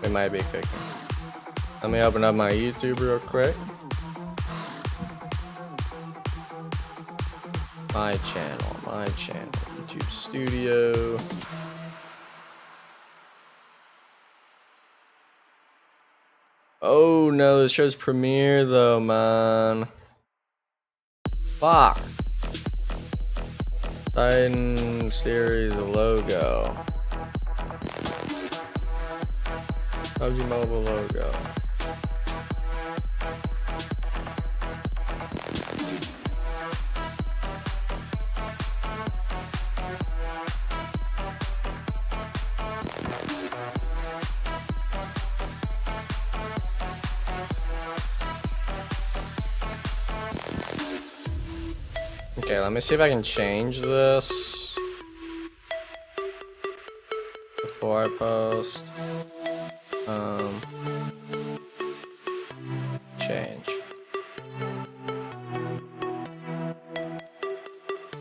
We might be cooking. Let me open up my YouTube real quick. My channel, YouTube Studio. Oh no, this show's premiere though, man. Fuck. Titan series logo. PUBG Mobile logo. Okay, let me see if I can change this before I post. Change.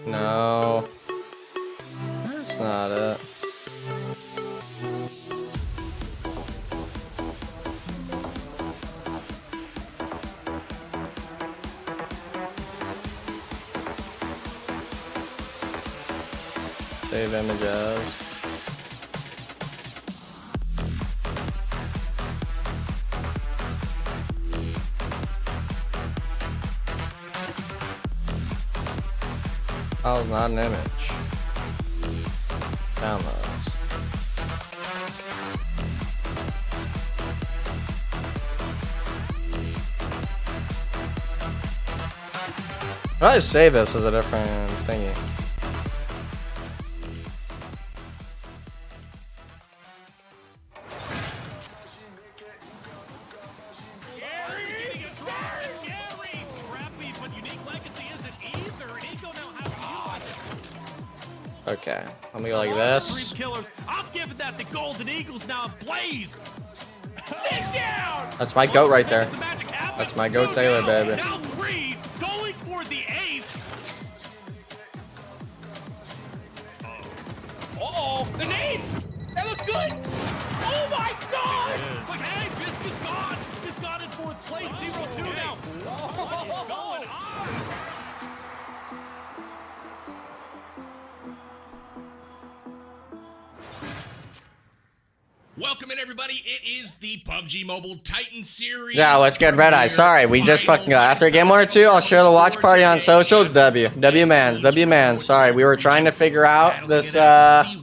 No, that's not it. Save images. Oh, not an image. Downloads. I save this as a different thingy. Okay, let me go like this. I'm giving that the Golden Eagles now ablaze. That's my goat right there. That's my goat Taylor, baby. Now Reed going for the ace. Uh-oh, the nade. That looks good. Oh my God! But hey, Fisk is gone. He's got in fourth place, 0-2 now. What is going on? Welcome in, everybody. It is the PUBG Mobile Titan series. Yeah, let's get red eye. Sorry, we just fucking got after a game 1 or 2. I'll share the watch party on socials. W mans. Sorry, we were trying to figure out this.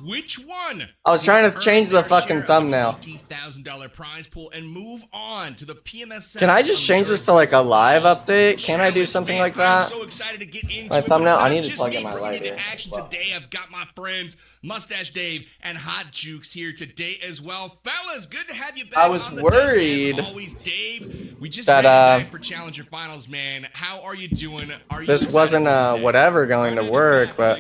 Which one? I was trying to change the fucking thumbnail. $20,000 prize pool and move on to the PMS. Can I just change this to like a live update? Can I do something like that? I'm so excited to get into My thumbnail. I need to just plug me in my bringing light the here. action today. I've got my friends Mustache Dave and Hot Jukes here today as well. Fellas, good to have you back. I was on the worried desk as always, Dave. We just that, made it back for Challenger Finals, man. How are you doing? Are you this wasn't whatever going to work, but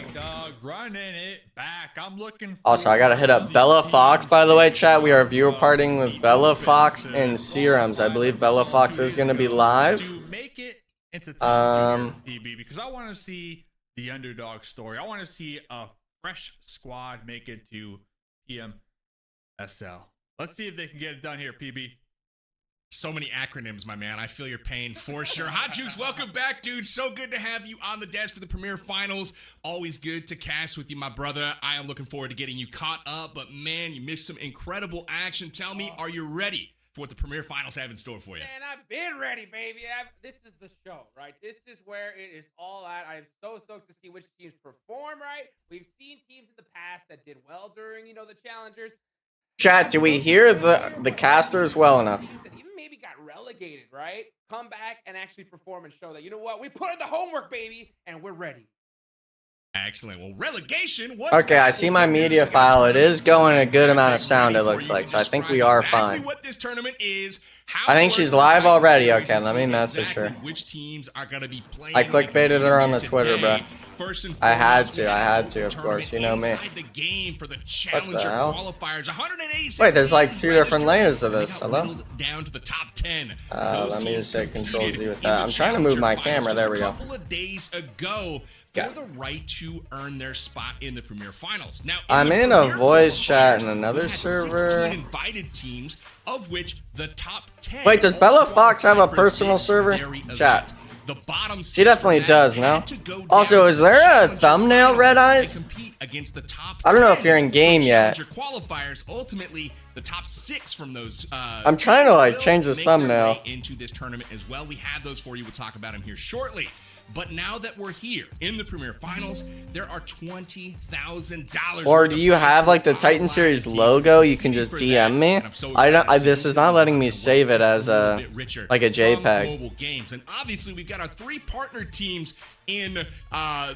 Running it back. I'm looking. also I gotta hit up Bella Fox, by the way, chat. We are viewer partying with Bella Fox and Serums. I believe Bella Fox is gonna be live. To make it into top tier PB, because I want to see the underdog story. I want to see a fresh squad make it to PMSL. Let's see if they can get it done here, PB. So many acronyms, my man. I feel your pain for sure. Hot Jukes, welcome back, dude. So good to have you on the desk for the Premier Finals. Always good to cast with you, my brother. I am looking forward to getting you caught up, but man, you missed some incredible action. Tell me, are you ready for what the Premier Finals have in store for you? Man, I've been ready, baby. This is the show, right? This is where it is all at. I am so stoked to see which teams perform, right? We've seen teams in the past that did well during, the challengers. Chat, do we hear the casters well enough? That even maybe got relegated, right? Come back and actually perform and show that, you know what? We put in the homework, baby, and we're ready. Excellent. Well, relegation. What's Okay, that? I see my media file. It is going a good amount of sound, it looks like, so I think we are fine. What this tournament is, How I think it she's works in the live Titan already. series Okay, and let me seeing message exactly her. Which teams are going to be playing? I clickbaited her on the Twitter, bro. First and I had foremost, to, we I have had an to, open of course, you know tournament me. inside the game for the What Challenger the hell? qualifiers. 186 Wait, there's like teams 2 different registered, layers of and they this. got Hello? whittled down to the top 10. Let me teams just hit Control Z competed with in that. the I'm trying to move my Challenger camera. finals There we just go. a couple of days ago for Yeah. the right to earn their spot in the Premier Finals. Now, I'm the in a Premier voice chat qualifiers, in another we had server. 16 invited teams, of which the top 10. Wait, does all Bella Fox have a qualified for personal this server? very event. Chat. The bottom She definitely does, no? Also, Also, is there a thumbnail, Red Eyes? Against the top I don't know if 10 you're in game for yet. Challenger qualifiers. Ultimately, the top 6 from those. I'm trying to, like, will change this make their thumbnail. way into this tournament as well. We have those for you. We'll talk about them here shortly. But now that we're here in the Premier Finals, there are $20,000. Or do you have like the Titan Series logo? You can just DM me. I don't. This is not letting me save it as a like a JPEG. Mobile games, and obviously we've got our 3 partner teams in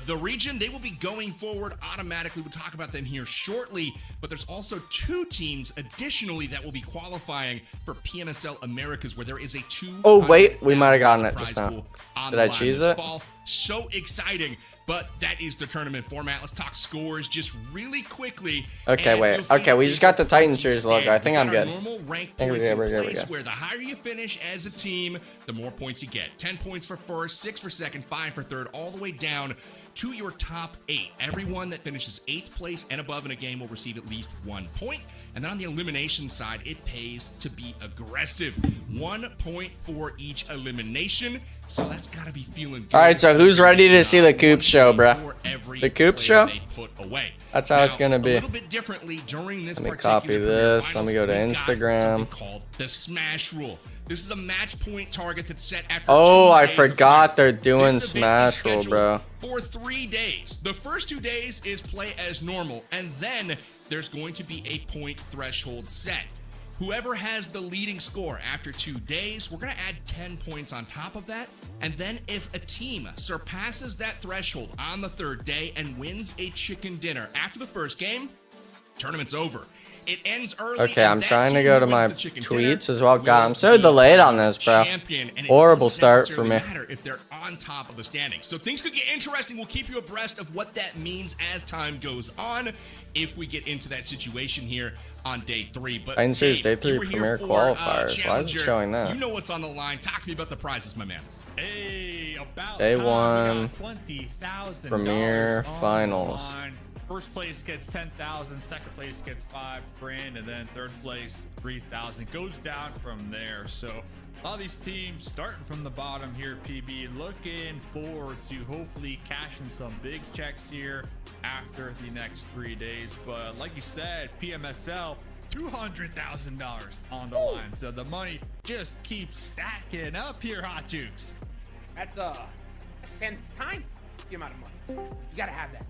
the region. They will be going forward automatically. We'll talk about them here shortly. But there's also 2 teams additionally that will be qualifying for PMSL Americas, where there is a 2. Oh wait, we might have gotten it just now. Did I cheese it? So exciting. But that is the tournament format. Let's talk scores just really quickly. Okay, wait. Okay, we just got the Titan Series logo. I think I'm good. Normal rank Here we points go, in here we go. place where the higher you finish as a team, the more points you get. 10 points for first, 6 for second, 5 for third, all the way down to your top 8. Everyone that finishes 8th place and above in a game will receive at least 1 point. And then on the elimination side, it pays to be aggressive. 1 point for each elimination. So that's got to be feeling good. All right, so who's ready to see the Coop show, bruh? The Coop show? That's how it's gonna be. A little bit differently during this Let me particular copy Premier this. Finals, Let me go to we've got Instagram. something called the Smash Rule. This is a match point target that's set after Oh, 2 I days of forgot finals. they're doing This event is Smash Rule, scheduled bro. For 3 days. The first 2 days is play as normal, and then there's going to be a point threshold set. Whoever has the leading score after 2 days, we're going to add 10 points on top of that. And then if a team surpasses that threshold on the 3rd day and wins a chicken dinner after the first game, tournament's over. It ends early. Okay, I'm that trying to team go to wins my the chicken tweets dinner as well. God, will I'm so be delayed on this, bro. champion, and it Horrible doesn't start for necessarily me. matter if they're on top of the standings. So things could get interesting. We'll keep you abreast of what that means as time goes on if we get into that situation here on day 3. But Titan Series Dave, Day 3 you were here Premier for, Qualifiers. Why is it Challenger. showing that? You know what's on the line. Talk to me about the prizes, my man. Hey, about Day time. 1 $20,000 Premier on the Finals. line. First place gets 10,000, second place gets $5,000, and then third place 3,000. Goes down from there. So a lot of these teams starting from the bottom here, PB, looking forward to hopefully cashing some big checks here after the next 3 days. But like you said, PMSL, $200,000 on the line. So the money just keeps stacking up here, Hot Jukes. That's 10 times the amount of money. You gotta have that.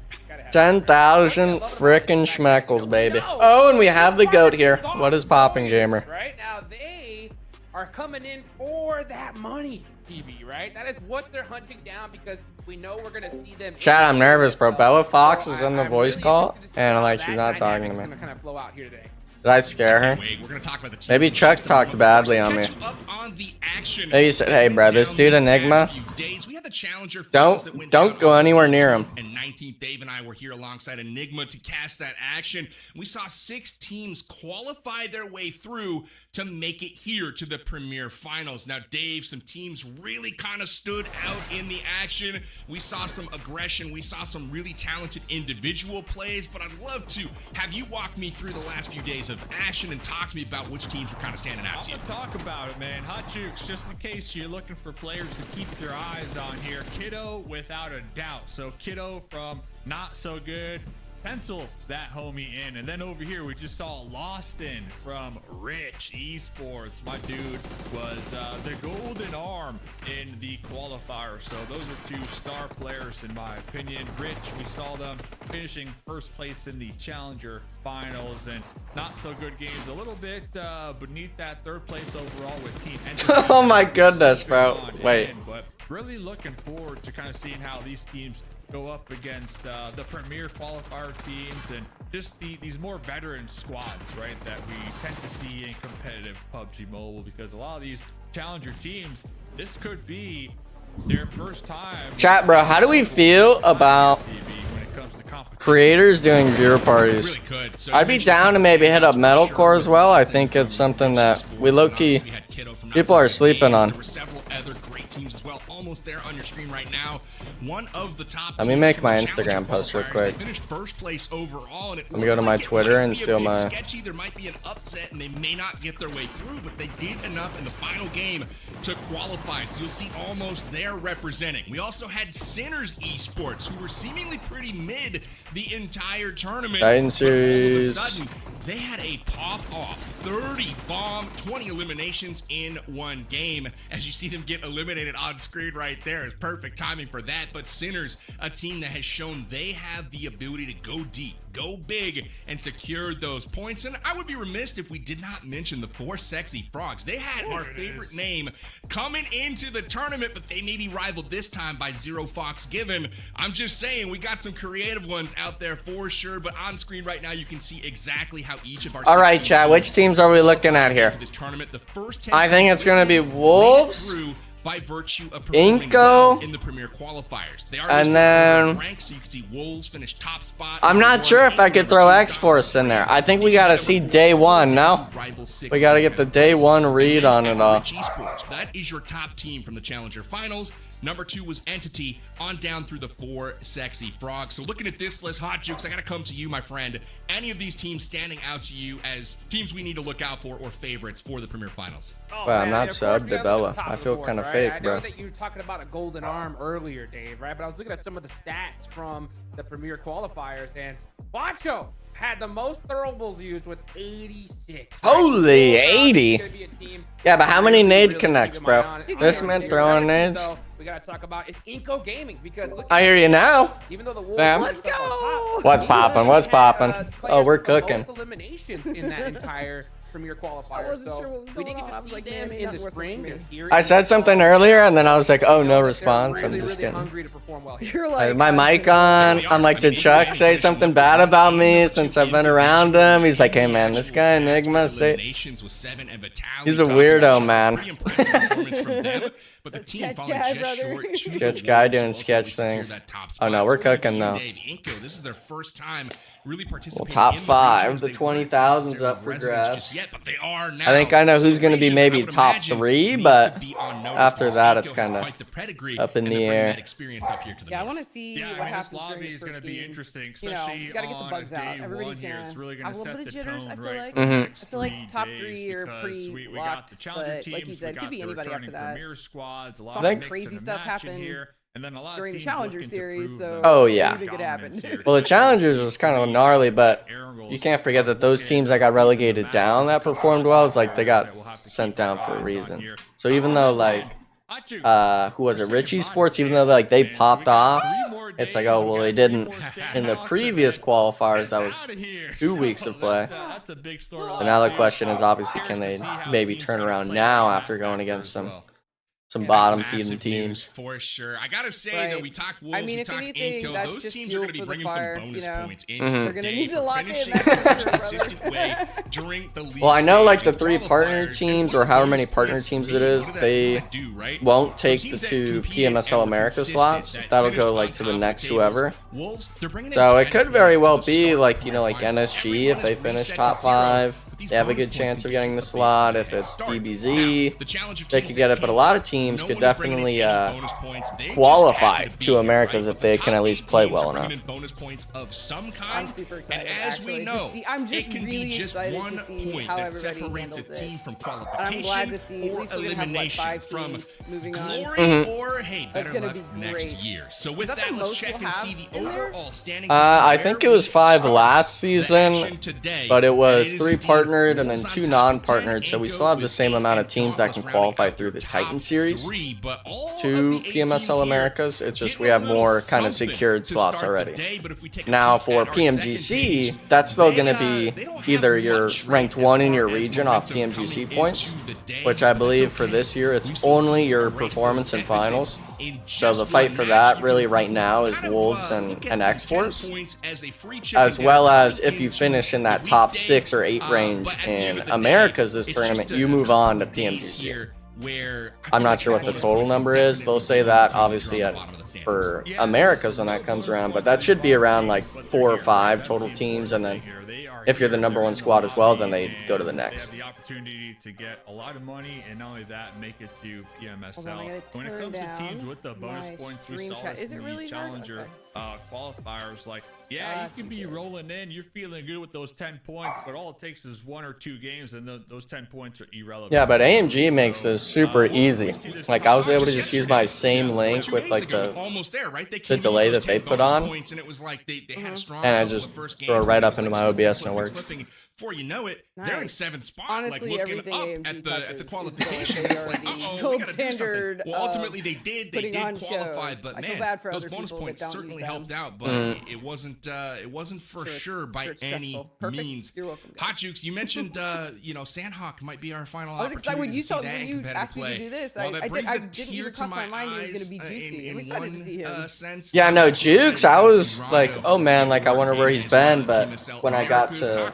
10,000 frickin' schmeckles, baby. Oh, and we have the goat here. What is popping, gamer? Right now, they are coming in for that money, PB, right? That is what they're hunting down because we know we're gonna see them. Chat, I'm nervous, bro. Bella Fox is So in the I'm voice really call, interested to see and how like that she's not talking dynamic's to me. gonna kind of flow out here today. Did I scare her? Wait, we're gonna talk about the teams Maybe in Chuck just a talked moment. badly First, on me. catch you up on the action. Maybe you said, "Hey, bro, this Down dude these Enigma, past few days. We had the Challenger finals that went don't down go August anywhere near 18th him." And 19th, Dave and I were here alongside Enigma to cast that action. We saw 6 teams qualify their way through to make it here to the Premier Finals. Now, Dave, some teams really kind of stood out in the action. We saw some aggression. We saw some really talented individual plays, but I'd love to have you walk me through the last few days of action and talk to me about which teams were kind of standing out to you. I'm gonna talk about it, man. Hot Jukes, just in case you're looking for players to keep your eyes on here. Kiddo, without a doubt. So Kiddo from not so good, pencil that homie in. And then over here, we just saw Loston from Rich Esports. My dude was the golden arm in the qualifier. So those are 2 star players in my opinion. Rich, we saw them finishing first place in the Challenger finals, and not so good games a little bit beneath that 3rd place overall with Team Entity. Oh my goodness, bro. Wait. But really looking forward to kind of seeing how these teams go up against the premier qualifier teams and just these more veteran squads, right, that we tend to see in competitive competitive PUBG Mobile, because a lot of these challenger teams, this could be their first time. Chat, bro, how do we feel about creators doing viewer parties? Really could. So I'd be down to maybe hit up metalcore as well. I think it's something that we low-key people are sleeping on. There were several other great teams as well, almost there on your screen right now. One of the top. Let me make my Instagram post real quick. They finished first place overall, and Let me go to my Twitter and steal my. Sketchy. There might be an upset, and they may not get their way through, but they did enough in the final game to qualify. So you'll see almost there representing. We also had Sinners Esports, who were seemingly pretty mid the entire tournament. Titan but all of a series. sudden, they had a pop-off, 30 bomb, 20 eliminations in one game. As you see them get eliminated on screen right there, it's perfect timing for that. But Sinners, a team that has shown they have the ability to go deep, go big, and secure those points. And I would be remiss if we did not mention the 4 Sexy Frogs. They had our favorite name coming into the tournament, but they may be rivaled this time by Zero Fox Given. I'm just saying, we got some creative ones out there for sure, but on screen right now, you can see exactly how each of our All right, 16 chat. Which teams are we looking at here? this tournament. The first 10 I think teams it's gonna be listed made it Wolves, through by virtue of performing Inco, well in the premier qualifiers. They are and listed then- in ranks, so you can see Wolves finish top spot. I'm not sure if I could throw X-Force in there. I think we gotta see day one, no? We gotta get the day one read on it all. Esports. That is your top team from the Challenger Finals. Number 2 was Entity, on down through the 4 Sexy Frogs. So looking at this list, Hot Jukes, I gotta come to you, my friend. Any of these teams standing out to you as teams we need to look out for or favorites for the Premier Finals? Oh, Well, I'm man, not of course, subbed we to gotta look Bella. at the top I of the feel board, kinda right? fake, I know bro. that you were talking about a golden arm earlier, Dave, right? But I was looking at some of the stats from the Premier qualifiers, and Bacho had the most throwables used with 86. Holy, Right? 80. Gonna be a team Yeah, but how to many really, nade really connects, keep an eye bro? on it. This On man there. throwing Another team, nades. though, we gotta talk about is Inco Gaming, because look I hear you now. even though the Wolves Fam. let's go. What's poppin'? What's poppin'? Oh, we're cooking. Most eliminations in that entire Premier qualifier. wasn't So sure what was we didn't going get on. I to was see like, them man, maybe in not the worth spring. looking They're here I in said the something fall. earlier, and then I was like, oh, no They're response. I'm really, just really kidding. hungry to perform well here. You're like, My mic on. I'm like, did Chuck say something bad about me since I've been around him? He's like, hey, man, this guy Enigma, he's a weirdo, man. But the team Sketch falling guy, just brother. short to Sketch the guy Wolves doing to sketch ultimately secure things. that top Oh, no, spot. we're So cooking, though. Dave, Inco, this is their first time really participating top in the five, regions. the They weren't 20,000's up for necessarily grabs. residents just yet, but they are now. I think I know who's So gonna be region, maybe I would top imagine, 3, needs but to be on notice after because that, Inco it's has kinda quite the pedigree up in and the bringing air. that experience up here to the yeah, I North. want to see Yeah, what I mean, this happens during lobby his is going to first be game. interesting, You know, especially you gotta get the on bugs out. day Everybody's one here. gonna It's really going have to a little set bit the of jitters, tone I feel right like. for the Mhm. next I feel like 3 top days 3 are because pretty we got the locked, challenger but teams, like you said, we could be got the anybody after returning that. premier squads, a lot Some of mix crazy and stuff matching happened here, and then a lot during of the teams Challenger looking to series, prove so their Oh, yeah. anything could happen. dominance here, Well, the especially Challengers was kind of gnarly, but Aaron you goals can't forget that are those looking teams that got deep in the relegated map down that physical performed well is like they got that we'll have to sent keep down our for a eyes on reason. here. So even though like who was it, Richie Sports, even though like they popped off, it's like, oh well, they didn't in the previous qualifiers. That was 2 weeks of play. That's a big story. But now the question is obviously, can they maybe turn around now after going against some bottom feeding Massive teams? news for sure. I gotta say Right. that we talked Wolves, I mean, we if talked anything, Inco. that's Those just teams are fuel going to be for the bringing fire, some bonus you know? points into Mhm. the They're gonna day need to for lock in finishing that in such a pressure, consistent brother. way during the league Well, I know like stage the and 3 partner qualifiers. teams And or however many bonus partner points teams for it me, is, what does they that do, right? won't For take the teams that 2 competed PMSL and were America consistent, slots. that That'll finished go on like to the top of next tables, whoever. Wolves, they're bringing in So it 10 could very points well to be start like, the you know, like finals. NSG, if Everyone they is finish reset top to 0, 5, but these they have a bonus good points chance can of get getting them the a big slot. If head it's start. DBZ, Now, the Challenger they teams could that get it, but a came lot of up, teams no could one is bringing in definitely any bonus points. They just qualify happen to be to here, Americas right? if But the they can top at least 8 play teams well are bringing enough. in bonus points of some kind. I'm super And excited, as we actually, to know, see- I'm just it can really be just excited to one see point how that everybody separates a handles team it. from And I'm qualification glad to see at or least we're gonna have, what, elimination 5 from teams moving on. glory Mhm. or hey, That's better gonna luck be next great. year. So Is with that that, the let's most check we'll and see have the in there? overall standing. I think it was 5 last season, but it was 3 partnered and then 2 non-partnered, so we still have the same amount of teams that can qualify through the Titan series. 2 PMSL Americas, it's just we have more kind of secured slots already. Now for PMGC, that's still going to be either you're ranked 1 in your region off PMGC points, which I believe for this year it's only your performance in finals. So the fight for that really right now is Wolves and X-Force, as well as if you finish in that top 6 or 8 range change in America's this tournament. You move on to PMGC. I'm not sure what the total number is. They'll say that obviously for America's when that comes around, but that should be around like 4 or 5 total teams, and then if you're the #1 squad as well, then they go to the next. They have the opportunity to get a lot of money, and not only that, make it to PMSL. When it comes to teams with the bonus points, we saw this in the Challenger qualifiers. Like, yeah, you can be rolling in, you're feeling good with those 10 points, but all it takes is 1 or 2 games, and those 10 points are irrelevant. Yeah, but AMG makes this super easy. Like, I was able to just use my same link with like the delay that they put on, and I just throw it right up into my OBS and it works. Before you know it, they're in 7th spot, Honestly, like looking up at the qualification. It's like, uh-oh, we gotta do something. Well, ultimately they did qualify, but man, those bonus points certainly helped out, but it wasn't for sure by any means. You're welcome, Hot Jukes, you mentioned Sandhawk might be our final I was excited when you opportunity told to see that when you in asked me to competitive do this. play. Well, that brings I a didn't tear even to cross my my mind he was eyes going to be juicy. I'm in excited to see him. one sense. Yeah, no, Jukes, I was like, oh man, like I wonder where he's been, but when I got to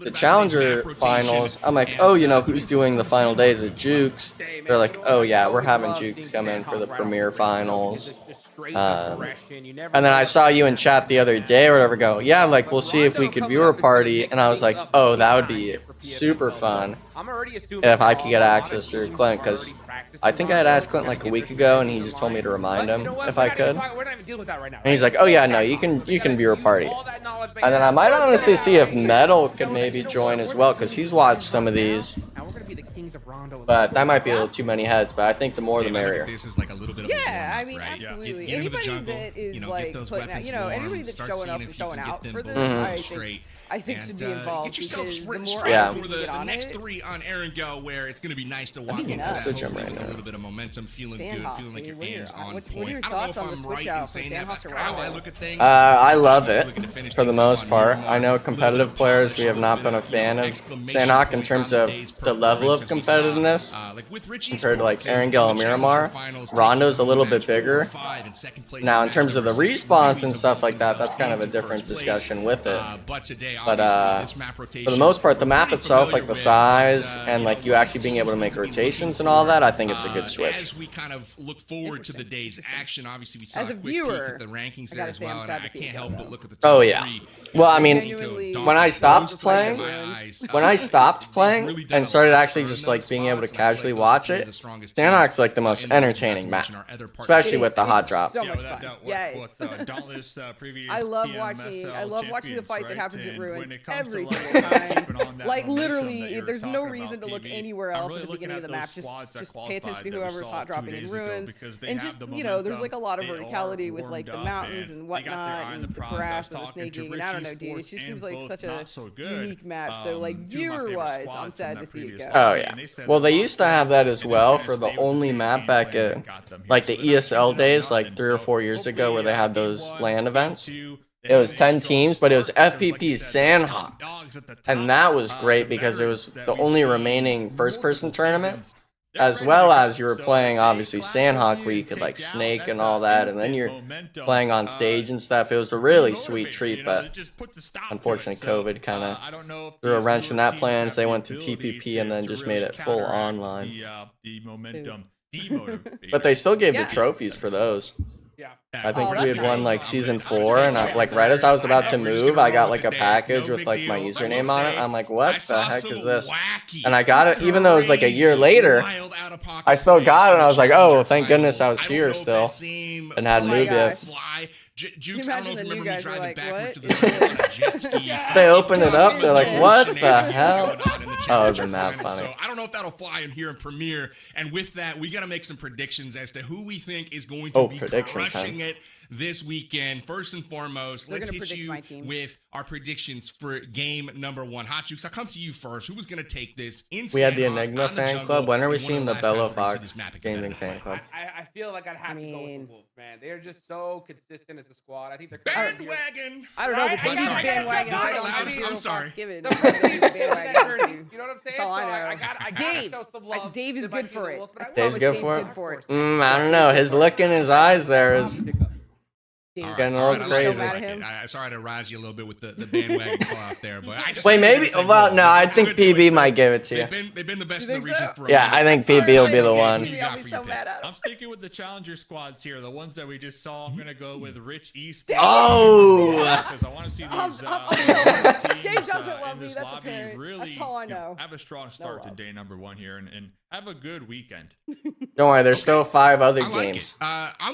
the Challenger finals, I'm like, oh, you know, who's doing the final days at Jukes? They're like, oh yeah, we're having Jukes come in for the Premier finals. And then I saw you in chat the other day or whatever go, yeah, like we'll see if we could viewer party, and I was like, oh, that would be super fun if I could get access through Clint, because I think I had asked Clint like a week ago, and he just told me to remind him if I could. And he's like, oh yeah, no, you can viewer party. And then I might honestly see if Metal could maybe join as well, because he's watched some of these. But that might be a little too many heads, but I think the more the merrier. This is like a little bit of Yeah, a I mean, right? absolutely. Get into the Anybody jungle, that is get those putting out, weapons anybody warm, that's start showing seeing up if and you can showing get out them for this, both I think should be involved. Get yourself Because the more straight Yeah. for you the get on next it, 3 on Aaron Go, where it's going to be nice to walk into Yeah. that. Switch 'em Hopefully right with a now. little bit of momentum, feeling good, Sandhawk, feeling like your what are game's your- on what are point. your I don't know thoughts if on the I'm switch right out in for saying that. Sandhawk That's to kind of how I Rondo? look at things. I love Obviously it looking to finish for the things up most on part. Miramar. I know Little bit competitive of players, we polish, have a not little been a bit fan of exclamation Sandhawk in point terms on of today's the level of performance as we saw, competitiveness. like with Compared to like Esports in Erangel and the Challenger Miramar, finals, Rondo's a taking little home bit match 4 or bigger. 5 and second place Now, in match terms of the number 6, response really and to stuff vault like that, themselves that's kind of a into different first place. discussion with it. But today, But obviously, this map rotation, for the most part, the map pretty itself, like familiar the with, size but, and like you actually being able to make rotations and all that, I think it's a good switch. As we kind of look forward to the day's action, obviously we saw As a a quick viewer, peek at the rankings I there gotta as say, I'm well, and sad I to see can't it help go but now. look at the Oh top yeah. 3. Well, I mean, Genuinely, when I stopped playing, when I Really stopped playing done a and started lot to actually earn just those like being able to spots, and I feel casually like those are watch three of it, the strongest Sandhawk's teams, like the most in the league, not entertaining to map, mention our other partners. especially It with is. the hot It's drop. so Yeah, much without fun. doubt, Yes. Dauntless, previous I love PMSL watching the fight that champions, happens at right? Ruins And when it comes every to, like, single time. keeping on that Like momentum literally, that you were there's no talking reason about, to look PB, anywhere I'm else really at the looking beginning of at the map. those squads that Just pay qualified attention to that we whoever's saw hot 2 dropping in days ago, Ruins, because they and have just the there's like a lot of momentum, they verticality are with like the warmed up, mountains and and they got their eye whatnot, on and the the prize. I grass was and the talking to snaking, and I don't know, Richie dude. It Sports just seems and like both such a not so good. unique map. So like 2 of my viewer favorite wise, squads I'm from sad that to see it previous go. lobby, Oh and yeah. they said Well, that they used to have that as they well finished for the with the only same map game back plan at that got them here. like So the they're not ESL changing up days, like nothing. 3 or 4 years ago, where they had Game those 1, LAN game events. 2, they It had was a 10 strong teams, but it was start because, like FPP you said, they had Sandhawk. dogs at the top. And that was great The because it was veterans that the we've only seen remaining first-person multiple tournament, seasons, they're as ready well to go. as you were So playing if they obviously clash with Sandhawk, you where you and could take like down, snake that's and a all that, and then instant you're momentum, playing on stage and stuff. It was a really demotivator, sweet treat, you know, but that just puts a stop to it. unfortunately So, COVID kind of I don't know if threw a these wrench in newer that teams plans. have They the went to ability TPP and then to just really made it full counteract online. the momentum demotivator. But they still gave the Yeah. trophies for those. Yeah. I think Oh, we that's had won nice. like season 4, and I, like right as I was about to move, I got like a package with like my username on it. I'm like, what the heck is this? And I got it, even though it was like a year later. I still got it, and I was like, oh, thank goodness I was here still and hadn't moved yet. Jukes, I don't know if you remember me driving like, backwards to what? the school on a jet ski. They open it up, they're like, what the hell? Going on in the Oh, it'd Challenger been that finals. funny. So I don't know if that'll fly in here in Premiere. And with that, we got to make some predictions as to who we think is going to be predictions, crushing it this weekend. First and foremost, They're let's gonna hit predict you my team. with our predictions for game number 1. Hot Jukes, I'll come to you first. Who was going to take this in We had the Sandhawk Enigma on the fan jungle, club. When are we and one of seeing the last times Bello we're gonna see Fox this map in gaming competitive fan play. club? I feel like I'd have to go with the Wolves, man. They're just so consistent as a squad. I think they're Bandwagon! I don't know, but Right? they need I'm the sorry. bandwagon. Is that I don't allowed? see I'm no sorry. Fox given. The first team The to wear that bandwagon jersey. too. You know what I'm saying? That's all so I know. I gotta Dave. show some love. Dave is to my good for team, it. the Wolves, but I I will Dave's promise good Dave's for good it? for it. I don't know. His look in his eyes there is. Dude, Getting a All little right, I like crazy. it, I like it. Sorry to rise you a little bit with the bandwagon call out there, but I just Wait, wanted maybe. to say Well, Wolves. no, I It's a think good PB choice, might though. give it to you. They've been the best You in the think region so? for a Yeah, minute. I think Sorry, PB will be the Gabe, one. Who you got I'll for be your so pick? mad at him. I'm sticking with the challenger squads here, the ones that we just saw. I'm gonna go with Rich East. Oh! Because I want to see these I'm teams Gabe doesn't love in me, this that's lobby apparent. really That's all I know. have a strong start to love. day number 1 here and have a good weekend. Don't worry, there's still 5 other I like games. it. I'm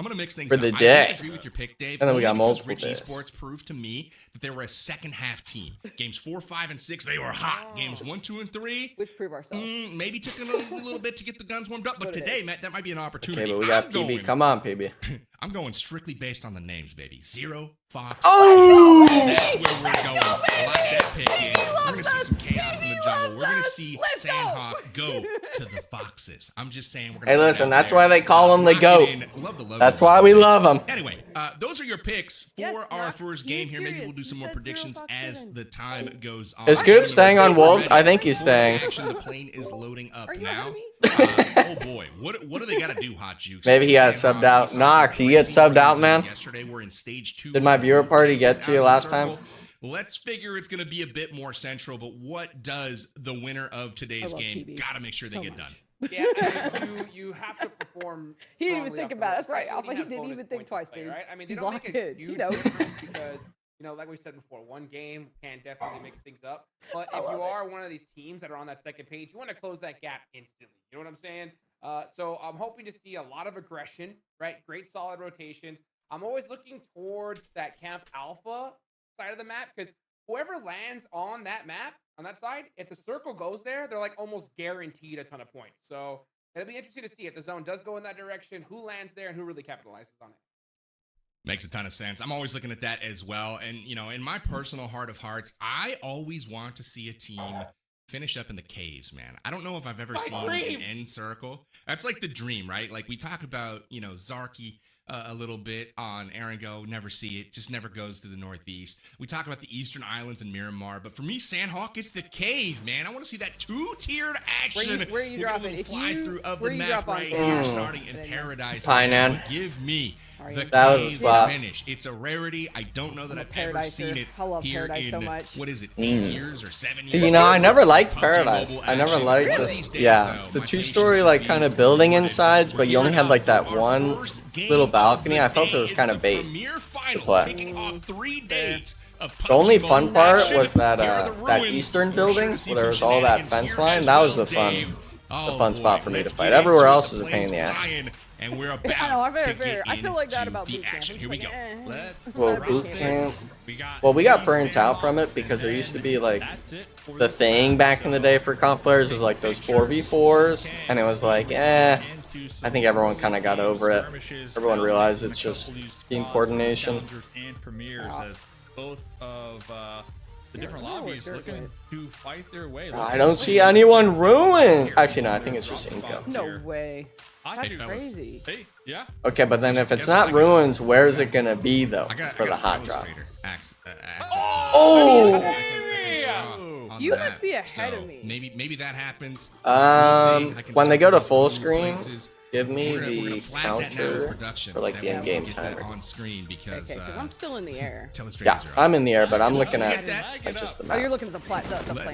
gonna mix things For up. the I day. disagree with your pick, Dave. And then we only got because multiple Rich days. Esports proved to me that they were a second half team. Games 4, 5, and 6, they were hot. Games 1, 2, and 3, Let's prove ourselves. maybe took a little bit to get the guns warmed up. But What it today, is. Matt, that might be an opportunity. Okay, but we got I'm PB. going- Come on, PB. I'm going strictly based on the names, baby. Zero, Fox. Oh! That's where we're going. Lock that pick in. We're going to see us. some chaos in the PB jungle. loves We're going to us. see Let's go. Sandhawk go to the Foxes. I'm just saying we're going to Hey, listen, that's why they call him the GOAT. Love the logo. That's why we love him. Anyway, those are your picks for Yes, our Knox, first he game is here. Maybe serious. we'll do some He more said predictions 0 as Fox the time goes on. Is Scoop staying on Wolves? I think he's staying. Action, the plane is loading up Are you now. ahead of me? Oh boy, what do they got to do, Hot Jukes? Maybe he got Sandhawk, subbed out. we saw some Knox, he gets crazy subbed out, runs man. Yesterday we're in stage 2. Did my viewer party get to you last time? Let's figure it's going to be a bit more central, but what does the winner of today's love game PB got to make sure they so get much. done? Yeah, I mean, you have to perform. He didn't even strongly think off the about it. bat, That's right, especially Alpha. when He you have didn't bonus even think points twice, to play, dude. right? I mean, they He's don't locked make a in. He huge knows. difference because, like we said before, one game can definitely mix things up. But I if you love it. are one of these teams that are on that second page, you want to close that gap instantly. You know what I'm saying? So I'm hoping to see a lot of aggression, right? Great solid rotations. I'm always looking towards that Camp Alpha side of the map because whoever lands on that map, on that side, if the circle goes there, they're like almost guaranteed a ton of points. So it'll be interesting to see if the zone does go in that direction, who lands there and who really capitalizes on it. Makes a ton of sense. I'm always looking at that as well. And, in my personal heart of hearts, I always want to see a team finish up in the caves, man. I don't know if I've ever seen dream. an end circle. That's like the dream, right? Like we talk about, Zarky a little bit on Arango, never see it, just never goes to the northeast. We talk about the Eastern Islands and Miramar, but for me, Sandhawk, it's the cave, man. I want to see that 2-tiered action. Where you We'll get drop a little it? If fly you- through of where the you map drop on right Sandhawk? here, starting in Then- Paradise. Painan. Give me Are the you- That was a cave spot. finish. It's a rarity. I don't know that I'm a I've ever Paradiser. seen it I love here Paradise in, so much. what is it, 8 years or 7 See, years? I never liked PUBG Paradise. Mobile I never action. liked One of just, these days, yeah, though, the my 2-story, patience like, will kind be of building rewarded. insides, but you only Geared had, up like, that for our one first game little of balcony. the I felt day. it was It's kind the of bait Premier to Finals, play. kicking off 3 days of The only PUBG fun Mobile part action. was that Here are the that ruins. eastern We're sure building to see where there some was all that shenanigans fence here line. as That was well, the fun. Dave. Oh, fun spot boy. for me to Let's fight. get Everywhere into else it. was a The pain in the plane's ass. flying, and we're about I know, I'm to fair, get fair. I feel like that into about the boot camp. action. It's Here we like, go. Let's Well, rock boot it. camp. We got Well, we got three burnt out from it Sandhawks, because there and used to be, like, that's it for the this thing round. back in the day for comp players was like those 4v4s, and it was like, I think everyone kind of got over it. Everyone realized it's just team coordination. And premieres as both of the different lobbies looking to fight their way. I don't see anyone ruin. Actually, no, I think it's just Inco. No way. Hey, That's fellas. crazy. Hey, yeah. Okay, but then if it's Guess what I not got? ruins, where is it gonna be though for the hot drop? Oh! You must be ahead of me. Maybe that happens. We'll see. I can When they go to see full some screen, places. give me We're gonna the flag that now in counter production. for like That the way we in-game can get that timer. on screen because Okay, because I'm still in the air. tell us Yeah, I'm in the air, but I'm looking Get at that. like just the Oh, you're map. looking at the plane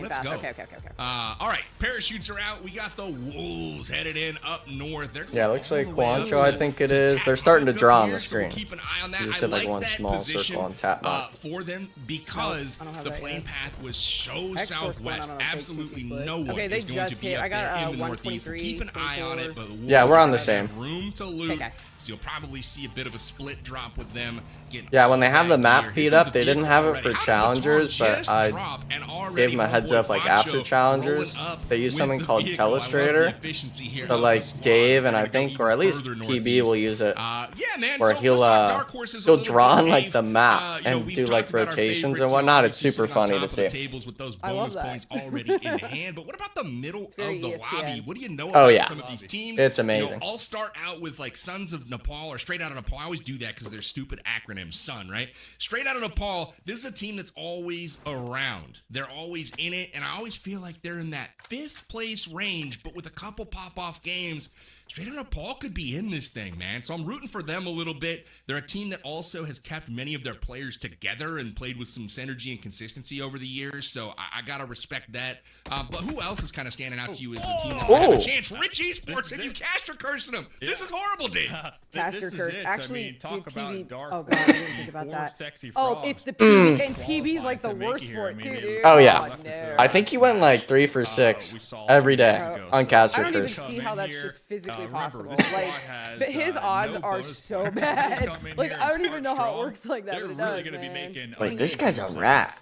Let's path. go. Okay. All right, parachutes are out. We got the Wolves headed in up north. They're Yeah, it looks like all the way up Quancho, I to- think it to is. Tap They're starting to Rock draw up on here, the so we'll screen. keep an eye on that. You just I said, like, like one that small position, circle on tap mark. for them because I don't have the that plane yet. path was so Export's going southwest. on a fake Absolutely 2 foot. no one Okay, they is going to just be hit. up I got, there in the northeast. We'll 123, keep an eye on it, but the Yeah, Wolves we're on the have same. room to loot, Okay. so you'll probably see a bit of a split drop with them. Getting Yeah, when they all have the that map gear. feed Here comes up, the they didn't vehicle have it already. for How did the challengers, Baton but just I drop? And already gave them a my heads boy up like Quancho after challengers. rolling up They use with something the called vehicle. I love the Telestrator. efficiency here So of the like squad. Dave and They're I gonna go think, even or at least further PB will northeast. use it. Yeah, man. Where so he'll let's talk dark horses a he'll little draw bit, on like Dave. the map You know, and we've do talked like about our rotations favorites, and whatnot. It's obviously super sitting on funny top to of the see. tables with those I love bonus that. points already in hand. But what about the middle very of the ESPN. lobby? What do you know Oh, about yeah. some of these teams? It's You know, amazing. I'll start out with like Sons of Nepal or Straight Out of Nepal. I always do that because they're stupid acronyms. Sun, right? Straight Out of Nepal. This is a team that's always around. They're always in it, and I always feel like they're in that 5th place range, but with a couple pop-off games. Straight Out of Nepal could be in this thing, man. So I'm rooting for them a little bit. They're a team that also has kept many of their players together and played with some synergy and consistency over the years. So I got to respect that. But who else is kind of standing out to you as a team that might have a chance? Rich Esports, and you caster cursing them. Yeah. This is horrible, dude. Caster curse. Actually, I mean, talk about PB. dark Oh, God, I didn't think about that. Sexy Oh, frogs. it's the PB, and PB's like the worst for it, too, dude. Oh, yeah. No. I think he went like 3 for 6 every day on caster I don't even curse. see how that's just physically possible. Like, has, but his odds no are so bad. Like, I don't even know how it works like that, but it does, gonna man. be making Like, this guy's a rat.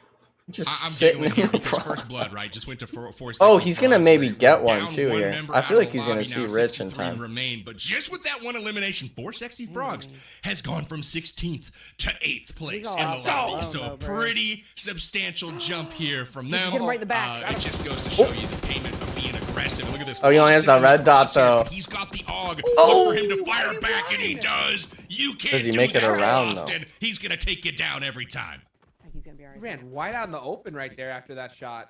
Just I'm sitting giggling in here the because front. First Blood, right? Just went to 4 Oh, he's gonna frogs, maybe where get one down too one here. member I out feel of like the he's gonna lobby see now, Rich in 63 time. Remain, but just with that one elimination, 4 Sexy Frogs has gone from 16th to 8th place in the lobby. So pretty substantial jump here from them. Get him right in the back. It just goes to show you the payment of being aggressive. Look at this. Oh, he only has Austin that in red dot, crosshairs, though. but he's got the AUG. Look for him to fire back, and he does. You can't Does he do make it that to around, though? Austin. He's gonna take you down every time. He's gonna be alright. He ran wide out in the open right there after that shot.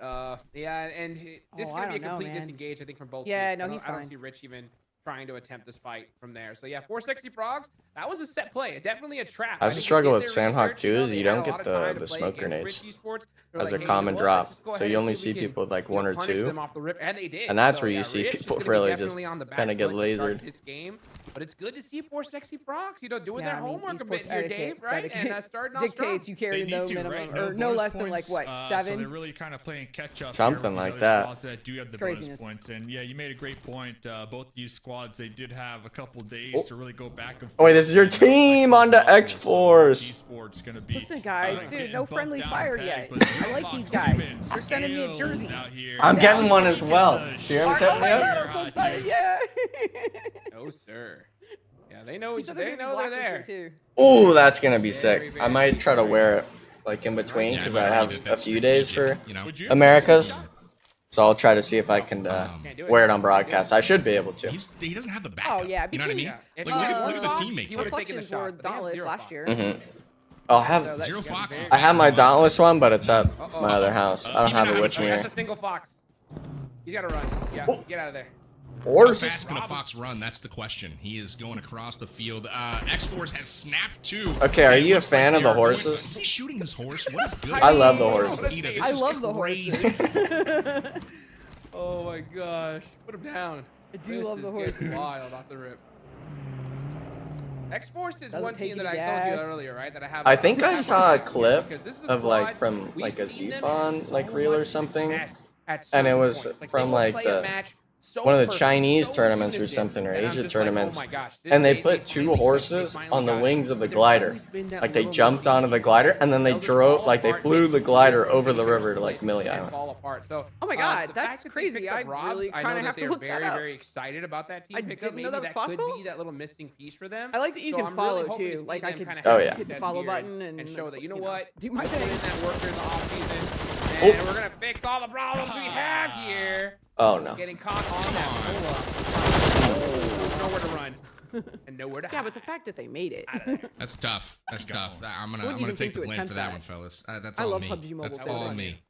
Yeah, and this is I gonna be a don't know, complete man. disengage, I think, from both. Yeah, teams. no, I don't- he's I don't fine. see Rich even trying to attempt this fight from there. So yeah, 4 Sexy Frogs. That was a set play. Definitely a trap. That's I the think struggle they with did their Sandhawk research, too, is they you had don't a get lot of time the to play smoke against grenades Rich Esports. They were as like, a hey, common you know what? Let's drop. just go So ahead you and only see see if we can, people with like you know, 1 or punish 2. them off the rip, and they did. And that's So, where you yeah, see Rich is people gonna be really just definitely on the back kinda get foot to start lasered. this game. But it's good to see 4 Sexy Frogs, you know, doing Yeah, their I mean, homework a esports bit here, etiquette- Dave, right? etiquette And starting off strong. dictates you carry They no need to, minimum right? or no bonus less than like points, what, So 7? they're really kind of playing catch up. Something here with like these that. other squads that do have the craziness. bonus points. And yeah, you made a great point. Both these squads, they did have a couple days to really go back and forth. Oh wait, this is your team on the X-Force. Esports gonna be, Listen, guys, dude, getting no bumped friendly down fire peg, yet. but I like Fox these guys. Simmons They're sending me a scales jersey. out here. I'm Yeah. getting one as well. Oh See him Oh my setting me god, up? I'm so excited! Yeah. No, sir. Yeah, they know. He said They know they're there. too. Ooh, that's gonna be sick. Very, I might try to very wear it like in between Yeah, because I I might have argue that a that's few days for strategic, you know? Would you? Americas. So I'll try to see if I can Can't do it. wear it on broadcast. I should be able to. He doesn't have the backup. Oh yeah, You know what I because mean? Yeah. If Like, he look had at one the Fox, teammates. he would've taken the Reflections shot, were but they have dauntless 0 last Fox. year. I'll have So that's Zero gonna be Fox. very- I have my Dauntless one, but it's at Uh-oh. my other house. I don't He have might it have with a me choice. here. That's a single Fox. He's got to run. Yeah, get out of there. How Horse. fast can a Fox run? That's the question. He is going across the field. X-Force has snapped too. Okay, are It you a looks like fan of we the are going- horses? Is he shooting his horse? What is good? I love the Oh, horses. Peter, this I is love the crazy. horses. Oh my gosh. Put him down. I do love the This is horses. wild off the rip. X-Force is Doesn't one take team you that to I told you gas. earlier, right? That I have. I think I have saw a on clip because this is a of like squad from we've like a seen them Z-Fon have like so reel or much something. success at And it certain was points. Like, from they will like play the a match so one of the perfect, Chinese so tournaments or unison, something, or and I'm Asia just like, oh tournaments. my gosh, And they finally put 2 clicked, they horses finally on the got it. wings of the But there's glider. always been that Like they little jumped mistake onto the here. glider and then they They'll just drove fall like they apart, flew make the some glider weird over the rotations river to like split Millie and Island. fall apart. So, Oh my the god, fact that's that they crazy. picked I up Robs, really I kind know of that have to they're look very, that up. very excited about that team I pickup. didn't Maybe know that that was could possible. be that little missing piece for them. I like that you So can I'm really follow hoping to too. see Like I them could kinda Oh, have yeah. hit the success follow here button and show that, you know you know, what, do my I put in thing. that work during the off season, Oh. and we're gonna fix all the problems we have here. Oh no. Getting caught on that pull-up. Nowhere to run and nowhere to hide. Yeah, but the fact that they made it. That's tough. That's tough. I'm Wouldn't gonna even take think the to blame attempt for that that. one, fellas. That's I all love me. PUBG Mobile That's physics. all me.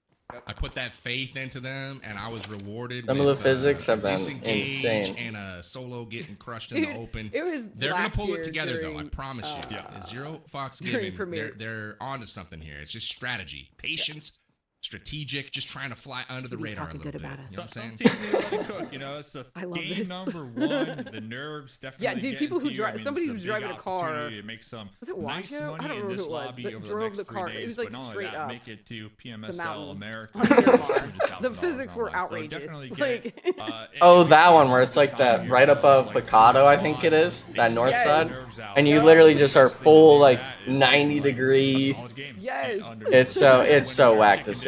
I put that faith into them, and I was rewarded. Some of with, the physics have been disengage insane. and a solo getting crushed in the open. It was They're gonna last pull year it together, though. I during, promise you. Zero Fox during Giving. Premiere. They're onto something here. It's just strategy, patience, strategic, just trying to fly under the He's radar a talking little good bit. about us. You know what I'm Some saying? teams really let it cook, you know. It's a I love game this. number 1. The nerves definitely. Yeah, dude, get people who into you. drive- I mean, somebody it's who's big driving a car- opportunity to make some Was it nice Wancho? I money don't in remember this who it was, lobby but over drove the the next car. 3 It days, was, like, but not only straight that, up make it to PMSL mountain. America. On Miramar. The $100,000 physics were online. So outrageous. definitely Like- get, Oh, any that one sort where of it's like top that tier right above like Picado, I think it is, that north Yes. side. nerves out. And you Yeah. literally just are full like That is 90 like degree. a solid game. Yes. Under- It's so whack to see.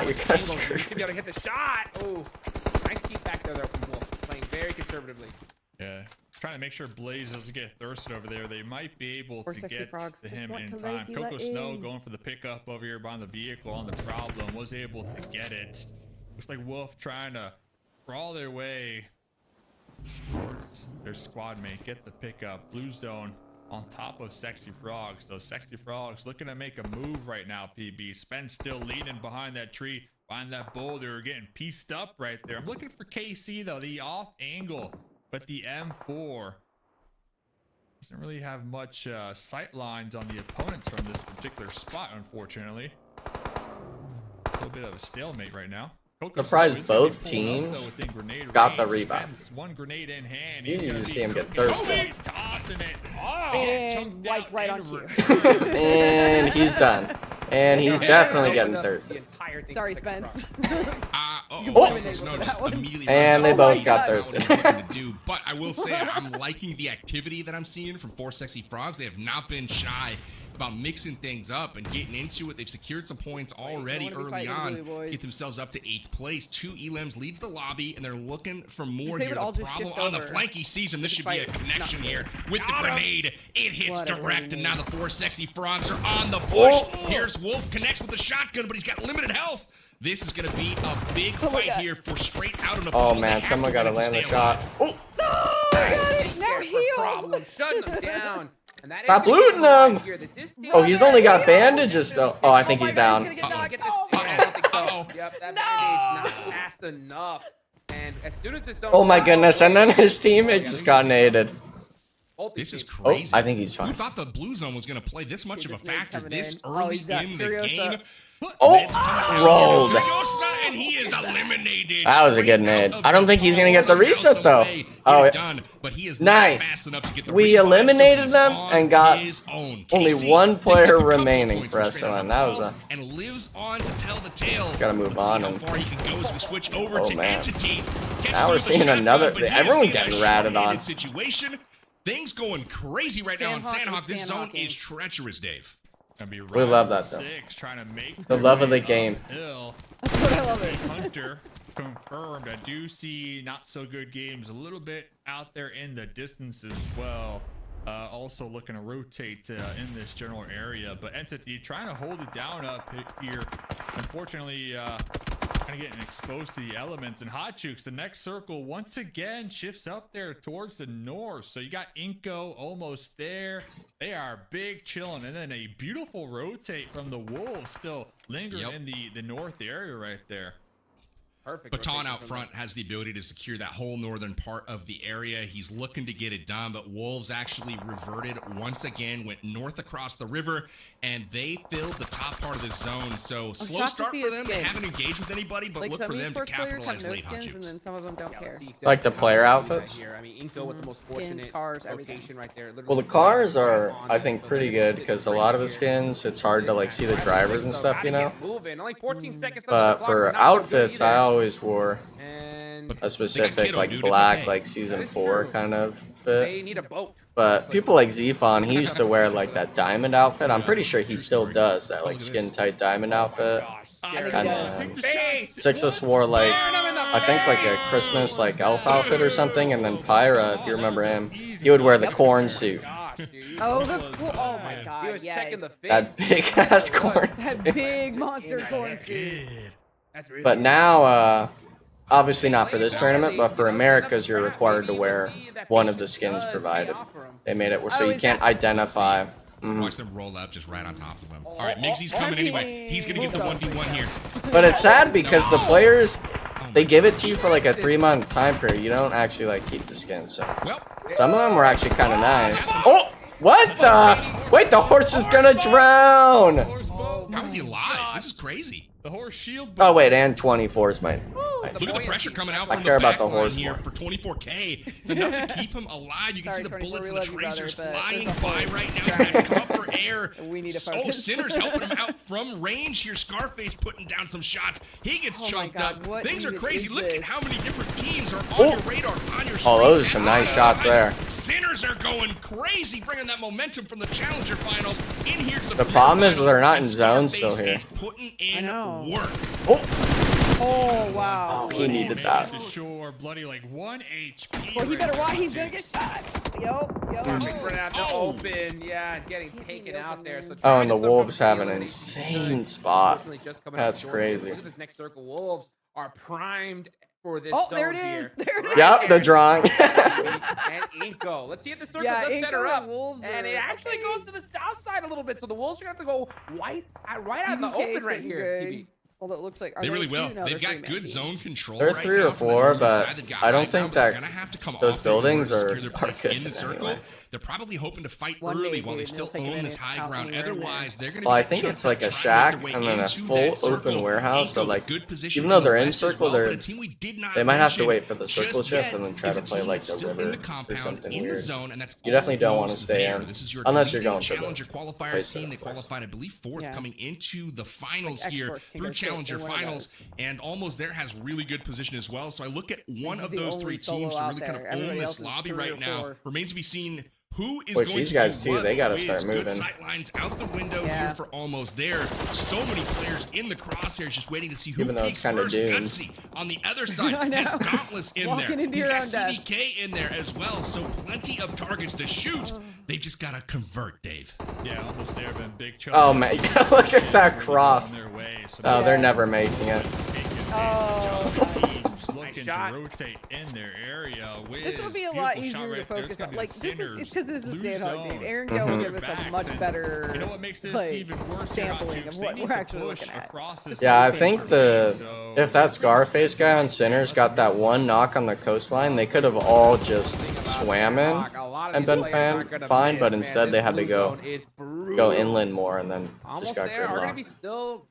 not, you're kind of You screwed. should be able to hit the shot. Oh, nice keep back there, though, from Wolf. Playing very conservatively. Yeah. Trying to make sure Blaze doesn't get thirsted over there. They might be able Poor to sexy get frogs to just him want in to time. be Coco let Snow in. going for the pickup over here behind the vehicle on the problem. Was able to get it. Looks like Wolf trying to crawl their way towards their squad mate. Get the pickup. Blue zone on top of Sexy Frogs. So Sexy Frogs looking to make a move right now, PB. Spence still leaning behind that tree. Find that boulder. Getting pieced up right there. I'm looking for KC, though. The off angle. But the M4 doesn't really have much sight lines on the opponents from this particular spot, unfortunately. A little bit of a stalemate right now. Surprised both teams got the rebound. One grenade in hand. You need to see him get thirsty. Tossing it. And like right on cue. And he's done. And he's definitely getting thirsty. Sorry, Spence. And they both got thirsty. But I will say, I'm liking the activity that I'm seeing from 4 Sexy Frogs. They have not been shy about mixing things up and getting into it. They've secured some points already early on. Get themselves up to 8th place. 2 Elims leads the lobby, and they're looking for more here. The problem on the flank, he sees him. This should be a connection here with the grenade. It hits direct, and now the 4 Sexy Frogs are on the push. Here's Wolf, connects with the shotgun, but he's got limited health. This is going to be a big fight here for straight out of the Oh man, someone got to land the shot. Oh, Now heal. Shutting them down. stop looting him. Oh, he's only got bandages though. Oh, I think he's down. Yep, that bandage not fast enough. And as soon as this Oh my goodness, and then his teammate just got naded. This is crazy. Oh, I think he's fine. Who thought the blue zone was going to play this much of a factor this early in the game? Oh, rolled. And he is eliminated. That was a good nade. I don't think he's going to get the reset though. Oh, but he is nice. We eliminated them and got only one player remaining for us to win. That was a... And lives on to tell the tale. Gotta move on. How far he can go as we switch over to man. Entity. Now we're seeing another... Everyone getting ratted on. Situation. Things going crazy right now in Sandhawk. This zone is treacherous, Dave. We love that though. Trying to make the love of the game. That's what I love it. Hunter confirmed. I do see not so good games a little bit out there in the distance as well. Also looking to rotate in this general area, but Entity trying to hold it down up here. Unfortunately, kind of getting exposed to the elements. And Hot Jukes, the next circle once again shifts up there towards the north. So you got Inko almost there. They are big chilling, and then a beautiful rotate from the Wolves still lingering in the north area right there. Perfect. Baton out front has the ability to secure that whole northern part of the area. He's looking to get it done, but Wolves actually reverted once again, went north across the river, and they filled the top part of the zone. So slow start for them. They haven't engaged with anybody, but look for them to capitalize late. Hot Jukes. And then some of them don't care. Like the player outfits? I mean, Inko with the most fortunate cars, location right there. Well, the cars are, I think, pretty good because a lot of the skins, it's hard to like see the drivers and stuff, you know. Only 14 seconds But for outfits, I always wore a specific like black, like season 4 kind of fit. They need a boat. But people like Zfon, he used to wear like that diamond outfit. I'm pretty sure he still does that like skin tight diamond outfit. Kind of. Sixus wore like, I think like a Christmas like elf outfit or something, and then Pyra, if you remember him, he would wear the corn suit. Oh, oh my God! Yes. That big ass corn. That big monster corn suit. But now, obviously not for this tournament, but for Americas, you're required to wear one of the skins provided. They made it so you can't identify. Watch them roll up just right on top of him. All right, Migsy's coming anyway. He's going to get the 1v1 here. But it's sad because the players, they give it to you for like a 3-month time period. You don't actually like keep the skin. So some of them were actually kind of nice. Oh, what the? Wait, the horse is going to drown. How is he alive? This is crazy. The horse shield. Oh wait, and 24's mine. Look at the pressure coming out from care the about the back horse line here more. for 24K. It's enough to keep him alive. You can see the bullets and the tracers flying by right now. He's got cover air. Oh, Sinner's helping him out from range here. Scarface putting down some shots. He gets chunked up. Things are crazy. Look at how many different teams are on your radar, on your screen. Oh, those are some nice shots there. Sinners are going crazy, bringing that momentum from the Challenger Finals in here to the problem is they're not in zone still here. Putting in work. Oh wow. He needed that. Sure, bloody like 1 HP. Well, he better watch. He's gonna get shot. Yo. Running out to open. Yeah, getting taken out there. So oh, and the Wolves have an insane spot. That's crazy. Look at this next circle. Wolves are primed for this. Oh, zone there it is. here. There it is. Yep, the drawing. And Inko. Let's see if the circle does set her up. Wolves And it actually goes to the south side a little bit, so the Wolves are gonna have to go right out in the open right here. PB. Although it looks like they really will. They've got good zone control. They're right 3 now or 4, but I don't think that those those buildings are good in the good circle. anyway. They're probably hoping to fight One early day, while they dude, still they'll take own this advantage high out ground. anywhere in there. Otherwise, they're going to Well, be I think jumped it's like up a trying shack to make and their then way a into full that circle. open warehouse. So Inko with like, good position even though in the they're in west as circle, well, but a team we did not they might have to mention wait for the circle just shift yet and then try is to a play team like that's the still in river the or compound something in the weird. zone, and that's You definitely don't want to almost stay there. in This is your unless you're Dominion going for the Challenger qualifiers place team. They of course. qualified, I believe, 4th Yeah. coming into the finals Like here X-Force can through go straight Challenger in one of finals, and almost there has really good position as well. So I look at one is of the those only 3 teams solo to out really kind of there. own Everybody this else is lobby 3 or right now. 4. Remains to be seen who is Which going these to guys do too, what. they gotta Wiz, start good moving. sight lines out the window Yeah. here for almost there. So many players in the crosshairs just waiting to see who Even though peaks it's kinda first. doomed. Gutsy on the other side I know. has Dauntless in Walking there. into He's your got own death. CDK in there as well. So plenty of targets to shoot. They just gotta convert, Dave. Yeah, almost there, been big chunk. Oh man, look at that cross. On their way, so Oh, they're Yeah. never making it. teams looking shot. to rotate in their area. This would be a Beautiful lot shot easier to right there. It's focus gonna on. be Like the this is Sinners because this is blue Sandhog, dude. zone. Aaron Mhm. Go will Their give us a backs, much and better. You know what makes this like, even worse? here, sampling Hot of Juice? what They we're need to actually push looking at. across this Yeah, I zone. think if that Scarface guy on Sinners got that one knock on the coastline, they could have all just swam in and been fine, but instead they had to go inland more and then just Almost got there. Are going to be gridlocked. still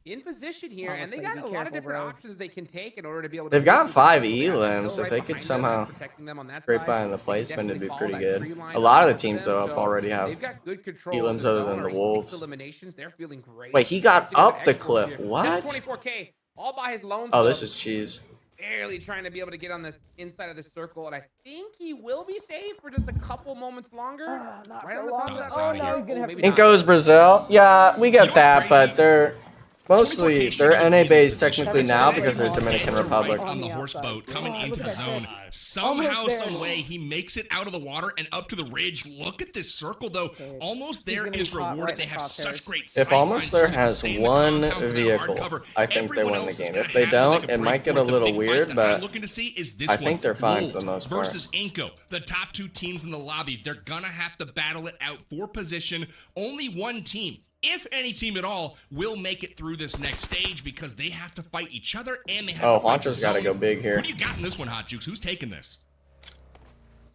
in position here, Almost, and they but got be a lot of careful, different bro. options they can take in order to be able to. They've got beat 5 these people. They got elims. Hill If they right could behind them, somehow protecting them on that scrape side. by in the They can placement, it'd definitely be follow pretty that good. tree line A lot of the up teams them, though so already have they've got good control elims of the other zone, than the already Wolves. 6 eliminations. They're feeling great. Wait, he got Let's see what up the X-Force cliff. here. What? Just 24K, all by his lone. Oh, this is cheese. Barely trying to be able to get on this inside of this circle, and I think he will be safe for just a couple moments longer. Not Right for on the long. top of that Oh line no, here. he's gonna have Maybe to. not. Inko's Brazil. Yeah, we You get know what's that, crazy? but they're mostly 24K they're shouldn't be in NA based this position. technically That's now crazy. because there's Dead Dominican to Republic. rights on the On the horse outside. boat coming Oh, into look the at that zone. fish. Somehow, Almost there. some way, he makes it out of the water and up to the ridge. Look at this circle, though. Almost He's there gonna be is caught rewarded. right They in the have such crosshairs. great If sight almost lines, there so they can has stay in the one compound for their hard vehicle, cover. I think they Everyone win the else is game. gonna If they have to make don't, a it might break get for a it. The little big fight weird, that but I'm looking to see is this I one. think they're fine for the Wolves most part. versus Inko, the top 2 teams in the lobby. They're gonna have to battle it out for position. Only one team, if any team at all, will make it through this next stage because they have to fight each other and they have Oh, to fight the Juancho's got to zone. go big here. What do you got in this one, Hot Jukes? Who's taking this?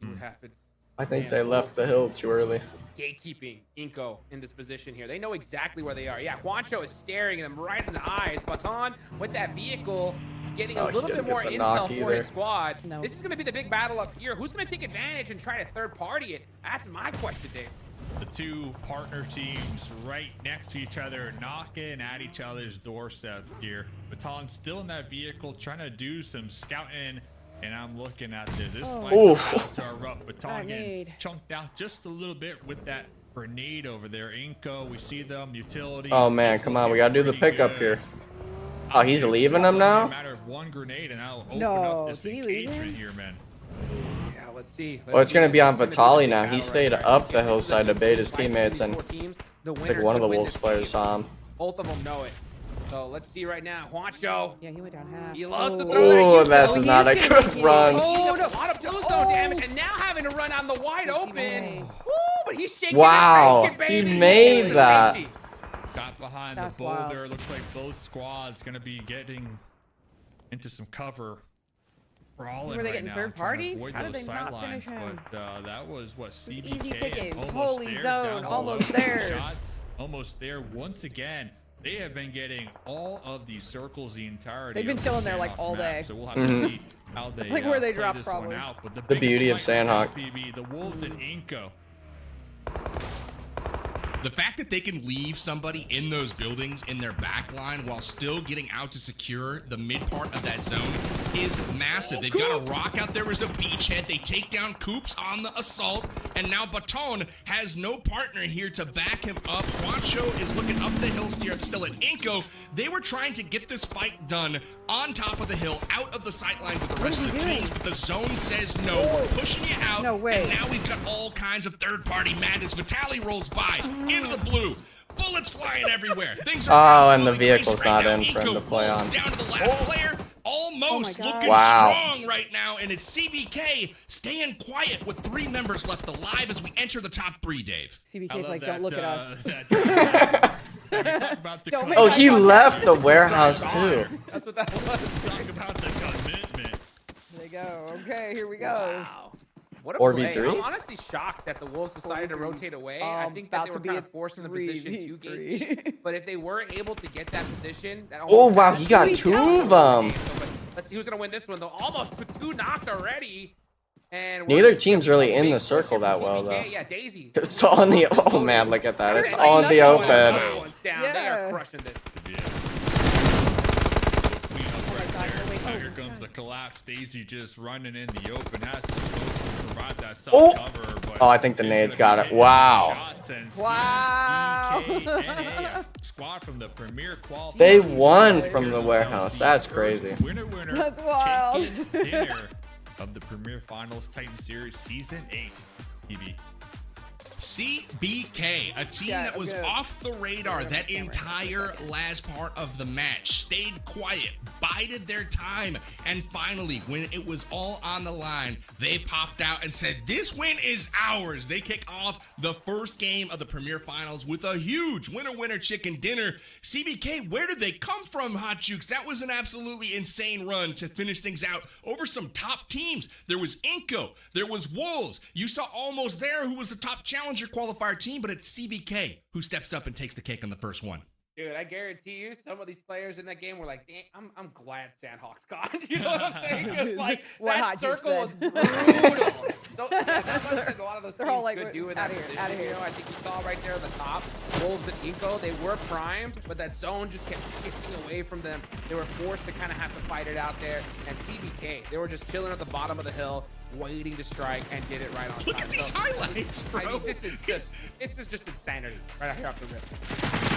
See what happens. I think they left the hill too early. Gatekeeping Inko in this position here. They know exactly where they are. Yeah, Juancho is staring them right in the eyes. Baton with that vehicle getting a Oh, he little bit didn't more get the intel knock for either. his squad. No. This is going to be the big battle up here. Who's going to take advantage and try to third party it? That's my question, Dave. The 2 partner teams right next to each other, knocking at each other's doorsteps here. Baton's still in that vehicle, trying to do some scouting, and I'm looking at this. This fight's Oof. about to erupt. Baton getting Grenade. chunked out just a little bit with that grenade over there. Inko, we see them, utility. Oh man, It's come on, we looking gotta do the pretty pickup good. here. Oh, he's leaving them It's only a now? matter of 1 grenade, and that'll open No, up this did he leave engagement him? here, man. Yeah, let's see. Well, it's gonna be on This is Vitali big now. battle He right stayed there. up the This is hillside to big bait his fight between teammates, these and 4 teams. The I think winner one of the could win Wolves this players game. saw him. Both of them know it. So let's see right now. Juancho. Yeah, he went down half. He loves to Oh. throw that Ooh, Inko. that's he's not a gonna good make it. run. He's Oh, a lot of blue zone damage, and now having to run on the wide open. way. Woo, but he's shaking Wow, and baking, he baby. made The that. safety. Got behind That's the boulder. wild. Looks like both squads gonna be getting into some cover. Brawling Were they right getting now, third trying to party? avoid How did those they not sidelines, finish him? but that was what easy CBK pickings. almost Holy there, zone, down below. almost there. Shots almost there once again. They have been getting all of these circles the entirety. They've been of chilling the there, like, Sandhawk all map, day. So we'll have Mhm. to see how they like where they play drop, this one probably. out. But The biggest beauty of fight right now, Sandhawk. PB, the Wolves and Inko. The fact that they can leave somebody in those buildings in their back line while still getting out to secure the mid part of that zone is massive. They've got a rock out there as a beachhead. They take down Coops on the assault, and now Baton has no partner here to back him up. Juancho is looking up the hill still at Inko. They were trying to get this fight done on top of the hill, out of the sightlines of the rest of the teams, but the zone says no. We're pushing you out, No way. and now we've got all kinds of third-party madness. Vitali rolls by into the blue. Bullets flying everywhere. Things are and the absolutely crazy vehicle's right not now. in for him Inko to play rolls on. down to the last player. Almost Oh my looking God. strong right now, and it's CBK staying quiet with 3 members left alive as we enter the top 3, Dave. CBK's like, don't look at us. Don't make Oh, eye he contact. left the warehouse too. That's what that was. Talk about the commitment. There you go. Okay, here we go. Wow. What a 4v3? play. I'm honestly shocked that the Wolves decided to rotate away. I think that About they were to be kind a of forced in the position to 3v3. gatekeep. But if they were able to get that position, that Oh, almost wow, got he got us 2 down of the them. game. So, let's see who's gonna win this one though. Almost 2 knocked already. And Neither team's really in the circle that well, though. Yeah, Daisy. It's all in the. Oh man, look at that! It's Like all in the nothing open. going on. One's down. They Yeah. are crushing this. Here comes the collapse. Daisy just running in the open. Has to smoke to provide that Oh. self-cover. But Oh, I think the it's nades gonna got be it. hitting Wow. shots and Wow. CBK, squad from the premier qualifier. They won from the warehouse. That's crazy. Winner, That's wild. chicken dinner of the Premier Finals Titan Series Season 8 TV. CBK, a team Yeah, that was okay. off the radar that entire last part of the match, stayed quiet, bided their time, and finally, when it was all on the line, they popped out and said, this win is ours. They kick off the first game of the Premier Finals with a huge winner chicken dinner. CBK, where did they come from, Hot Jukes? That was an absolutely insane run to finish things out over some top teams. There was Inko, there was Wolves. You saw Almost There, who was the top challenger qualifier team, but it's CBK who steps up and takes the cake on the first one. Dude, I guarantee you, some of these players in that game were like, "Damn, I'm glad Sandhawk's gone." You know what I'm saying? It's like What that Hot Juke circle was said. brutal. That must have been a lot of those They're teams all like, could do in "Outta that here, position. outta here." You know, I think you saw right there on the top, Wolves and Inko, they were primed, but that zone just kept shifting away from them. They were forced to kind of have to fight it out there. And CBK, they were just chilling at the bottom of the hill, waiting to strike, and did it right on time. Look at these highlights, bro. I mean, this is just insanity right out here off the rip.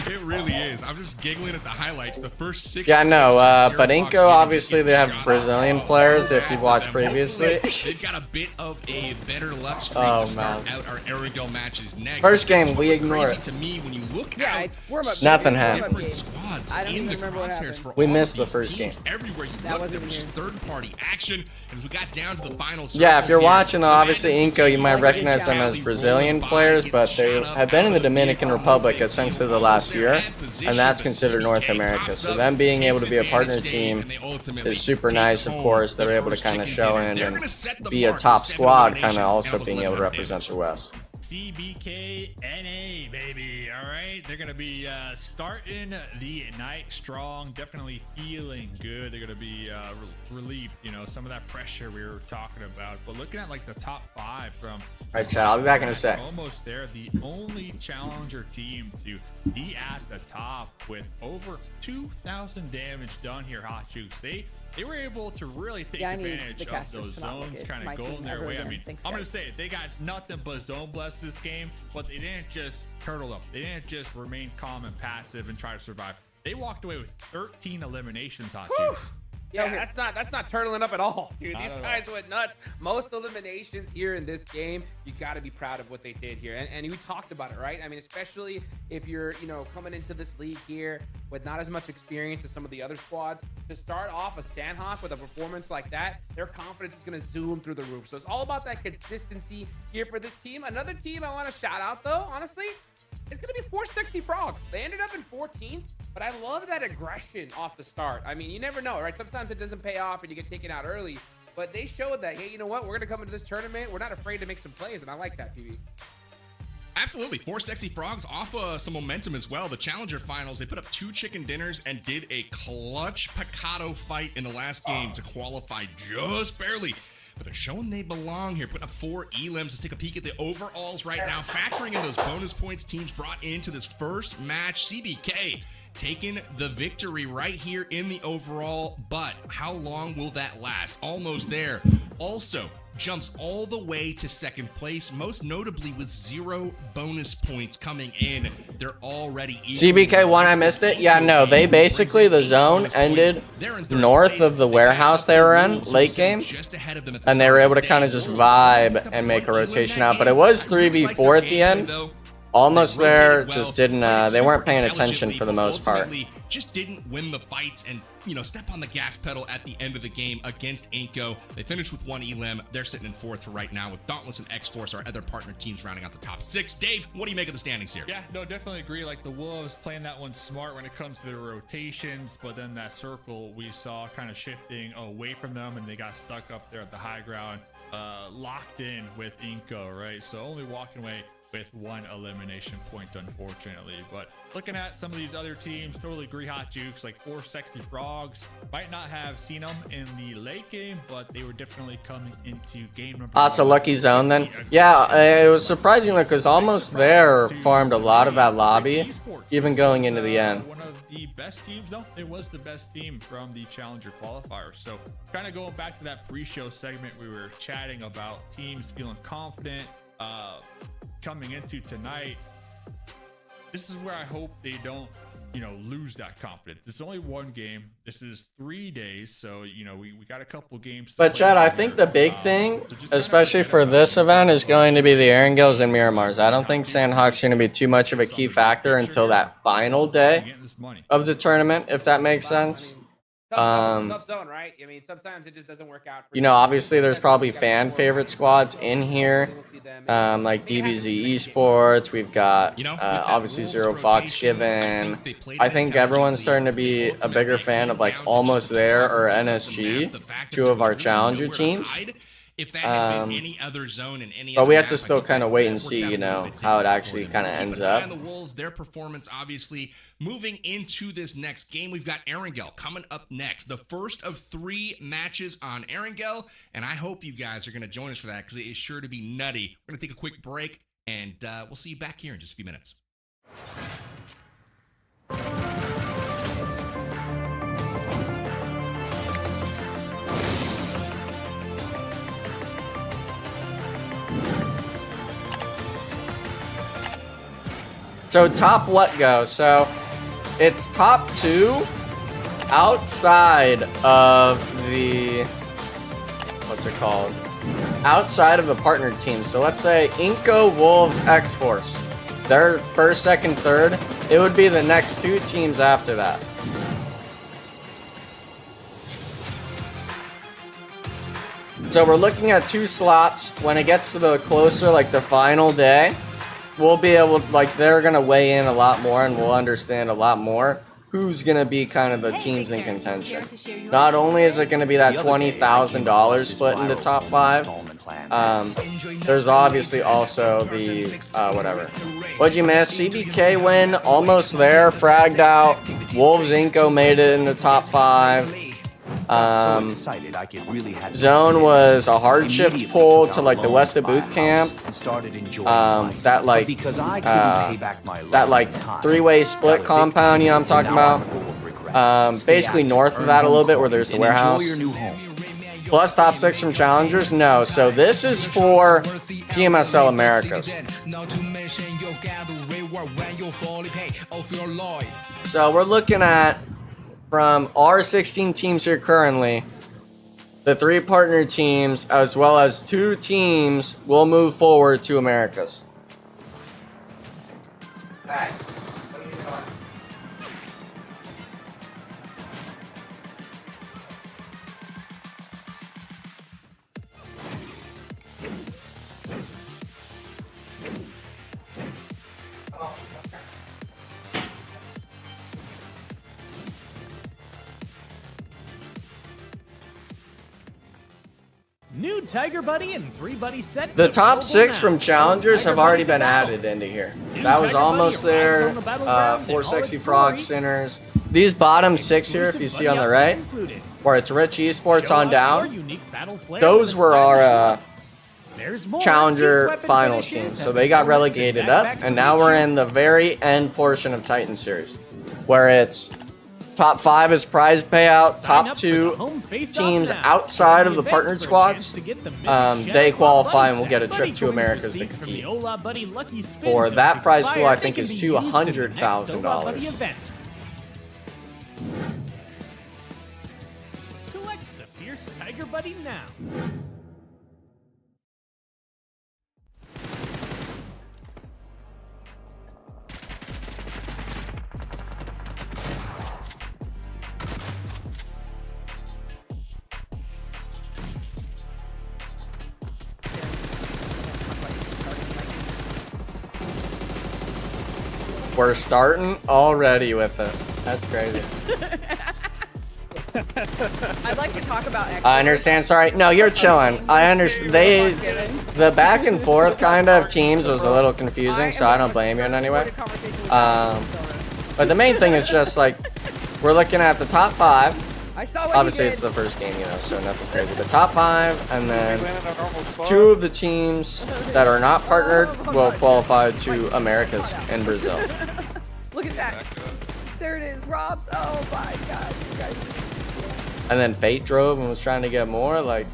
It really is. I'm just giggling at the highlights. The first 6. Yeah, no, but Zero Fox Inko, game obviously, just they have getting shot Brazilian off. players, So if bad you've for watched them. previously. Hopefully, they've got a bit of a better luck streak Oh, to start man. out our Arendelle matches next. First But this game, is what we was ignore crazy it. to me when you look Yeah, out. it's warm-up so Nothing many happened. different squads I don't in even the remember what crosshairs happened. for We all missed of the these first teams. game. Everywhere you That look, wasn't there was here. just third-party action. And as we got down to the final Yeah, if you're circles here, watching, the obviously, madness Inko, you might continued. recognize them as Valley Brazilian rolling by, players, getting but they shot up have been out in the of the Dominican vehicle. Republic They essentially were the last there year, at position, and that's but considered North CBK America. pops So up, them being able takes to be a partner advantage, Dave, team and they ultimately is super take nice, of home course. They're the able to first kind of chicken show dinner. in They're and gonna set the be a mark top with 7 squad, kind of eliminations also and being able to 1100 represent the West. CBK NA, baby. All right, they're gonna be starting the night strong, definitely feeling good. They're gonna be relieved, you know, some of that pressure we were talking about. But looking at like the top 5 from All right, Chad, I'll be back in a sec. Almost There, the only challenger team to be at the top with over 2,000 damage done here, Hot Jukes. They were able to really take Yeah, I need advantage the of casters those to not look zones at kind my of going team their ever way. I again. mean, Thanks, I'm gonna guys. say it, they got nothing but zone bless this game, but they didn't just turtle up. They didn't just remain calm and passive and try to survive. They walked away with 13 eliminations, Hot Jukes. Yeah, that's not turtling up at all, dude. Not These at guys went nuts. Most eliminations here in this game. You got to be proud of what they did here, and we talked about it, right? I mean, especially if you're, you know, coming into this league here with not as much experience as some of the other squads. To start off a Sandhawk with a performance like that, their confidence is going to zoom through the roof. So it's all about that consistency here for this team. Another team I want to shout out, though, honestly, it's going to be 460 Frogs. They ended up in 14th, but I love that aggression off the start. I mean, you never know, right? Sometimes it doesn't pay off and you get taken out early, but they showed that, hey, you know what? We're going to come into this tournament. We're not afraid to make some plays, and I like that, PB. Absolutely. 4 Sexy Frogs off some momentum as well. The Challenger Finals, they put up 2 chicken dinners and did a clutch Picado fight in the last game to qualify just barely. but they're showing they belong here, putting up 4 elims. Let's take a peek at the overalls right now, factoring in those bonus points teams brought into this first match. CBK taking the victory right here in the overall, but how long will that last? Almost there. Also jumps all the way to second place, most notably with 0 bonus points coming in. They're already CBK won. I missed it. Yeah, no, they basically, the zone ended north of the warehouse they were in late game, and they were able to kind of just vibe and make a rotation out, but it was 3v4 at the end. Almost there, just didn't, they weren't paying attention for the most part. Just didn't win the fights and, you know, step on the gas pedal at the end of the game against Inco. They finished with 1 elim. They're sitting in 4th for right now with Dauntless and X-Force, our other partner teams, rounding out the top 6. Dave, what do you make of the standings here? Yeah, no, definitely agree. Like, the Wolves playing that one smart when it comes to their rotations, but then that circle we saw kind of shifting away from them, and they got stuck up there at the high ground, locked in with Inco, right? So only walking away with 1 elimination point, unfortunately. But looking at some of these other teams, totally agree. Hot Jukes, like 4 Sexy Frogs, might not have seen them in the late game, but they were definitely coming into game number So lucky zone then. Yeah, it was surprising because almost there farmed a lot of that lobby, even going into the end. One of the best teams. No, it was the best team from the Challenger qualifier. So kind of going back to that pre-show segment, we were chatting about teams feeling confident coming into tonight. This is where I hope they don't, you know, lose that confidence. This is only 1 game. This is 3 days, so you know we got a couple games. But Chad, I think the big thing, especially for this event, is going to be the Erangels and Miramars. I don't think Sandhawk's going to be too much of a key factor until that final day of the tournament, if that makes sense. Tough zone, right? I mean, sometimes it just doesn't work out. You know, obviously there's probably fan favorite squads in here, like DBZ Esports. We've got obviously Zero Fox Given. I think everyone's starting to be a bigger fan of like Almost There or NSG, 2 of our challenger teams. If that had been any other zone and any but we have to still kind of wait and see, you know, how it actually kind of ends up. And the Wolves, their performance, obviously, moving into this next game, we've got Erangel coming up next. The first of 3 matches on Erangel, and I hope you guys are going to join us for that because it is sure to be nutty. We're going to take a quick break, and we'll see you back here in just a few minutes. So top what go? So it's top 2 outside of the, what's it called? Outside of the partnered team. So let's say Inco, Wolves, X-Force. They're 1st, 2nd, 3rd. It would be the next 2 teams after that. So we're looking at 2 slots. When it gets to the closer, like the final day, we'll be able, like, they're going to weigh in a lot more and we'll understand a lot more who's going to be kind of the teams in contention. Not only is it going to be that $20,000 split into top 5, there's obviously also the, whatever. What'd you miss? CBK win, almost there, fragged out. Wolves Inco made it in the top 5. Zone was a hard shift pull to like the west of boot camp. That like 3-way split compound, you know what I'm talking about? Basically north of that a little bit where there's the warehouse. Plus top 6 from challengers? No. So this is for PMSL Americas. So we're looking at, from our 16 teams here currently, the 3 partner teams as well as 2 teams will move forward to Americas. Back. New Tiger Buddy and 3 Buddy sets. The top 6 from challengers have already been added into here. That was almost there. 4 Sexy Frogs, Sinners. These bottom 6 here, if you see on the right, where it's Rich Esports Show on off down. your unique battle flair Those with a were our stylish look. There's more. Challenger Deep weapon finals finishes teams. So have they been got bullets relegated and up, backpacks and to now reach we're you. in the very end portion of Titan Series, where it's top 5 is prize payout, Sign top up for 2 the home face-off teams now. outside of the Event partnered for a squads, chance to get the mini they Chef qualify Buddy and will get a set. trip Buddy to coins Americas to received from compete. the Ola Buddy Lucky Spin For Totes that prize pool, expire. I They think can is be used in the next $200,000. Ola Buddy event. Collect the Fierce Tiger Buddy now. We're starting already with it. That's crazy. I'd like to talk about X. I understand. Sorry. No, you're chilling. I understand. The back and forth kind of teams was a little confusing, so I don't blame you in any way. But the main thing is just like, we're looking at the top 5. I saw what Obviously, you it's did. the first game, you know, so nothing crazy. The top 5, and then 2 of the teams that are not partnered will qualify to Americas in Brazil. Look at that. There it is, Rob's. Oh my gosh, you guys. And then Fate drove and was trying to get more, like...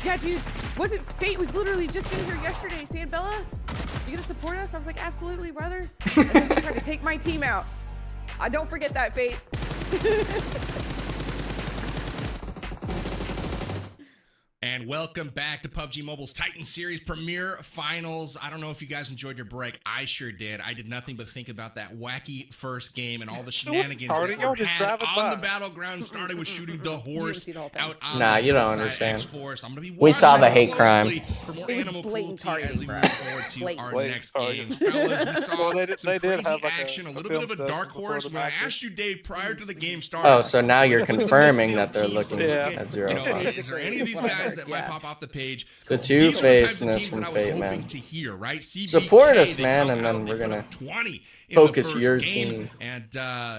Yeah, dude. Wasn't Fate was literally just in here yesterday saying, Bella, you gonna support us? I was like, absolutely, brother. And then he tried to take my team out. Don't forget that, Fate. And welcome back to PUBG Mobile's Titan Series Premier Finals. I don't know if you guys enjoyed your break. I sure did. I did nothing but think about that wacky first game and all the shenanigans that were had on the battleground, starting with shooting the horse out on Nah, the you don't hillside. understand. X-Force. I'm gonna be We saw watching the hate closely crime. for more It was animal blatant cruelty as we targeting, move forward to Blatant. our next game. Fellas, we saw Well, they some did crazy have, like, action, a a little bit of a film dark session before horse. the When I matches. asked you, Dave, prior to the game starting. Oh, so now you're let's look at the confirming midfield that they're teams. looking Let's look at you 0-5. know, is there any of these guys that might pop off the page? The These are the types of two-facedness teams from that I was Fate, hoping man. to hear, right? CBK, Support us, they man, come and then out, they we're put gonna up 20 in focus the first your game, team. And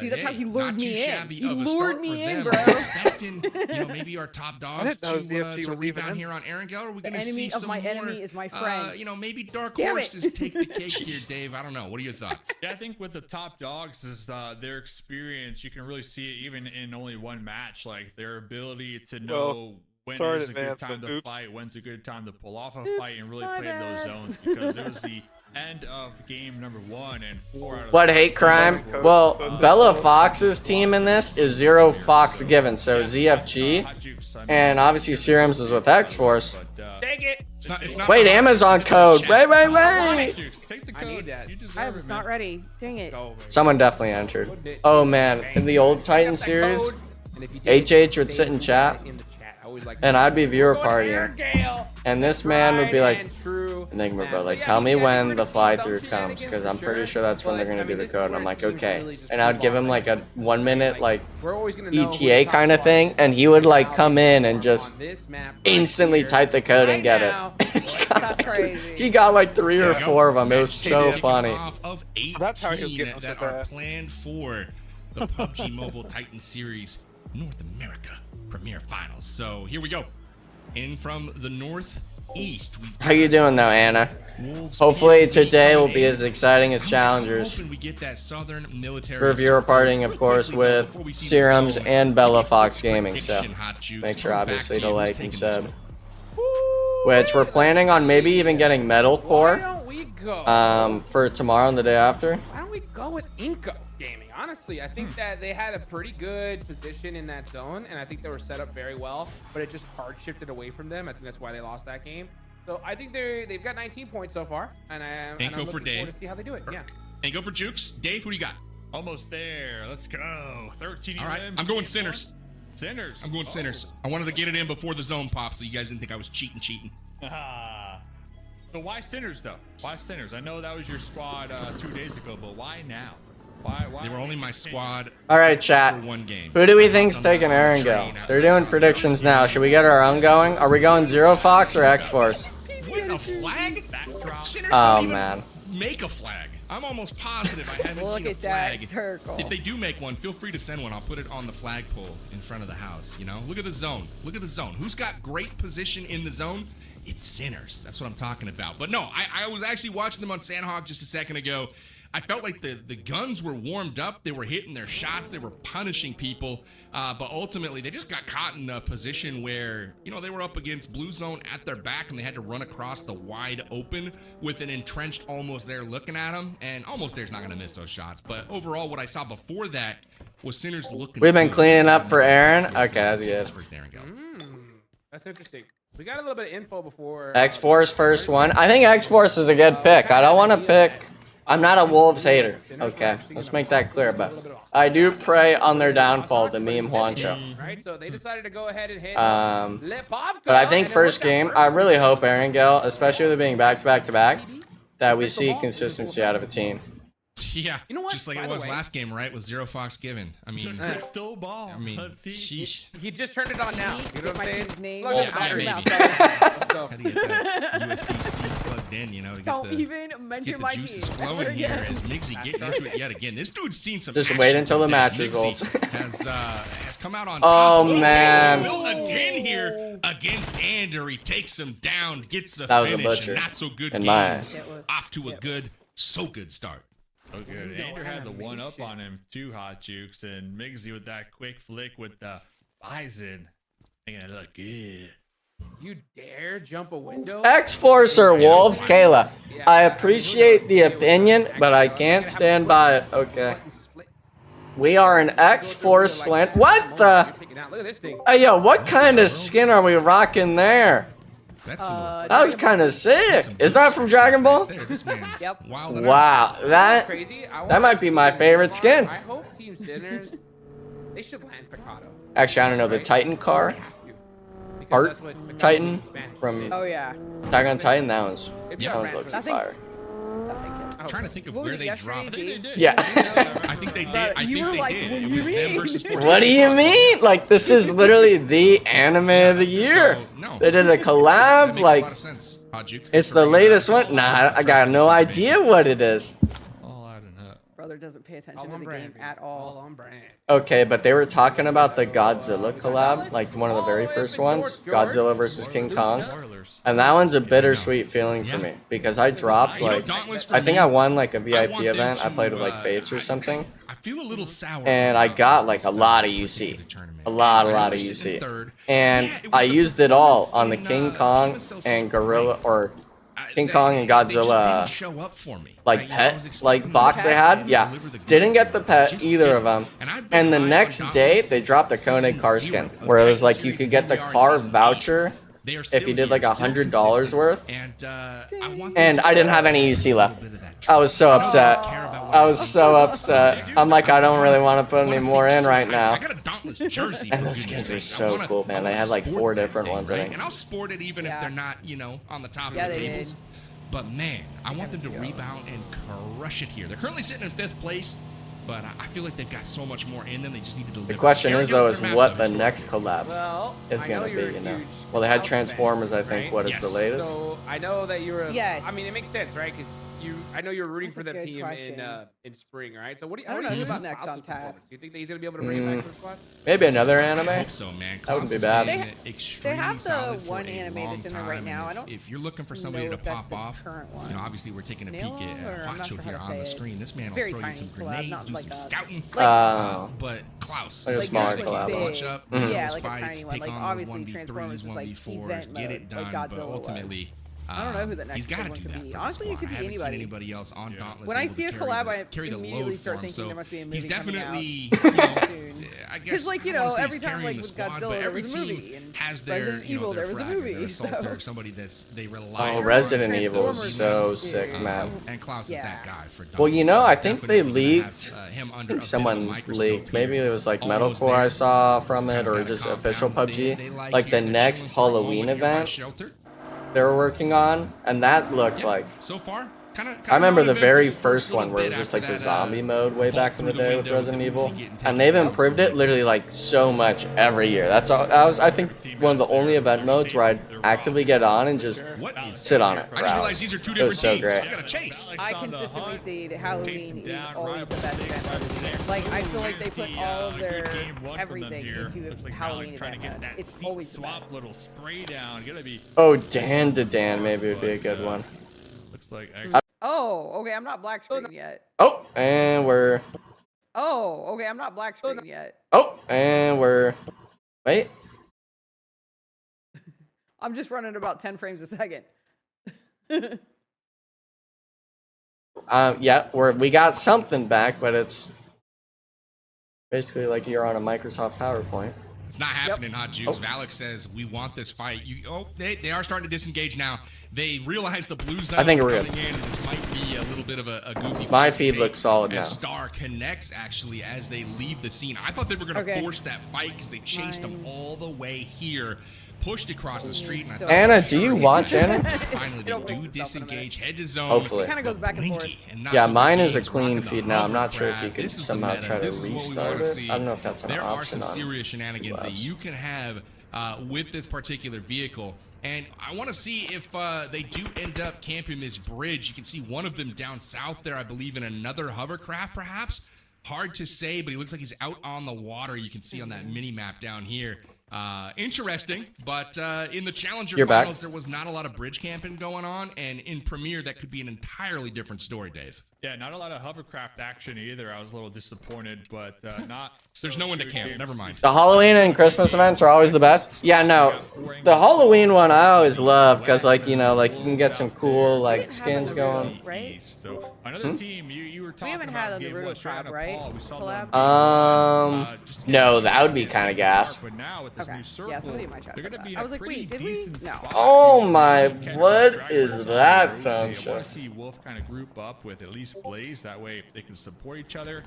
See, that's how he lured not too me in. shabby He of a lured start me for in, them. bro. I'm expecting, maybe our top dogs didn't know ZFG to was even rebound in. here on Erangel. Are we The going to enemy see of some my more? enemy is my friend. Maybe dark Damn it. horses take the cake here, Dave. I don't know. What are your thoughts? Yeah, I think with the top dogs is their experience. You can really see it even in only one match, like their ability to know when sorry is in a good advance, time but to oops. fight, when's a good time to pull off a Oops, fight, and really my play in those bad. zones, because it was the end of game number 1 and 4 out of What the hate crime? Well, Bella Fox's team in this is 0 Fox given, so ZFG, Hot Jukes, I mean, and obviously Serums is with X-Force. but, Take it. It's not Wait, the Amazon it's for the code. chat. Wait, wait, Hot wait. Jukes, take the I code. need that. You deserve I it, was man. not ready. Dang it. Go, baby. Someone definitely entered. Oh man, in the old Titan series, And if you did, HH would say sit in it chat, in the chat. I always like and I'd be viewer Go partying, Erangel. and this man would be like, Tried and true. Enigma Man, bro, but like yeah, tell you me can when agree the to fly some through comes, shenanigans because for I'm pretty sure that's when but, they're gonna I do mean, the this is code. And where I'm like, teams okay, really just and I'd move give on. him like a 1 minute like We're always gonna know who ETA the top kind of squad thing, is. and he would like Now come they in are and just on this map right instantly here. type the code and get Right it. now. That's crazy. He got like 3 or There you 4 of go. them. It was so Kicking funny. off of 18 That's how he was getting us that so are fast. planned for the PUBG Mobile Titan Series North America Premier Finals. So here we go. In from the northeast. We've How you got doing though, Anna? Wolves Hopefully POV today will coming be in. as exciting as I'm challengers. hoping we get that Southern military We're viewer circle partying, of real course, quickly, though, with before we see the Serums zone. and Bella Maybe a Fox quick Gaming, so prediction, Hot Jukes. make sure Back obviously to to you. Who's like taking this instead. one? Which we're planning on maybe even getting Metal Why Core don't we go? for tomorrow and the day after. Why don't we go with Inca Gaming? Honestly, I think that they had a pretty good position in that zone, and I think they were set up very well, but it just hard shifted away from them. I think that's why they lost that game. So I think they've got 19 points so far, and I'm Inco for looking Dave. forward to see how they do it. Yeah. And go for Jukes. Dave, who do you got? Almost there. Let's go. 13 All right, limbs, I'm going 8 sinners. points. Sinners. I'm going sinners. I wanted to get it in before the zone popped, so you guys didn't think I was cheating. Ah. So why sinners though? Why sinners? I know that was your squad 2 days ago, but why now? Why? They were only my squad All right, for chat. one game. Who do we think's taking Erangel? They're doing predictions now. Should we get our own going? Are we going 0 Fox or X-Force? With a a flag? Backdrop. Sinners Oh, don't even man. make a flag. I'm almost positive I haven't Look seen a at that flag. circle. If they do make one, feel free to send one. I'll put it on the flagpole in front of the house, you know? Look at the zone. Look at the zone. Who's got great position in the zone? It's Sinners. That's what I'm talking about. But no, I was actually watching them on Sandhawk just a second ago. I felt like the guns were warmed up. They were hitting their shots. They were punishing people. But ultimately, they just got caught in a position where, you know, they were up against blue zone at their back, and they had to run across the wide open with an entrenched almost there looking at them. And almost there's not going to miss those shots. But overall, what I saw before that was Sinners looking. We've been cleaning up for Aaron. Okay, that's good. That's interesting. We got a little bit of info before. X-Force first one. I think X-Force is a good pick. I don't want to pick. I'm not a Wolves hater. Okay, let's make that clear. But I do prey on their downfall, the meme Juancho. Right, so they decided to go ahead and hit But I think first game, I really hope Aaron Gale, especially with it being back-to-back-to-back, that we see consistency out of a team. Yeah, You know what? just like By it the was way- last game, right? With 0 Fox given. I mean, Crystal ball. I mean, Let's see. sheesh. He just turned it on now. You know what I'm saying? Name. Look Oh, at the battery. yeah, Let's go. How do you get that USB-C plugged in, you know, to Don't get the, even mention get my the juices team. flowing here Yeah. as Migsy getting into it yet again. This dude's seen some Just action wait until the today. match Migsy results. has come out on Oh, top. man. Will again here against Ander. He takes him down, gets the That was a finish, butcher and not so good in my games. eyes. Off to a good, so good start. Oh, good. Ander had the one up on him too, Hot Jukes, and Migsy with that quick flick with the Bison. Making it look good. You dare jump a window? X-Force or Wolves, Kayla. I appreciate the opinion, but I can't stand by it. Okay. We are an X-Force slant. What the? Look at this thing. Hey, yo, what kind of skin are we rocking there? That's some, That was kind of sick. Is that from Dragon Ball? there, this man's Yep. wilding out. Wow, that Crazy. that might be my favorite skin. I hope Team Sinners, they should land Picado. Actually, I don't know, the Titan car, They have to. Because Art that's what Picado Titan means in Spanish. from Oh yeah. Attack on Titan. That was It'd be that our was brand looking for Nothing. fire. I'm trying to think of What was where it they yesterday, dropped. Dave? Yeah. I think they did. But I you think were they like, did. what It do you was them mean? versus What do you mean? Like, this is literally the anime of the year. So, no. They did a That collab. makes a Like, lot of sense. Jukes, it's thanks the for bringing latest that up. one. Nah, I got Trust no this idea information. what it is. All adding up. Brother doesn't pay attention All to on the brand. game at all. on brand. Okay, but they were talking about the Godzilla collab, like one of the very first ones, Godzilla versus King Kong. Spoilers. And that one's a bittersweet feeling for Yeah. me because I dropped You know, like, Dauntless for I think me, I won like a I VIP want them event. I to, played with like Fates or something. I feel a little sour. And I about got this like a this, lot of this UC, particular tournament. a lot I know of we're sitting UC, in third. and Yeah, it was I the used it all performance on the in, King Kong PMSL and Gorilla Spring. or King They- Kong and they just Godzilla, didn't show up for me. like You know, I pet, was like expecting box them they to had. Yeah, deliver the didn't goods, get the and pet just either didn't. of them. And I've been And the high on next Dauntless day they since dropped a season Koenig car 0 skin, of where it was Titan like you Series, could and get here the we are in car season 8. voucher They are if still you did here, like still $100 consistent, worth. and I want them And to I didn't have any UC left. a little bit of that I was so truth. upset. Care about what I I was think. so upset. I'm like, I don't really want to put any wanna more think in so. right I now. got a Dauntless jersey. And for those goodness skins are sakes. so I wanna- cool, man. I They wanna had, like, sport 4 that different thing, ones, I right? think. And I'll sport it even if Yeah. they're not, you know, on the top Yeah, of the they tables. did. But man, I want them to rebound and crush it here. They're currently sitting in 5th place, but I feel like they've got so much more in them. They just need to deliver. The question Aaron is though, Gill's is their map, what though, the historically. next collab Well, is I know gonna be, you're a you know. huge Well, they had House fan, Transformers, I think. right? What is Yes. the latest? So I know that you're a. Yes. I mean, it makes sense, right? Because I know you're rooting That's for a the good team question. in spring, right? So what do you, I don't what do you know think who's about next Klaus's on tap. performance? Do you think that he's gonna be able to bring it back to the squad? Maybe another I anime. hope so, man. That wouldn't Klaus be has bad. been They extremely have the solid for one a anime long that's in there right time, now. and I don't if you're looking for somebody know to if that's pop the off, current you know, one. obviously we're taking a Nail, peek or I'm at not Hotcho sure how here to on say the it. screen. This man will Very throw you tiny some collab, grenades, not do like some a- scouting. Oh, But Klaus, Like a he's smaller got collab. it. big. Launch up, Mhm. win Yeah, those like a fights, tiny one. take Like, on obviously, those Transformers 1v3s, was, like, 1v4s, event get mode, it like done. But Godzilla was. ultimately, I don't know who the next he's big got to one do could that be. for the Honestly, it squad. could I be haven't seen anybody. anybody else on Dauntless When I able see to a carry collab, the- I carry the immediately load start for him. thinking So there must be a he's movie coming out definitely, you know, soon. I guess, Because, like, you I don't know, wanna say every he's time, carrying like, the with squad, Godzilla, but there every was a team movie, and has their, Resident you know, Evil, their there was a fragger, movie, their assaulter, so- somebody that's they rely Oh, on. Resident Evil is Transformers so movies, sick, dude. man. And Klaus is Yeah. that guy for Dauntless. Well, you know, So I think they definitely gonna have, leaked. him I under think a bit of a someone microscope leaked. Maybe here. it was like Almost Metalcore I there. saw from it, Kinda or got a just compound. official They PUBG. like Like you. the They're next chilling for a Halloween moment nearby event shelter. they were working on, and that looked Yeah, like so far I remember the very first one where it was just like the zombie mode way back in the day with Resident Evil, and they've improved it literally like so much every year. That was, I think, one of the only event modes where I'd actively get on and just sit on it for I just hours. realized these are two It was different so teams. great. I gotta chase. I consistently see Halloween is always the best event of the year. Like, I feel like they put all of their everything into Halloween event mode. It's always the best. Little spray down. Gonna be. Oh, Dan to Dan maybe would be a good one. Looks like. Oh, okay, I'm not black screen yet. Oh, and we're. Oh, okay, I'm not black screen yet. Oh, and we're. Wait. I'm just running about 10 frames a second. Yeah, we got something back, but it's basically like you're on a Microsoft PowerPoint. It's not happening, Hot Jukes. Valak says, we want this fight. They are starting to disengage now. They realize the blue zone is coming in, and this might be a little bit of a goofy fight. My feed looks solid now. Star connects, actually, as they leave the scene. I thought they were going to force that fight because they chased them all the way here. Pushed across the street. And Anna, do you watch Anna? Finally, they do disengage, head to zone. Hopefully. It kind of goes back and forth. Yeah, mine is a clean feed now. I'm not sure if you can somehow try to restart it. I don't know if that's an option. There are some serious shenanigans that you can have with this particular vehicle. And I want to see if they do end up camping this bridge. You can see one of them down south there, I believe, in another hovercraft, perhaps. Hard to say, but he looks like he's out on the water. You can see on that mini map down here. Interesting, but in the Challenger finals, there was not a lot of bridge camping going on, and in Premier, that could be an entirely different story, Dave. Yeah, not a lot of hovercraft action either. I was a little disappointed, but not. There's no one to camp. Never mind. The Halloween and Christmas events are always the best. Yeah, no, the Halloween one I always love because, like, you know, like you can get some cool like skins going. Right? So another team you were talking We haven't had a Naruto collab, right? No, that would be kind of gas. But now with this Okay. new circle, Yeah, somebody in my chat they're said gonna that. be I was like, wait, did we? No. Oh my, what is that sound I want to see Wolf kind of group up with at least Blaze. That way they can support each other,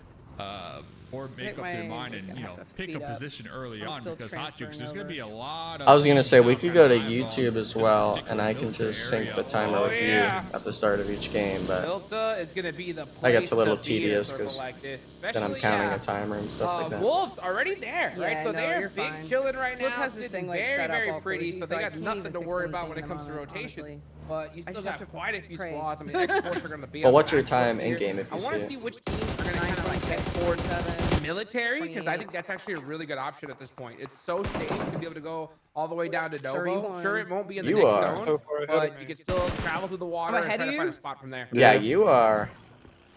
or make up their mind and, you know, pick a position early on, because Hot Jukes, there's going to be a lot of... I was going to say, we could go to YouTube as well, and I can just sync the timer with you at the start of each game, but Delta is going to be the that gets a little place to be in tedious circle because like this, then I'm especially, counting a timer and stuff like that. Wolves already there, right? Yeah, So no, they're you're big fine. chilling right Flip now, has this sitting thing, like, very, set up very all pretty, cozy, so so they I got can't nothing even to fix worry about when anything it comes to in them, rotation. honestly. But you I still just have got to quite a few pray. squads. I mean, exports are going to be. Well, on what's your the back time here. in-game if you I want see to it? see which teams are going to kind of like get towards military, because I think that's actually a really good option at this point. It's so safe to be able to go all the way down to Novo. Sure, it won't be in the next zone, but you can still travel through the water and try to find a spot from there. Yeah, you are.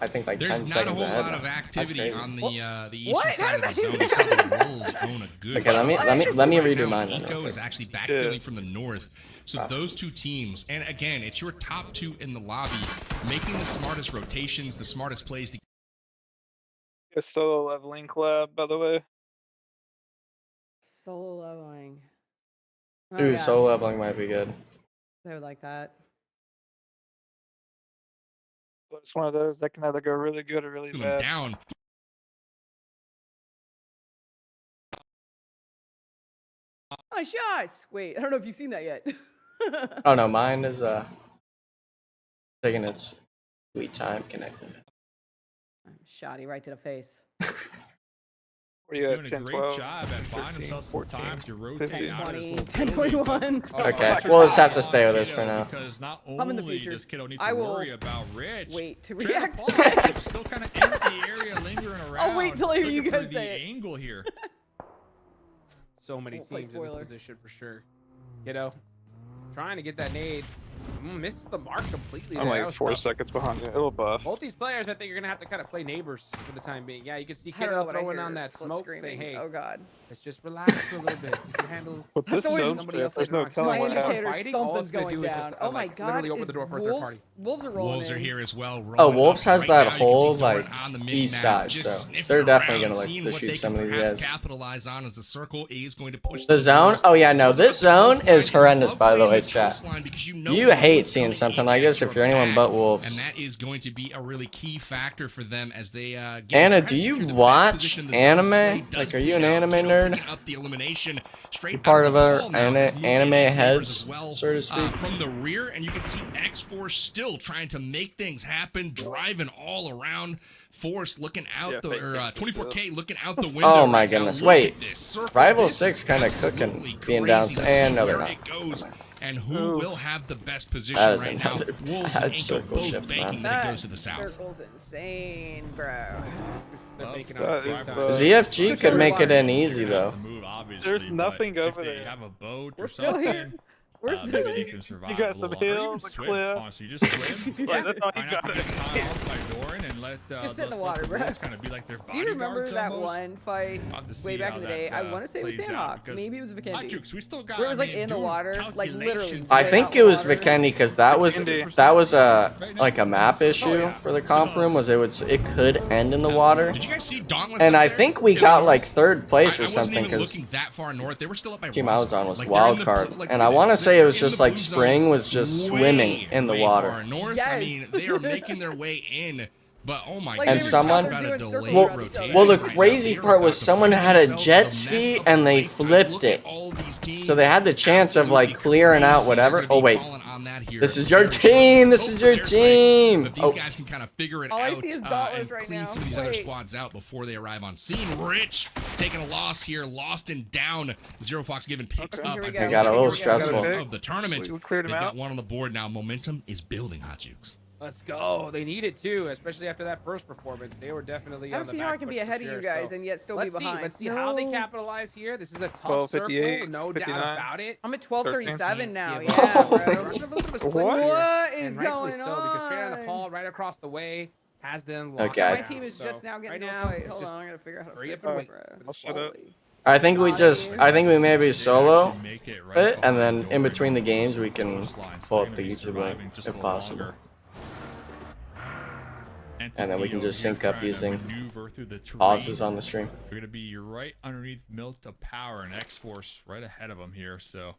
I think like 10 There's seconds not a whole ahead. lot of activity on the eastern What? side of the zone. We saw the Wolves own a good. Okay, let me redo mine then. Eco is actually backfilling from the north. So those two teams, and again, it's your top two in the lobby, making the smartest rotations, the smartest plays to. A solo leveling collab, by the way. Solo leveling. Oh, Ooh, yeah. solo leveling might be good. They would like that. But it's one of those that can either go really good or really bad. Down. Nice shots. Wait, I don't know if you've seen that yet. Oh no, mine is taking its sweet time connecting. Shoddy right to the face. Where you at? Doing a 10, great 12, job at buying 15, themselves some 14, time to rotate 15. out of 20, this 1021. Okay, we'll just have to stay with this for now. Because not I'm in the only future. does Kiddo need I to will worry about Rich, wait to Trevor react. Paul is still kind of in the area, lingering around. I'll wait till I hear you looking for guys the say it. angle here. So many Won't play teams in this spoiler. position for sure. You know, trying to get that nade. Misses the mark completely. I'm there. That like was 4 tough. seconds behind you. It'll buff. Both these players, I think, are gonna have to kind of play neighbors for the time being. Yeah, you can see I don't know Kiddo what I throwing hear. on that Flip smoke, saying, screaming. "Hey, Oh god. let's just relax for a little bit. You can handle." But this is always somebody else there's later no on. telling My what happens. indicator, Fighting, all something's it's gonna going do is just, down. Oh my like, god, literally open is the door for a third wolves, party. wolves are rolling Wolves are in. here as well. Oh, rolling Wolves up has right that now. You can whole see like Doran on the east minimap, side, just so sniffing they're definitely around, gonna like seeing to what shoot they some can of these perhaps guys. capitalize on as the circle is going to push The zone? Wolves Oh yeah, no, further this up the zone coastline. is horrendous, Love by the playing way, this chat. coastline because you know You the hate Wolves seeing gonna something eat like at this if your you're anyone back, but Wolves. and that is going to be a really key factor for them as they get Anna, try do to you secure the best watch position in the zone. anime? Slade does Like, are you bleed an out. anime Kiddo nerd? honored. Up the elimination straight Part out of the our hole now. He's moved anime in his neighbors heads, as well, so to speak. from the rear, and you can see X-Force still trying to make things happen, driving all around. Force looking out the 24K looking out the window. Oh my right now. goodness! Look Wait, at this circle. Rival This 6 is kind of absolutely cooking, being down. crazy. Let's And see no, they're where not. it goes. And who will have the best position That is right now? another Wolves bad and Anko circle both shift, banking man. that it goes to the south. Circle's insane, bro. They're making that out is, big time. ZFG could make it in easy though. There's nothing over if there. They have a boat We're or still something. here. We're still Maybe they here. can survive. You got a some little longer. hills, You a can swim. cliff. Honestly, you just swim. Like, that's all Try you not got. to get caught off by Doran and let Just sit in the let water, bro. wolves kind of be like their Do you remember bodyguards that almost. one fight We'll have to see way back how in the that, day? I want to say it was plays out, Sandhawk. because Maybe it was Hot Vikendi. Jukes, we still got, Where it was like I mean, in the doing water, like literally. calculations. I way think out it was in the water. Vikendi because that was a like a map issue for the comp room. Was it could end in the water, Did you guys see Dauntless? and up I there think we in the got north? like 3rd place I or wasn't something even because looking that far north. They were still up by team I Rust. was on was Like, wild they're in card, the, like, and I look at want to this, say it they're was in just the like blue zone, spring was just way, swimming in the way water. far north. I mean, they are making their way in. But oh my Like, god! And someone- about a doing delayed circles around each other. rotation Well, the right now. crazy They are part about was to someone find had a themselves jet the mess ski of a and they lifetime. flipped Look at it. all these teams So they had the chance of like absolutely clearing out crazy. whatever. They're gonna Oh be wait, falling on that here this is your very shortly. team. This Let's is hope your for their sake team. that these Oh, guys can kind of figure it All I out see is and Dauntless right clean now. some of these other Wait. squads out before they arrive on scene. Rich taking a loss here, lost and down. Zero Fox giving picks Okay. up. Here we I go. believe, got a little first stressful. quarter of the tournament. We cleared 'em They've got out. one on the board now. Momentum is building, Hot Jukes. Let's go. They need it too, especially after that first performance. They were definitely I on don't the see back how I can foot be for ahead of sure, you guys so and yet still let's be behind. see. Let's see how they No. capitalize here. This is a tough 12:58, circle, no doubt 59. about it. I'm at 12:37 now. Yeah, Yeah, We're bro. under a little bit of a split What? here, What is and rightfully going so, because straight out of on? Paul, right across the way, has them locked Okay. My down. team is So, just now getting right to a now, fight. it's Hold just on, I gotta figure out how to hurry fix up and it, wait. bro. I'll shut up. I think we maybe solo Actually make it right it, and behind then in Doran between the on games we can coastline, so pull they're up gonna the be YouTube link surviving just a if little possible. longer. And then we can just sync up using pauses pauses on the stream. They're gonna be right underneath Milt of Power and X-Force right ahead of them here, so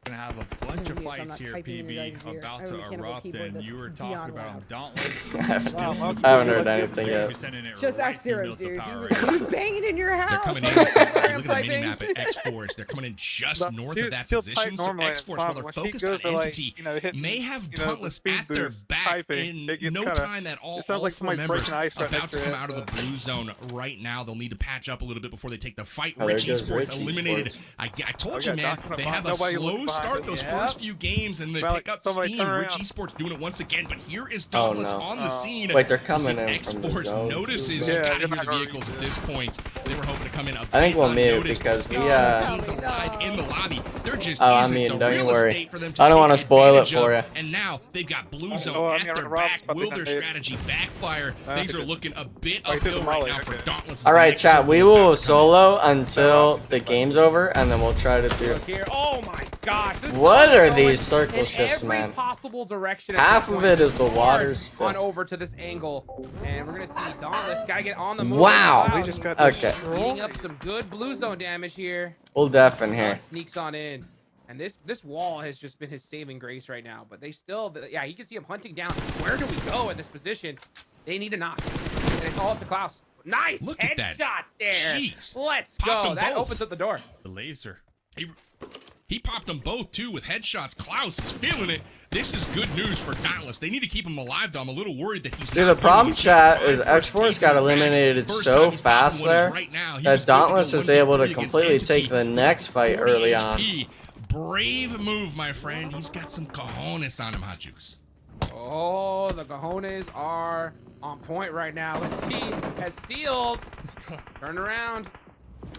gonna have a bunch of Maybe if I'm fights not here, typing in your PB, guys' ear. about I have a to mechanical erupt, keyboard and that's you were talking beyond about loud. them. Dauntless. I haven't heard anything They're gonna yet. be sending it Just right ask to Zeros, Milt of dude. Power He right was, now. he was banging in your house. They're coming in. Sorry, Look I'm at the mini typing. map at X-Force. They're coming in just But north she- of that she'll position. type So normally and X-Force, fine, while but they're when she focused goes on to, like, Entity, you know, hitting, may have you know, the Dauntless speed at their boost back typing, in it gets no kinda- time at all. it sounds like All four somebody's members breaking ice right about next to to come it, out of the but- blue zone right now. They'll need to patch up a little bit before they take the fight. Oh, there Rich goes Esports Rich eliminated. Esports. I told Okay, you, man. Doc's not They behind. have a Nobody slow looks behind start us. those Yep. first few games, and they Smell pick like up somebody steam. turn Rich around. Esports doing it once again, but here is Oh, Dauntless no. on the scene. Wait, they're You coming see in from the X-Force zone. notices Yeah, you they're gotta hear not the gonna vehicles reach at this point. They were hoping to come in a I think bit we'll mute unnoticed, because but we, 18 teams alive in the lobby. There just Oh, I isn't mean, the don't you real worry. estate for them to I don't want wanna to spoil it for ya. And now they've got Blue Zone Oh, I at mean, their Rob's back. about to Will get their hit. strategy backfire? Things are looking a bit Oh, he took uphill the right molly, now for okay. Dauntless. All right, chat. We will solo. solo until the game's over, and then we'll try to do. Look here. Oh my gosh. This What is are going these circle in shifts, every man? possible direction. at Half this of point. it is the water Hard still. On over to this angle, and we're gonna see Dauntless gotta get on the move. Wow. We just got Okay. Eating up some good blue zone damage here. We'll def in here. Sneaks on in. And this wall has just been his saving grace right now. But they still, yeah, you can see him hunting down. Where do we go in this position? They need a knock. And it's all up to Klaus. Nice Look at that. headshot there. Jeez. Let's Popped go. them That both. opens up the door. The laser. He popped them both too with headshots. Klaus is feeling it. This is good news for Dauntless. They need to keep him alive, though. I'm a little worried that he's Dude, not the problem, winning. He's chat, got is 5 first X-Force games got in the bag. eliminated First so time he's popping fast one is there right now. He that was good to go Dauntless is able to 1v3 against completely Entity take the with next fight 40 early on. HP. Brave move, my friend. He's got some cojones on him, Hot Jukes. Oh, the cojones are on point right now. Let's see as Seals turn around.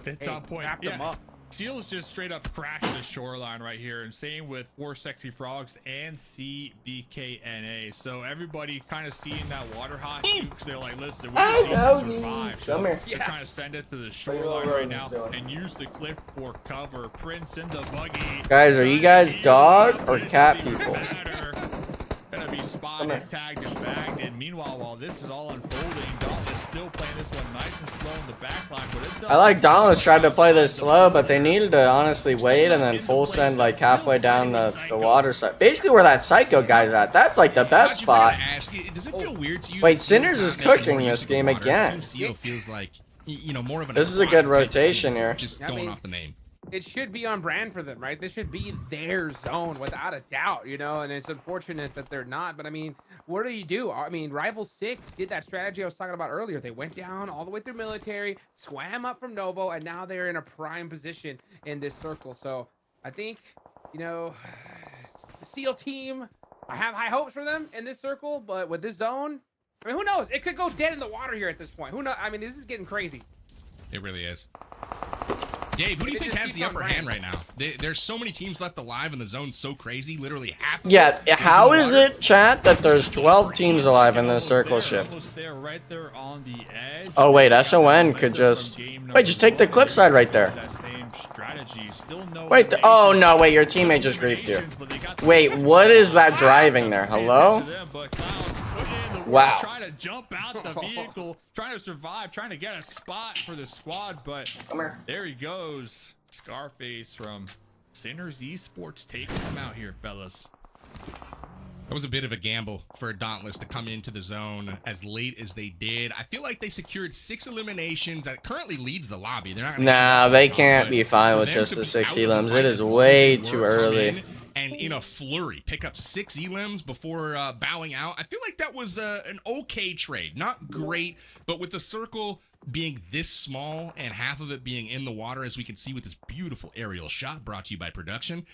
It's Hey, on point. wrapped him up. Seals just straight up crashed the shoreline right here, and same with 4 Sexy Frogs and CBKNA. So everybody kind of seeing that water hot because they're like, listen, we just need to survive. Come here. They're trying to send it to the shoreline right now and use the cliff for cover. Prince in the buggy. Guys, are you guys dog or cat people? Gonna be spotted, tagged, and bagged. And meanwhile, while this is all unfolding, Dauntless still playing this one nice and slow in the back line. But it does I like Dauntless tried to play this slow, but they needed to honestly wait and then full send like halfway down the water side. Basically where that Psycho guy's at. That's like the best Hot Jukes, I spot. gotta ask you, does it feel weird to you? Wait, that Seal's Sinners not is making cooking more use this of the game water? again. Team Seal feels like you know, more of an. This is a good acquired type of rotation team, here. Just I going mean, off the name. It should be on brand for them, right? This should be their zone without a doubt, you know, and it's unfortunate that they're not. But I mean, what do you do? I mean, Rival 6 did that strategy I was talking about earlier. They went down all the way through military, swam up from Novo, and now they're in a prime position in this circle. So I think, you know, the SEAL team, I have high hopes for them in this circle, but with this zone, I mean, who knows? It could go dead in the water here at this point. Who knows? I mean, this is getting crazy. It really is. Dave, who do you think has the upper hand right now? There's so many teams left alive, and the zone's so crazy. Literally half. Yeah, how is it, chat, that there's 12 teams alive in this circle shift? Right there on the edge. Oh wait, SON could just wait. Just take the cliffside right there. Wait. Oh no, wait. Your teammate just griefed you. Wait, what is that driving there? Hello? Wow. Trying to jump out the vehicle, trying to survive, trying to get a spot for the squad, but there he goes. Scarface from Sinners Esports taking him out here, fellas. That was a bit of a gamble for Dauntless to come into the zone as late as they did. I feel like they secured 6 eliminations. That currently leads the lobby. They're not. Nah, they can't be fine with just the 6 elims. It is way too early. And in a flurry, pick up 6 elims before bowing out. I feel like that was an okay trade. Not great, but with the circle being this small and half of it being in the water, as we can see with this beautiful aerial shot brought to you by production,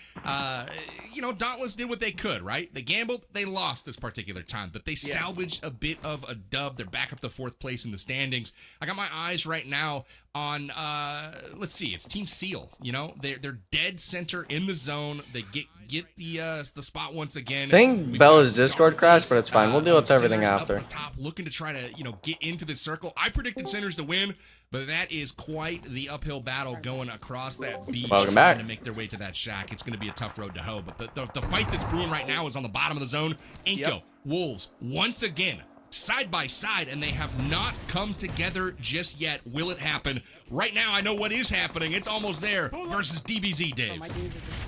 you know, Dauntless did what they could, right? They gambled, they lost this particular time, but they salvaged a bit of a dub. They're back up to 4th place in the standings. I got my eyes right now on, let's see, it's Team SEAL. You know, they're dead center in the zone. They get the spot once again. I think Bella's Discord crashed, but it's fine. We'll deal with everything after. Up the top, looking to try to, you know, get into the circle. I predicted Sinners to win, but that is quite the uphill battle going across that beach, trying to make their way to that shack. It's going to be a tough road to hoe, but the fight that's brewing right now is on the bottom of the zone. Inko, Wolves, once again, side by side, and they have not come together just yet. Will it happen? Right now, I know what is happening. It's almost there versus DBZ, Dave.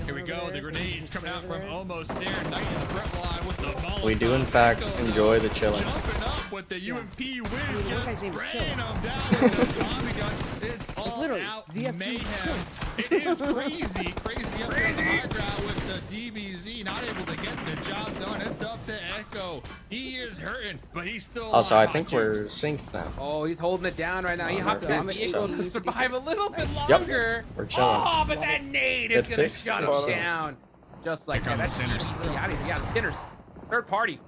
Here we go. The grenades coming out from almost there. Knight in the front line with the Molotov. We do, in fact, enjoy the chilling. Jumping up with the UMP win, just spraying them down with the Tommy gun. It's all out mayhem. It is crazy up there on the high ground with the DBZ not able to get the job done. It's up to Echo. He is hurting, but he's still Also, alive. I think we're synced now. Oh, he's holding it down right now. He hopped in that vehicle to survive a little bit Yep, longer. we're chilling. Oh, but that nade is Get gonna fixed. shut him down. Just like that. That's Sinners. Yeah, the Sinners. Third party.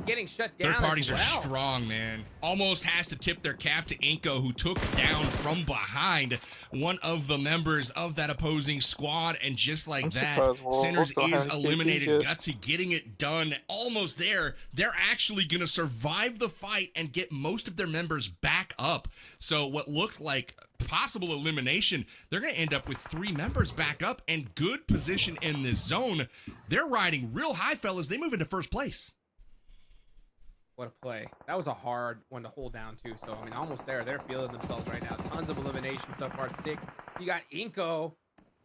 Getting shut down. Third parties as are well. strong, man. Almost has to tip their cap to Inko, who took down from behind one of the members of that opposing squad. And just like that, Sinners is eliminated. Gutsy getting it done. Almost there. They're actually going to survive the fight and get most of their members back up. So what looked like possible elimination, they're going to end up with 3 members back up and good position in this zone. They're riding real high, fellas. They move into first place. What a play. That was a hard one to hold down, too. So, I mean, almost there. They're feeling themselves right now. Tons of elimination so far. 6. You got Inko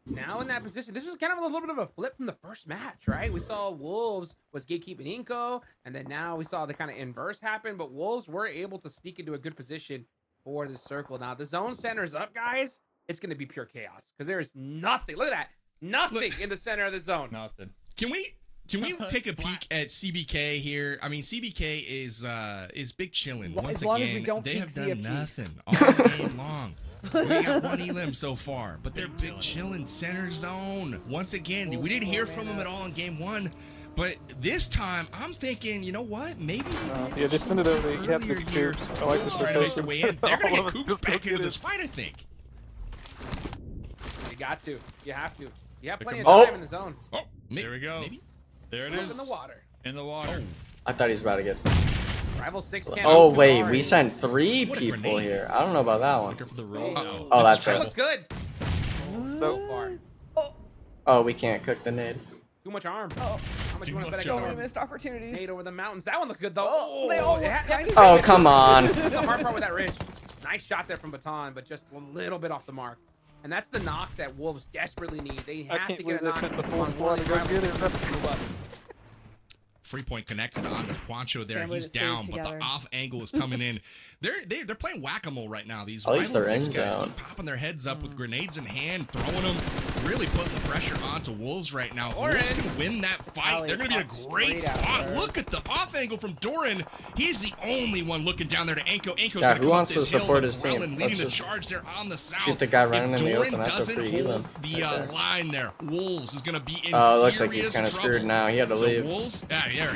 now in that position. This was kind of a little bit of a flip from the first match, right? We saw Wolves was gatekeeping Inko, and then now we saw the kind of inverse happen, but Wolves were able to sneak into a good position for the circle. Now, the zone center's up, guys. It's going to be pure chaos because there is nothing. Look at that. Nothing in the center of the zone. Nothing. Can we take a peek at CBK here? I mean, CBK is big chilling. Once as long again, as we don't they peek have done CFG. nothing all game long. We got 1 elim so far, but they're big chilling center zone. Once again, we didn't hear from them at all in game 1. But this time, I'm thinking, you know what? Maybe Yeah, definitively. You have to here. I like this Trying to make their way in. They're going to All get of us Coops just back go into get this it. fight, I think. You got to. You have to. You have plenty of Oh. time in the zone. Oh, There we go. Maybe. There it Look is. in the water. In the water. I thought he was about to get. Rival 6 can't Oh move too wait, hard. we sent 3 What a people grenade. here. I don't know about that one. Looking for the roll. Uh-oh. Oh, This that's is it. trouble. Looks good. So far. Oh, we can't cook the nade. Too much arm. How much you want to bet I So got many arm? missed opportunities. Nade over the mountains. That one looks good though. Oh, they all it look had- kind of Oh, come on. That's the hard part with that ridge. Nice shot there from Baton, but just a little bit off the mark. And that's the knock that Wolves desperately need. They I have can't to believe get a they knock sent the full on squad to go one get it. rival. free point connected on to Juancho there. Family He's that stays down, but together. the off angle is coming in. They're playing whack-a-mole right now. These At least rival they're 6 in guys zone. keep popping their heads up with grenades in hand, throwing them, really putting the pressure onto Wolves right now. If Wolves can win that fight, they're going to be in a great spot. Look at the off angle from Doran. He's the only one looking down there to Enko. Enko's going to come up this hill. support his team? Leading Let's the just charge there on the south. shoot the guy running if in the Doran open. That's a doesn't pretty hold even the right there. line there, Wolves is going to be in Oh, it looks serious like he's kind of trouble. screwed now. He had to So leave. Wolves,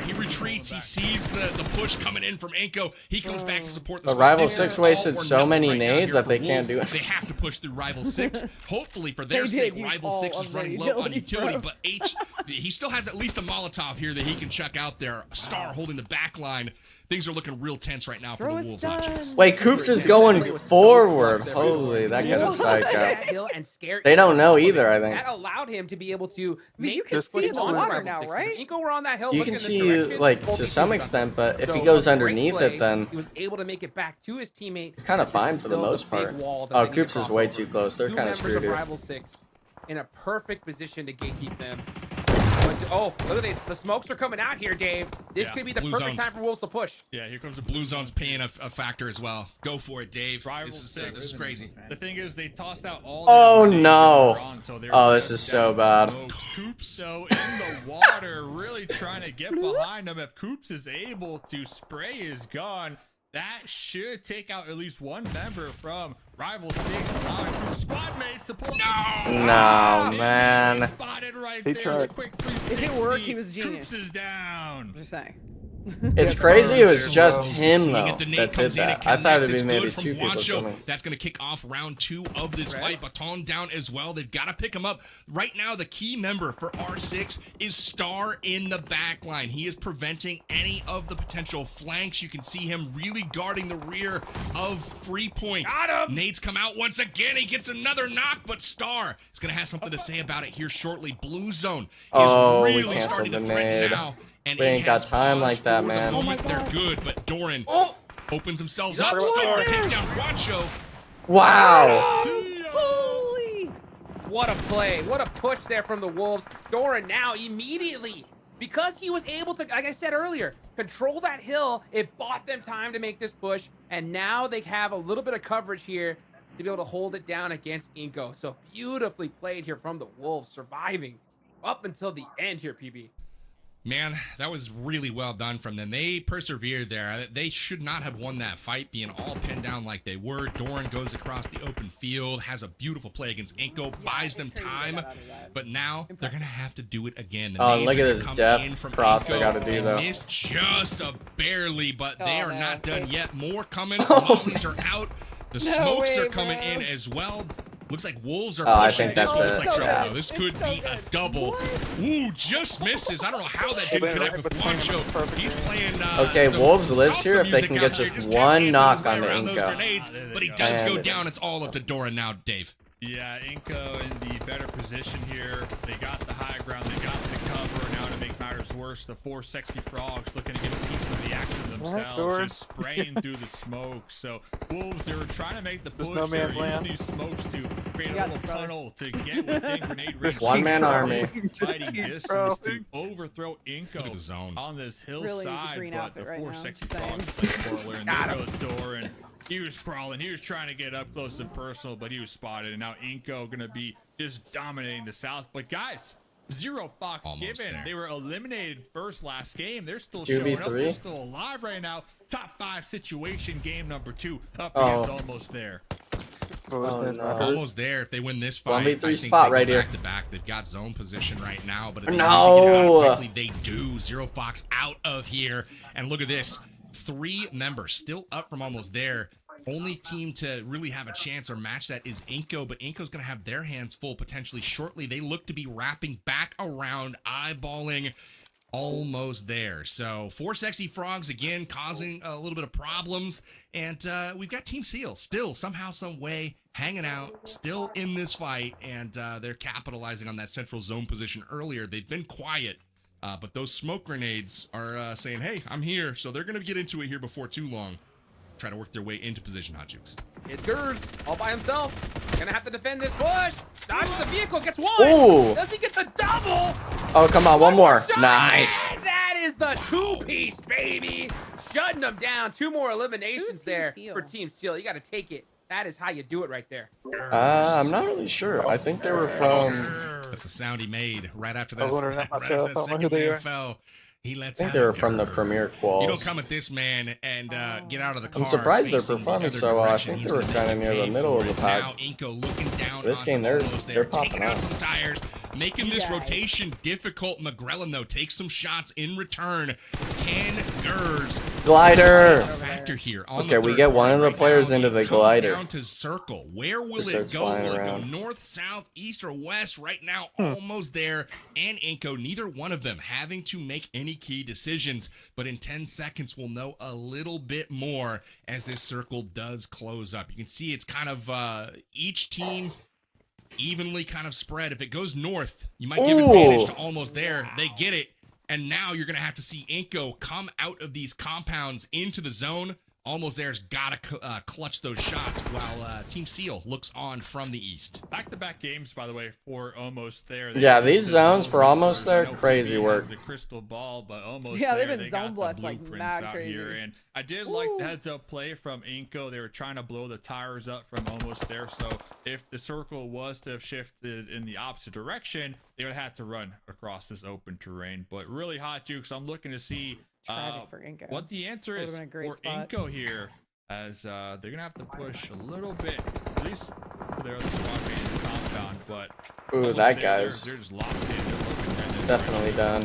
he retreats. He sees the push coming in from Enko. He comes back to support the But squad. Rival This 6 is all wasted or so nothing many right now nades here that for they can't Wolves. do it. They have to push through Rival 6. Hopefully, for their They sake, did use Rival all 6 of is their running low on utilities, utility. bro. But he still has at least a Molotov here that he can chuck out there. Star holding the back line. Things are looking real tense right now for Throw the a Wolves. stun. Hotchkiss. Wait, Coops is going forward. Holy, that guy's a psycho. Hill and scare They don't know either, I think. That allowed him to be able to mean, you make can this see push in the onto water Rival now, 6. right? Inko were on that hill You looking can in see, this direction. like, Both to teams some got extent, but if So he goes a great underneath play. it, then he was able to make it back to his teammate. kind of This fine is for the still most big part. wall that Oh, they need to Coops is cross way over. too close. They're Two kind of members screwed of here. Rival 6 in a perfect position to gatekeep them. Oh, look at this. The smokes are coming out here, Dave. This Yeah, could be the blue perfect zones. time for Wolves to push. Yeah, here comes the Blue zone's paying a factor as well. Go for it, Dave. Rival This is 6. crazy. The thing is, they tossed out all. Oh, their grenades no. that were on, so they were Oh, this just is so down to bad. smoke. Coops, so in the water, really trying to get behind him. If Coops is able to spray his gun, that should take out at least one member from Rival 6, allowing two squad mates to pull. No, man. Spotted right He there. tried. The quick If it worked, he was 360. genius. Coops is down. Just saying. It's crazy it was So just close to him, seeing though, it. The nade that did comes in, that. it I thought connects. it'd be It's maybe good from 2 people Juancho. coming. That's going to kick off round 2 of this fight. Baton down as well. They've got to pick him up. Right now, the key member for R6 is Star in the back line. He is preventing any of the potential flanks. You can see him really guarding the rear of Free Point. Got him! Nades come out once again. He gets another knock, but Star is going to have something to say about it here shortly. Blue Zone is Oh, we really canceled starting to the threaten nade. now. And We it ain't got has time like paused that, for the man. moment. They're good, but Doran opens themselves up. Oh, Star yeah. takes down Juancho. Wow. Holy! What a play. What a push there from the Wolves. Doran now immediately, because he was able to, like I said earlier, control that hill, it bought them time to make this push, and now they have a little bit of coverage here to be able to hold it down against Inko. So beautifully played here from the Wolves, surviving up until the end here, PB. Man, that was really well done from them. They persevered there. They should not have won that fight, being all pinned down like they were. Doran goes across the open field, has a beautiful play against Inko, buys them it's crazy they time, got out of that. but now they're going to have to do it again. The Oh, nades look at are gonna this come depth in from cross they Inko. gotta do, They though. missed just barely, but they Oh, are no. not done They- yet. More coming. Mollies are out. The smokes way, are coming bro. in as well. Looks like Wolves are Oh, I pushing. think This that's looks it. like trouble, Yeah. though. This It's could so be a good. double. What? Ooh, just misses. I don't know how that didn't went connect right with between them. Juancho. Perfect He's range. playing. Okay, some Wolves lives salsa here if they music can out get there, just tap one dancing knock his way on the around those Inko. grenades, There but he they does go. go down. It's all up to Doran now, Dave. Yeah, Inko in the better position here. They got the high ground, they got the cover. Now to make matters worse, the 4 sexy frogs looking to get a piece of the action themselves, George? just spraying through the smoke. So Wolves, they were trying to make the push. There's no They were man's land. using these smokes to create a got little this, brother. tunnel to get within grenade range. One-man army. Fighting Just bro. distance to overthrow Look at the Inko zone. on this Really needs a hillside, green but outfit the right 4 now, sexy just saying. frogs played forward, and there goes Doran. He was crawling. He was trying to get up close and personal, but he was spotted. And now Inko going to be just dominating the South. But guys, 0 Fox Almost given. there. They were eliminated first last game. They're still 2v3? showing up. They're still alive right now. Top 5 situation game number 2. Up Oh. against almost there. What was Oh, that, no. Robert? Almost there. If they win this fight, 1v3 I think spot they right go here. back to back. They've got zone position right now, but if they No. need to get it out quickly, they do. 0 Fox out of here, and look at this. 3 members still up from almost there. Only team to really have a chance or match that is Inko, but Inko's going to have their hands full potentially shortly. They look to be wrapping back around, eyeballing, almost there. So 4 sexy frogs again causing a little bit of problems, and we've got Team Seal still somehow, some way hanging out, still in this fight, and they're capitalizing on that central zone position earlier. They've been quiet. But those smoke grenades are saying, hey, I'm here. So they're going to get into it here before too long. Try to work their way into position, Hot Jukes. It's Gers all by himself. Gonna have to defend this push. Dodges the vehicle, gets one. Ooh. Does he get the double? Oh, come on, one more. Shot. Nice. And that is the two-piece, baby. Shutting them down. 2 more eliminations there for Team Seal. You got to take it. That is how you do it right there. I'm not really sure. I think they were from... That's the sound he made right after that. I was wondering that Right after myself. that I don't know second who they man are. fell. He lets I think out they a were from the grr. Premier Quals. You don't come at this man and get out of the car. I'm surprised they're facing the performing other so well. I direction. think He's they were gonna kind of make near you the pay middle for of the it. pack. Now Inko looking down This onto game, they're Almost there, popping taking out out. some tires, making this rotation difficult. McGrellin though takes some shots in return. Can Gers Glider! factor here on Okay, the we third get one party of the right players now. into the It comes glider. down to circle. Where will Just it starts go? flying Will it go around. north, south, east, or west? Right now, almost there. And Inko, neither one of them having to make any key decisions. But in 10 seconds, we'll know a little bit more as this circle does close up. You can see it's kind of each team evenly kind of spread. If it goes north, you might give advantage to Almost there. They get it. And now you're going to have to see Inko come out of these compounds into the zone. Almost There's got to clutch those shots while Team Seal looks on from the east. Back-to-back games, by the way, for Almost There. Yeah, these zones for Almost There, crazy work. The crystal ball, but Almost Yeah, There, they've been they got zone the blessed like blueprints mad out crazy. here, and I did like the heads-up play from Inko. They were trying to blow the tires up from Almost There, so if the circle was to have shifted in the opposite direction, they would have had to run across this open terrain. But really hot, Jukes. I'm looking to see Tragic for Inko. what the answer Would've is been a great for spot. Inko here, as they're gonna have to push a little bit, at least for their other squad mate in the compound. But Ooh, Almost that There, guy's they're just locked in. They're looking right there. definitely done.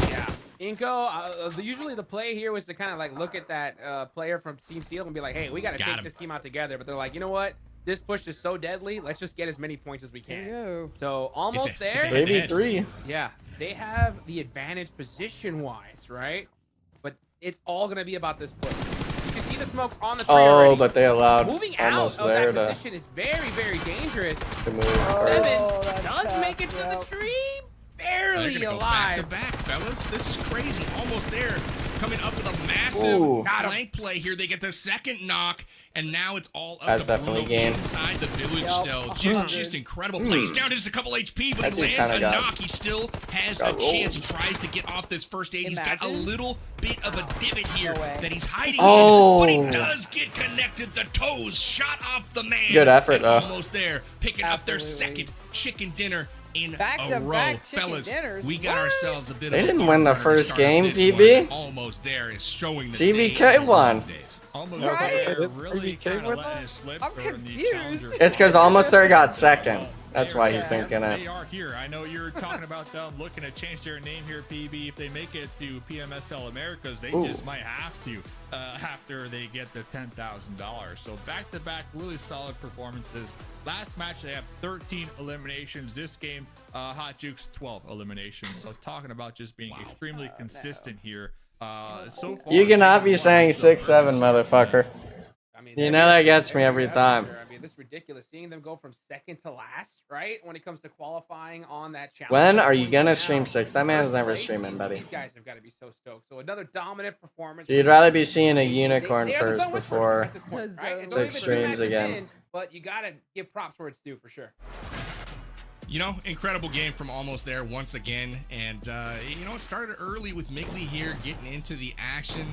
Yeah. Inko, usually the play here was to kind of like look at that player from Team Seal and be like, hey, we got to take this team out together. But they're like, you know what? This push is so deadly. Let's just get as many points as we can. There you go. So Almost There. Maybe 3. Yeah, they have the advantage position-wise, right? But it's all going to be about this push. You can see the smokes on the tree already. But they allowed Moving out Almost of There that to position is very, very dangerous. move. Seven that's does tough, make it to the tree. They're Barely gonna go alive. back to back, fellas. This is crazy. Almost There, coming up with a massive flank play here. They get the second knock, and now it's all up That's to definitely Bruno game. inside the village still. Just incredible. Plays down just a couple HP, but That he dude lands kinda a got- knock. He still has got a chance. He rolled. tries to get off this first aid. He's got a Imagine. little bit of a divot here No way. that he's hiding Oh. in, but he does get connected. The toes shot off the man. Good effort, and though. Almost There, picking up their Absolutely. second chicken dinner in a Back-to-back row. chicken Fellas, dinners. we got What? ourselves a bit They of a didn't win the barn burner to first start game, this PB. one. Almost There is showing the CVK won. Almost Right? There Did really PBK kind of win letting that? it slip I'm during the confused. challenger. It's because Almost There got second. That's why he's thinking They it. are here. I know you're talking about them looking to change their name here, PB. If they make it to PMSL Americas, they just might have to after they get the $10,000. So back-to-back really solid performances. Last match, they have 13 eliminations. This game, Hot Jukes, 12 eliminations. So talking about just being extremely consistent here. So far, You cannot be they saying won 6-7, so motherfucker. I mean, You they're know that really gets good. me every That's for time. sure. I mean, this is ridiculous. Seeing them go from second to last, right? When it comes to qualifying on that challenge. When are you Going gonna now, stream 6? That man's first never place, streaming, buddy. These guys have got to be so stoked. So another dominant performance. You'd rather be seeing a unicorn They are the first zone whispers before at this point, right? It's 6 only been 2 streams matches again. in, but you got to give props where it's due for sure. You know, incredible game from Almost There once again. And, you know, it started early with Miggsy here getting into the action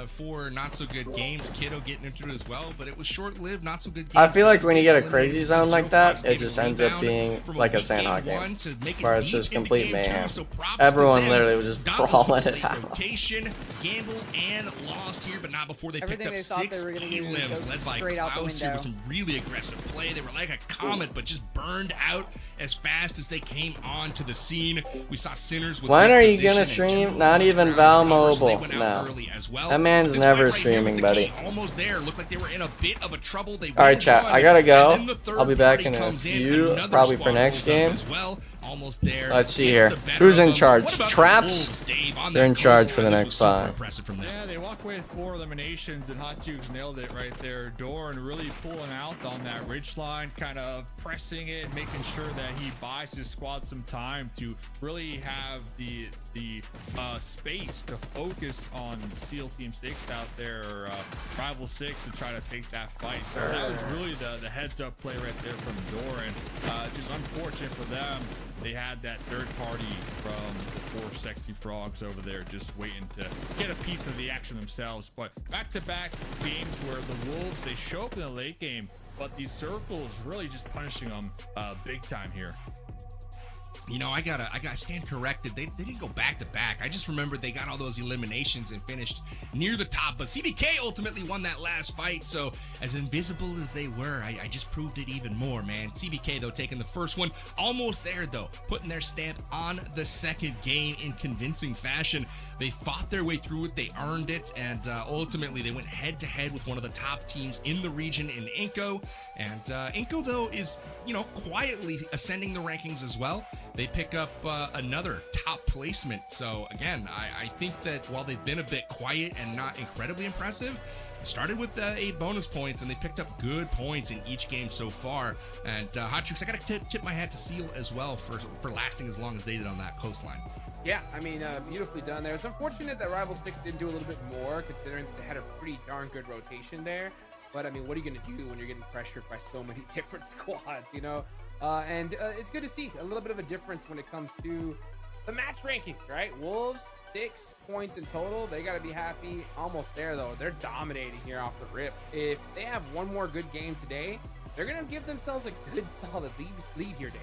for not so good games. Kiddo getting into it as well, but it was short-lived, not so good games. I feel like when you get a Eliminated crazy Miggsy, zone like that, Silverfox it getting just a ends up rebound being from like a week Sandhawk game game, one to make it where it's deep just into complete game two. mayhem. So props to Everyone them. literally was just Donald's brawling it played out. rotation, gambled, and lost here, but not before they Everything picked up they thought they 6 were gonna do was elims, go led by straight out the Klaus here with window. some really aggressive play. They were like a comet, but just burned out as fast as they came onto the scene. We saw Sinners with When good are you position gonna and stream? 2 Not even first-round Val covers, so they Mobile. went out No. early as well. That man's This never fight right here streaming, was the buddy. key. Almost There. Looked like they were in a bit of a trouble. They Alright, won chat, one, I gotta go. and then the third I'll be back party in a comes few, another probably squad for next pulls up game. as well. Almost There. Let's see Gets here. the better Who's of in them. charge? What about the Traps? Wolves, Dave, on They're that in charge coast for the line? This next was super 5. impressive from them. Yeah, they walk away with 4 eliminations, and Hot Jukes nailed it right there. Dorn really pulling out on that ridge line, kind of pressing it, making sure that he buys his squad some time to really have the space to focus on SEAL Team 6 out there, or Rival 6, to try to take that fight. So that was really the heads-up play right there from Doran. Just unfortunate for them. they had that third party from the 4 sexy frogs over there just waiting to get a piece of the action themselves. But back-to-back games where the Wolves, they show up in the late game, but these circles really just punishing them big time here. You know, I gotta stand corrected. They didn't go back to back. I just remembered they got all those eliminations and finished near the top. But CBK ultimately won that last fight. So as invisible as they were, I just proved it even more, man. CBK though taking the first one, almost there though, putting their stamp on the second game in convincing fashion. They fought their way through it. They earned it, and ultimately they went head to head with one of the top teams in the region in Inco. And Inco though is, you know, quietly ascending the rankings as well. They pick up another top placement. So again, I think that while they've been a bit quiet and not incredibly impressive, they started with 8 bonus points and they picked up good points in each game so far. And Hot Chooks, I gotta tip my hat to Seal as well for lasting as long as they did on that coastline. Yeah, I mean, beautifully done there. It's unfortunate that Rival 6 didn't do a little bit more, considering that they had a pretty darn good rotation there. But I mean, what are you going to do when you're getting pressured by so many different squads, you know? And it's good to see a little bit of a difference when it comes to the match rankings, right? Wolves, 6 points in total. They got to be happy. Almost there, though. They're dominating here off the rip. If they have one more good game today, they're going to give themselves a good, solid lead here, Dave.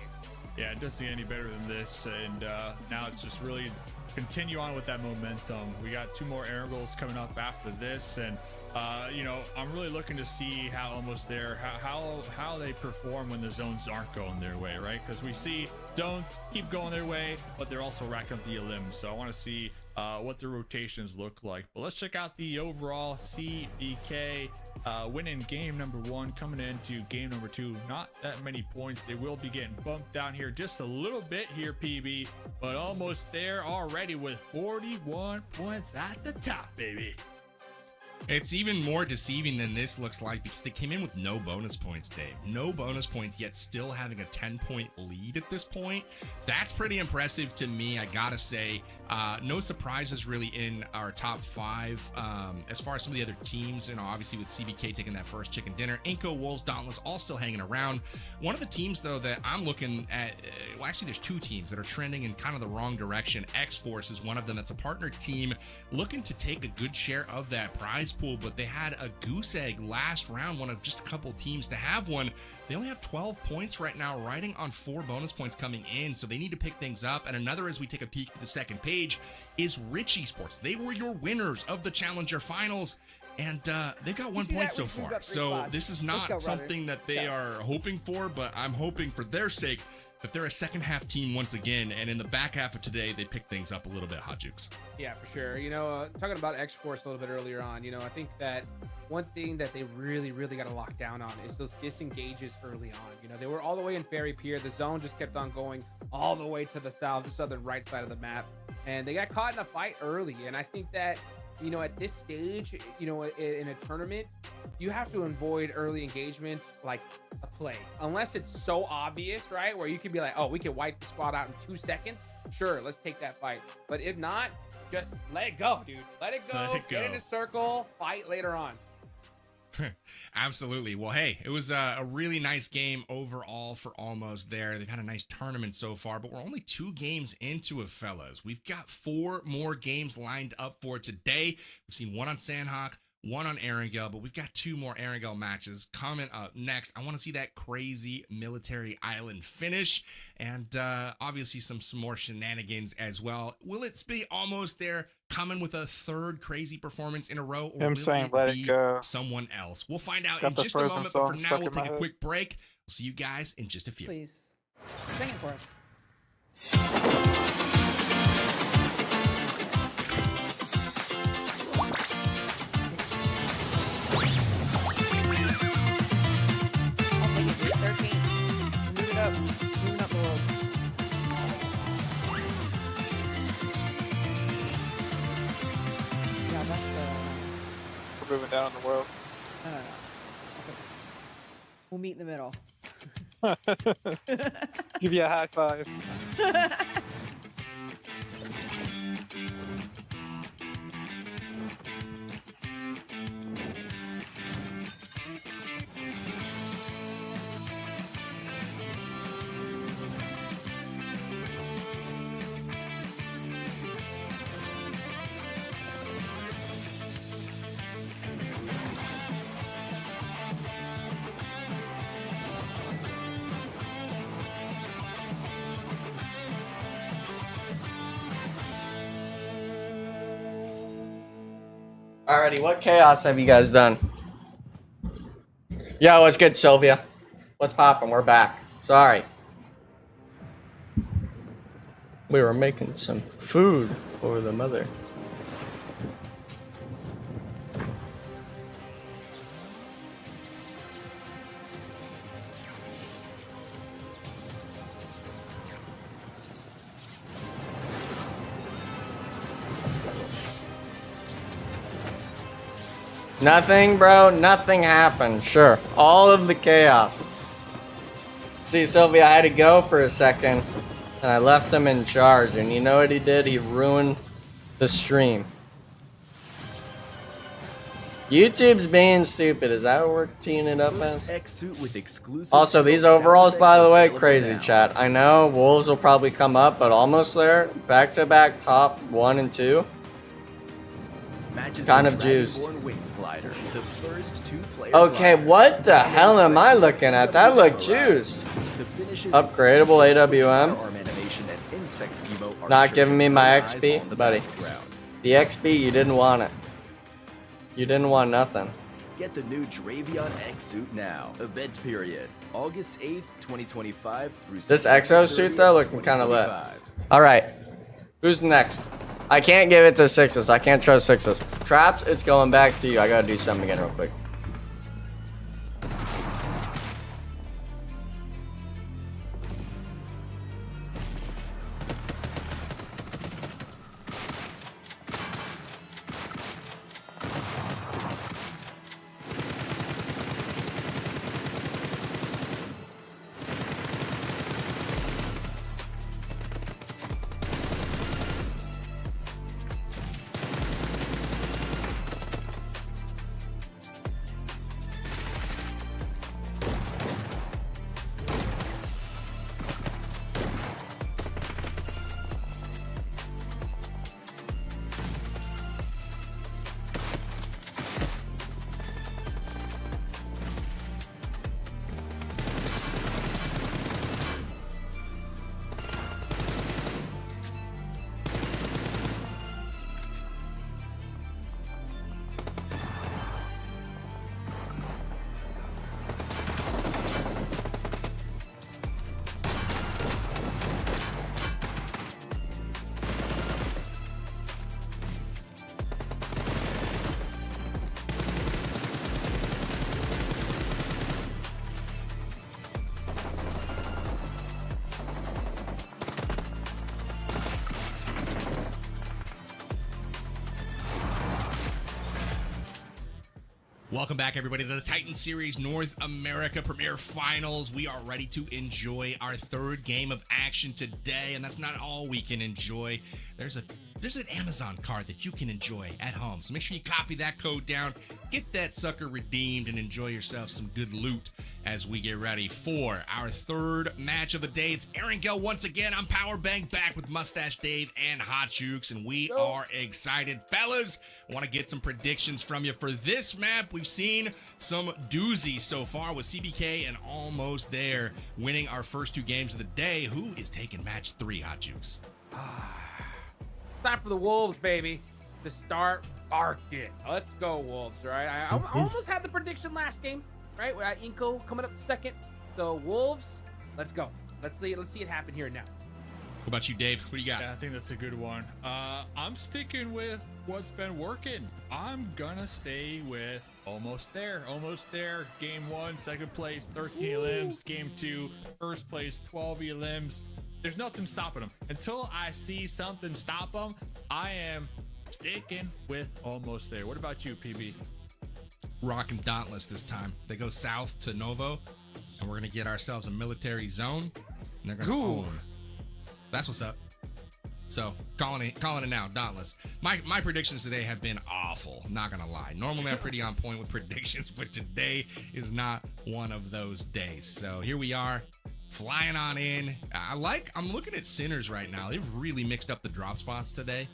Yeah, it doesn't get any better than this, and now it's just really continue on with that momentum. We got 2 more air goals coming up after this, and you know, I'm really looking to see how almost there how they perform when the zones aren't going their way, right? Because we see zones keep going their way, but they're also racking up the elims. So I want to see what the rotations look like. But let's check out the overall CBK winning game number 1, coming into game number 2. Not that many points. They will be getting bumped down here just a little bit here, PB, but almost there already with 41 points at the top, baby. It's even more deceiving than this looks like, because they came in with no bonus points, Dave. No bonus points, yet still having a 10-point lead at this point. That's pretty impressive to me, I gotta say. No surprises really in our top 5. As far as some of the other teams, you know, obviously with CBK taking that first chicken dinner, Inco, Wolves, Dauntless all still hanging around. One of the teams, though, that I'm looking at, well, actually there's 2 teams that are trending in kind of the wrong direction. X-Force is one of them. That's a partner team looking to take a good share of that prize pool, but they had a goose egg last round, one of just a couple teams to have one. They only have 12 points right now, riding on 4 bonus points coming in, so they need to pick things up. And another, as we take a peek at the second page, is Rich Esports. They were your winners of the Challenger Finals, and they've got 1 point so far. So this is not something that they are hoping for, but I'm hoping for their sake that they're a second half team once again, and in the back half of today, they pick things up a little bit, Hot Jukes. Yeah, for sure. You know, talking about X-Force a little bit earlier on, you know, I think that one thing that they really got to lock down on is those disengages early on. You know, they were all the way in Ferry Pier. The zone just kept on going all the way to the southern right side of the map, and they got caught in a fight early. And I think that, you know, at this stage, you know, in a tournament, you have to avoid early engagements like a plague, unless it's so obvious, right? Where you can be like, oh, we can wipe the squad out in 2 seconds. Sure, let's take that fight. But if not, just let it go, dude. Let it go. Get in a circle, fight later on. Absolutely. Well, hey, it was a really nice game overall for Almost there. They've had a nice tournament so far, but we're only 2 games into it, fellas. We've got 4 more games lined up for today. We've seen 1 on Sandhawk, 1 on Erangel, but we've got 2 more Erangel matches coming up next. I want to see that crazy military island finish, and obviously some more shenanigans as well. Will it be Almost there coming with a 3rd crazy performance in a row, or will it be someone else? We'll find out in just a moment, but for now, we'll take a quick break. We'll see you guys in just a few. Please. Sing it for us. Moving up the road. Yeah, that's We're moving down in the world. no. Okay. We'll meet in the middle. Give you a high 5. Alrighty, what chaos have you guys done? Yo, what's good, Sylvia? What's poppin'? We're back. Sorry. We were making some food for the mother. Nothing, bro. Nothing happened. Sure. All of the chaos. See, Sylvia, I had to go for a second, and I left him in charge. And you know what he did? He ruined the stream. YouTube's being stupid. Is that what we're teeing it up as? Also, these overalls, by the way, crazy chat. I know Wolves will probably come up, but almost there. Back-to-back top 1 and 2. Kind of juiced. Okay, what the hell am I looking at? That looked juiced. Upgradable AWM. Not giving me my XP, buddy. The XP, you didn't want it. You didn't want nothing. Get the new Dravion X suit now. Event period. August 8th, 2025 through This exo suit though looking kind of lit. All right, who's next? I can't give it to sixes. I can't trust sixes. Traps, it's going back to you. I gotta do something again real quick. Welcome back, everybody, to the Titan Series North America Premier Finals. We are ready to enjoy our third game of action today, and that's not all we can enjoy. There's an Amazon card that you can enjoy at home, so make sure you copy that code down, get that sucker redeemed, and enjoy yourself some good loot as we get ready for our third match of the day. It's Aaron Gill once again. I'm Powerbank, back with Mustache Dave and Hot Jukes, and we are excited. Fellas, I want to get some predictions from you for this map. We've seen some doozies so far with CBK and Almost There winning our first two games of the day. Who is taking match 3, Hot Jukes? Time for the Wolves, baby, to start barking. Let's go, Wolves, all right? I almost had the prediction last game, right? We got Inko coming up second. So, Wolves, let's go. Let's see it happen here now. What about you, Dave? What do you got? Yeah, I think that's a good one. I'm sticking with what's been working. I'm gonna stay with Almost There. Almost There. Game 1, second place, 13 elims. Game 2, first place, 12 elims. There's nothing stopping them. Until I see something stop them, I am sticking with Almost There. What about you, PB? Rocking Dauntless this time. They go south to Novo, and we're gonna get ourselves a military zone, and they're gonna own. That's what's up. So calling it now, Dauntless. My predictions today have been awful, not gonna lie. Normally I'm pretty on point with predictions, but today is not one of those days. So here we are, flying on in. I'm looking at Sinners right now. They've really mixed up the drop spots today.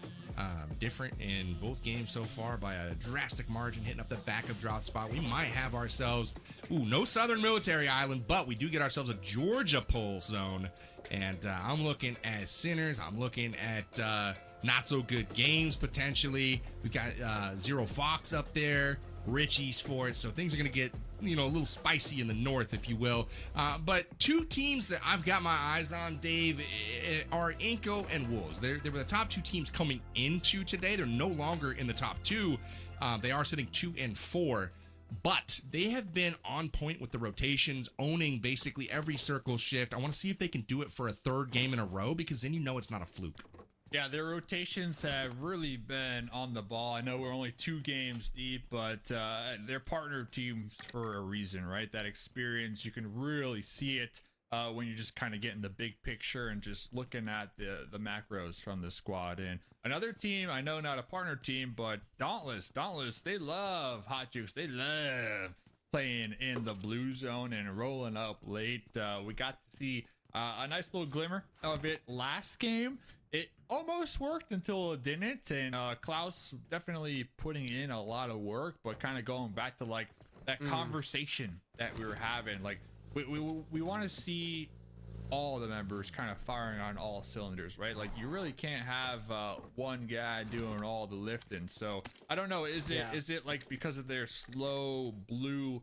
Different in both games so far by a drastic margin, hitting up the backup drop spot. We might have ourselves, no Southern Military Island, but we do get ourselves a Georgia pole zone. And I'm looking at Sinners. I'm looking at not so good games potentially. We've got Zero Fox up there, Rich Esports, so things are going to get, you know, a little spicy in the north, if you will. But two teams that I've got my eyes on, Dave, are Inko and Wolves. They were the top two teams coming into today. They're no longer in the top two. They are sitting 2 and 4, but they have been on point with the rotations, owning basically every circle shift. I want to see if they can do it for a third game in a row, because then you know it's not a fluke. Yeah, their rotations have really been on the ball. I know we're only 2 games deep, but they're partner teams for a reason, right? That experience, you can really see it when you're just kind of getting the big picture and just looking at the macros from the squad. And another team, I know not a partner team, but Dauntless, they love Hot Juice. They love playing in the blue zone and rolling up late. We got to see a nice little glimmer of it last game. It almost worked until it didn't, and Klaus definitely putting in a lot of work, but kind of going back to like that conversation that we were having. Like we want to see all the members kind of firing on all cylinders, right? Like you really can't have one guy doing all the lifting. So I don't know, is it like because of their slow blue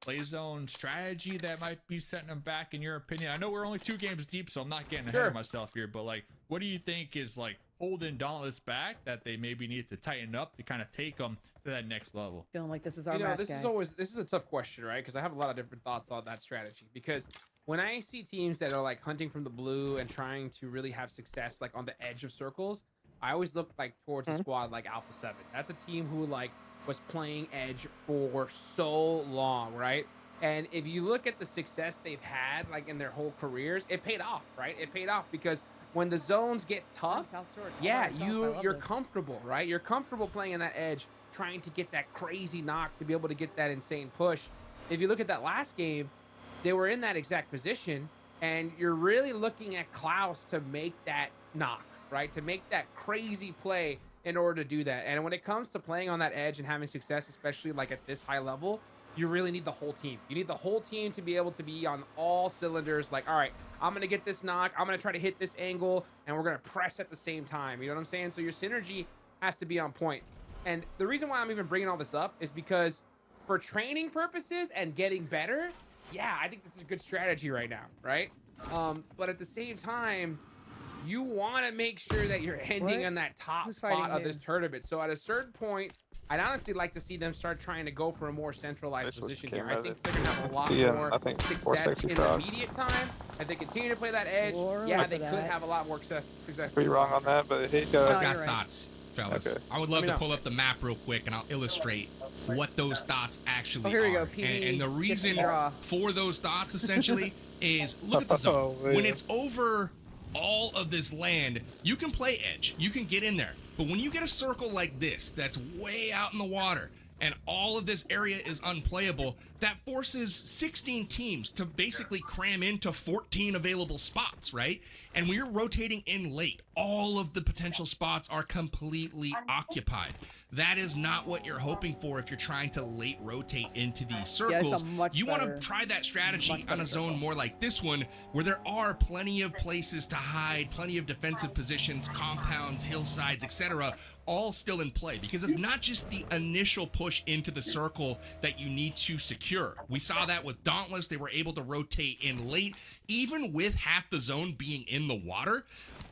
play zone strategy that might be setting them back, in your opinion? I know we're only 2 games deep, so I'm not getting ahead of myself here, but like, what do you think is like holding Dauntless back that they maybe need to tighten up to kind of take them to that next level? Feeling like this is our You know, match, this guys. this is a tough question, right? Because I have a lot of different thoughts on that strategy. Because when I see teams that are like hunting from the blue and trying to really have success like on the edge of circles, I always look like towards a squad like Alpha 7. That's a team who like was playing edge for so long, right? And if you look at the success they've had like in their whole careers, it paid off, right? It paid off because when the zones get tough, South Georgia. yeah, Oh, I love you're this. comfortable, right? You're comfortable playing in that edge, trying to get that crazy knock to be able to get that insane push. If you look at that last game, they were in that exact position, and you're really looking at Klaus to make that knock, right? To make that crazy play in order to do that. And when it comes to playing on that edge and having success, especially like at this high level, you really need the whole team. You need the whole team to be able to be on all cylinders. Like, all right, I'm going to get this knock. I'm going to try to hit this angle, and we're going to press at the same time. You know what I'm saying? So your synergy has to be on point. And the reason why I'm even bringing all this up is because for training purposes and getting better, yeah, I think this is a good strategy right now, right? But at the same time, you want to make sure that you're ending on that top Who's spot fighting of who? this tournament. So at a certain point, I'd honestly like to see them start trying to go for a more centralized This was position came here. I out think of- they're gonna have a lot Yeah, more I think success 460 in the cross. immediate time. If they continue to play that edge, Or yeah, for they could that. have a lot more success. Pretty wrong on that, but he I've No, got you're right. thoughts, fellas. Okay. I would Let love me to know. pull up the map real quick, and I'll illustrate what those thoughts actually Oh, here we are. go. PD And the gets reason the draw. for those thoughts essentially is look at the zone. Oh, man. When it's over all of this land, you can play edge. You can get in there. But when you get a circle like this that's way out in the water, and all of this area is unplayable, that forces 16 teams to basically cram into 14 available spots, right? And when you're rotating in late, all of the potential spots are completely occupied. That is not what you're hoping for if you're trying to late rotate into these circles. much You want better- to try that strategy much on better a zone circle. more like this one, where there are plenty of places to hide, plenty of defensive positions, compounds, hillsides, etc., all still in play, because it's not just the initial push into the circle that you need to secure. We saw that with Dauntless. They were able to rotate in late, even with half the zone being in the water.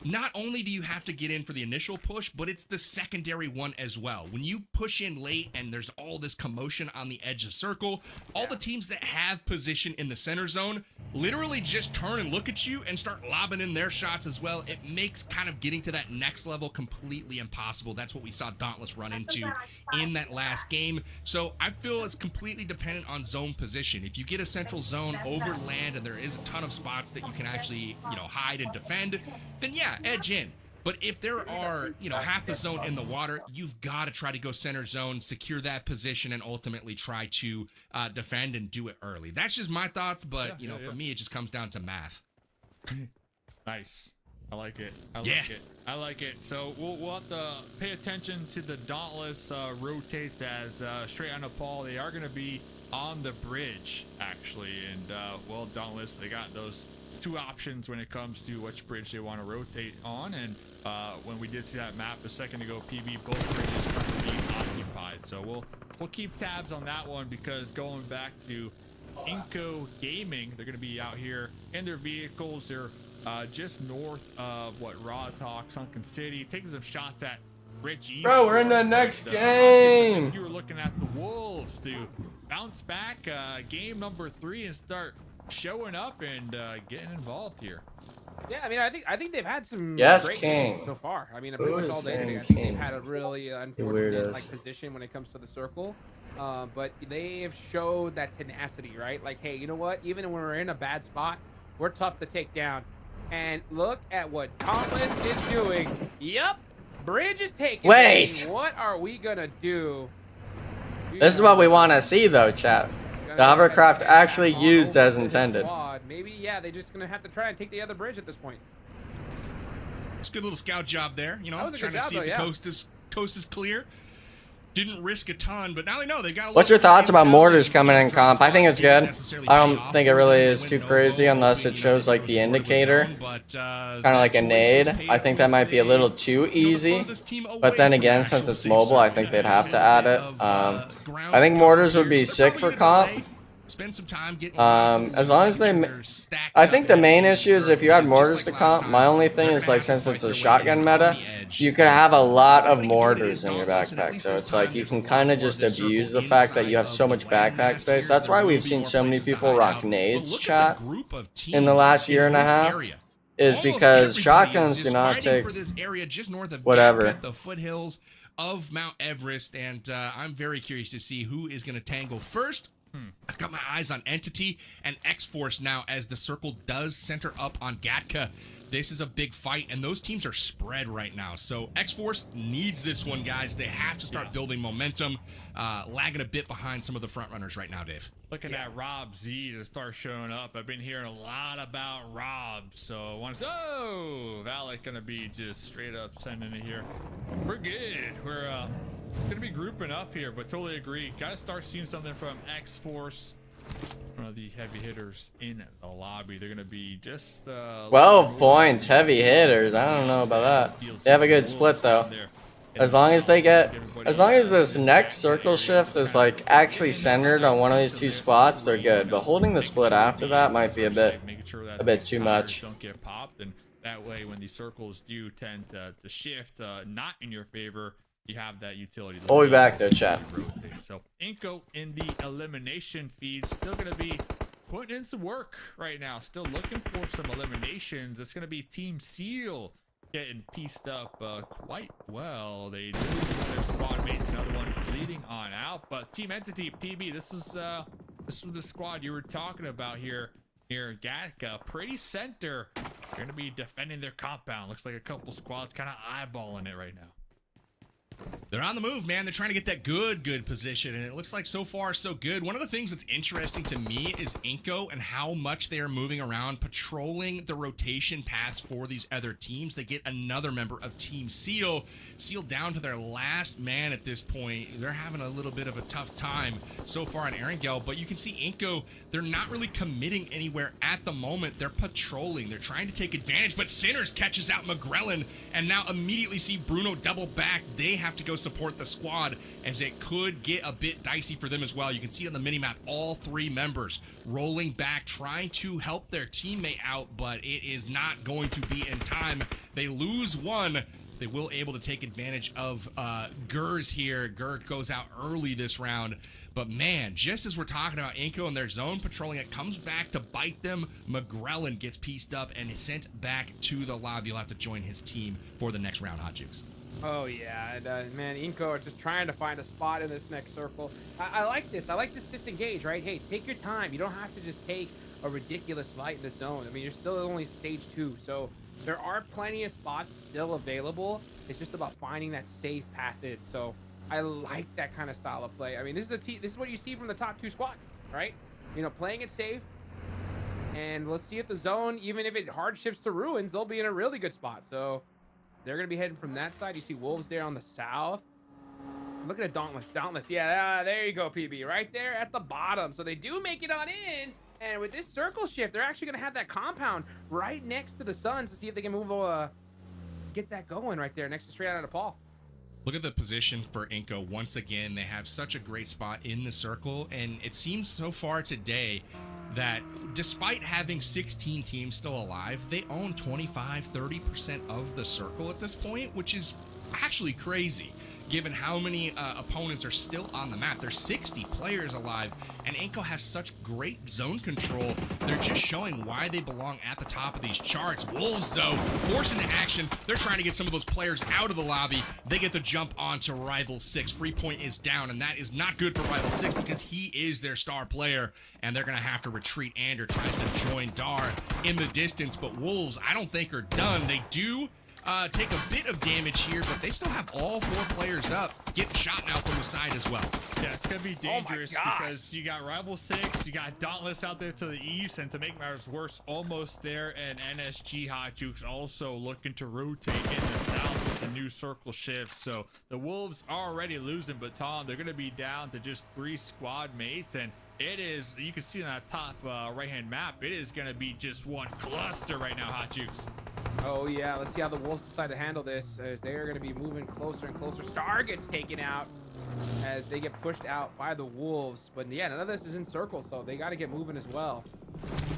Not only do you have to get in for the initial push, but it's the secondary one as well. When you push in late and there's all this commotion on the edge of circle, all the teams that have position in the center zone literally just turn and look at you and start lobbing in their shots as well. It makes kind of getting to that next level completely impossible. That's what we saw Dauntless run into in that last game. So I feel it's completely dependent on zone position. If you get a central zone over land and there is a ton of spots that you can actually, hide and defend, then yeah, edge in. But if there are, half the zone in the water, you've got to try to go center zone, secure that position, and ultimately try to defend and do it early. That's just my thoughts, but, for me, it just comes down to math. Nice. I like it. Yeah. I like it. So we'll have to pay attention to the Dauntless rotates as straight on Nepal. They are going to be on the bridge, actually. And, Dauntless, they got those two options when it comes to which bridge they want to rotate on. And when we did see that map a second ago, PB, both bridges are being occupied. So we'll keep tabs on that one, because going back to Inco Gaming, they're going to be out here in their vehicles. They're just north of Rozhawk, Sunken City, taking some shots at Rich East. Bro, we're in the next game. You were looking at the Wolves to bounce back game number 3 and start showing up and getting involved here. Yeah, I mean, I think they've had some great King games so far. I mean, Who pretty much is all day today. saying I think King? they've had a really unfortunate position when it comes to the circle. But they have showed that tenacity, right? Like, hey, you know what? Even when we're in a bad spot, we're tough to take down. And look at what Dauntless is doing. Yep, bridge is taken. Wait. Baby. What are we gonna do? This is what we want to see, though, chat. The hovercraft actually used as intended. Maybe, yeah, they're just gonna have to try and take the other bridge at this point. It's a good little scout job there. You know, That was a trying good to job, see if though, the coast is clear. Didn't risk a ton, but now they know they got. What's your thoughts about mortars coming in comp? I think it's good. I don't think it really is too crazy unless it shows like the indicator, kind of like a nade. I think that might be a little too easy. But then again, since it's mobile, I think they'd have to add it. I think mortars would be sick for comp. Spend some time getting As long as they, I think the main issue is if you add mortars to comp. My only thing is like, since it's a shotgun meta, you could have a lot of mortars in your backpack. So it's like you can kind of just abuse the fact that you have so much backpack space. That's why we've seen so many people rock nades, chat, in the last year and a half. Is because shotguns do not take whatever. The foothills of Mount Everest, and I'm very curious to see who is going to tangle first. I've got my eyes on Entity and X-Force now, as the circle does center up on Gatka. This is a big fight, and those teams are spread right now. So X-Force needs this one, guys. They have to start building momentum. Lagging a bit behind some of the front runners right now, Dave. Looking at Rob Z to start showing up. I've been hearing a lot about Rob, so I want to say, oh, Valak gonna be just straight up sending it here. We're good. We're gonna be grouping up here, but totally agree. Gotta start seeing something from X-Force, one of the heavy hitters in the lobby. They're gonna be just 12 points, heavy hitters. I don't know about that. They have a good split though. As long as they get, as long as this next circle shift is like actually centered on one of these two spots, they're good. But holding the split after that might be a bit too much. Don't get popped, and that way when these circles do tend to shift not in your favor, you have that utility. We'll be back though, chat. So Inco in the elimination feed, still gonna be putting in some work right now. Still looking for some eliminations. It's gonna be Team Seal getting pieced up quite well. They do lose one of their squad mates, another one bleeding on out. But Team Entity PB, this was the squad you were talking about here. Here, Gatka, pretty center. They're gonna be defending their compound. Looks like a couple squads kind of eyeballing it right now. They're on the move, man. They're trying to get that good position, and it looks like so far so good. One of the things that's interesting to me is Inco and how much they are moving around, patrolling the rotation paths for these other teams. They get another member of Team Seal. Seal down to their last man at this point. They're having a little bit of a tough time so far on Erangel, but you can see Inco, they're not really committing anywhere at the moment. They're patrolling. They're trying to take advantage, but Sinners catches out McGrellin, and now immediately see Bruno double back. They have to go support the squad, as it could get a bit dicey for them as well. You can see on the minimap all three members rolling back, trying to help their teammate out, but it is not going to be in time. They lose one. They will able to take advantage of Gers here. Gers goes out early this round. But man, just as we're talking about Inco and their zone patrolling, it comes back to bite them. McGrellin gets pieced up and is sent back to the lobby. He'll have to join his team for the next round, Hot Jukes. Oh yeah, and, man, Inco are just trying to find a spot in this next circle. I like this. I like this disengage, right? Hey, take your time. You don't have to just take a ridiculous fight in the zone. I mean, you're still only stage 2, so there are plenty of spots still available. It's just about finding that safe path in. So I like that kind of style of play. I mean, this is what you see from the top 2 squads, right? You know, playing it safe. And let's see if the zone, even if it hard shifts to ruins, they'll be in a really good spot. So they're going to be heading from that side. You see Wolves there on the south. Look at the Dauntless. Yeah, there you go, PB. Right there at the bottom. So they do make it on in. And with this circle shift, they're actually going to have that compound right next to the Suns to see if they can move, get that going right there next to straight out of Paul. Look at the position for Inco. Once again, they have such a great spot in the circle, and it seems so far today that despite having 16 teams still alive, they own 25-30% of the circle at this point, which is actually crazy given how many opponents are still on the map. There's 60 players alive, and Inco has such great zone control. They're just showing why they belong at the top of these charts. Wolves, though, forced into action. They're trying to get some of those players out of the lobby. They get the jump onto Rival 6. Free point is down, and that is not good for Rival 6 because he is their star player, and they're going to have to retreat. Ander tries to join Dar in the distance, but Wolves, I don't think, are done. They do take a bit of damage here, but they still have all 4 players up, getting shot now from the side as well. Yeah, it's gonna be dangerous because you got Rival 6, you got Dauntless out there to the east, and to make matters worse, almost there, and NSG Hot Jukes also looking to rotate in the south with the new circle shift. So the Wolves are already losing baton. They're gonna be down to just 3 squad mates, and it is, you can see on that top right-hand map, it is gonna be just one cluster right now, Hot Jukes. Oh yeah, let's see how the Wolves decide to handle this, as they are going to be moving closer and closer. Star gets taken out as they get pushed out by the Wolves, but yeah, none of this is in circle, so they got to get moving as well.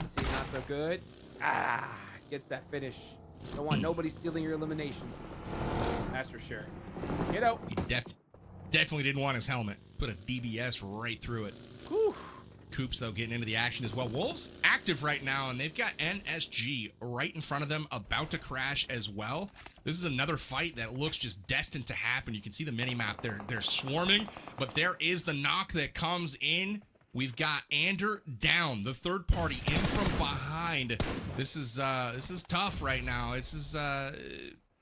Let's see, not so good. Gets that finish. Don't want nobody stealing your eliminations, that's for sure. Kiddo. He definitely didn't want his helmet. Put a DBS right through it. Whew. Coops, though, getting into the action as well. Wolves active right now, and they've got NSG right in front of them, about to crash as well. This is another fight that looks just destined to happen. You can see the mini-map. They're swarming, but there is the knock that comes in. We've got Ander down, the third party in from behind. This is tough right now. This is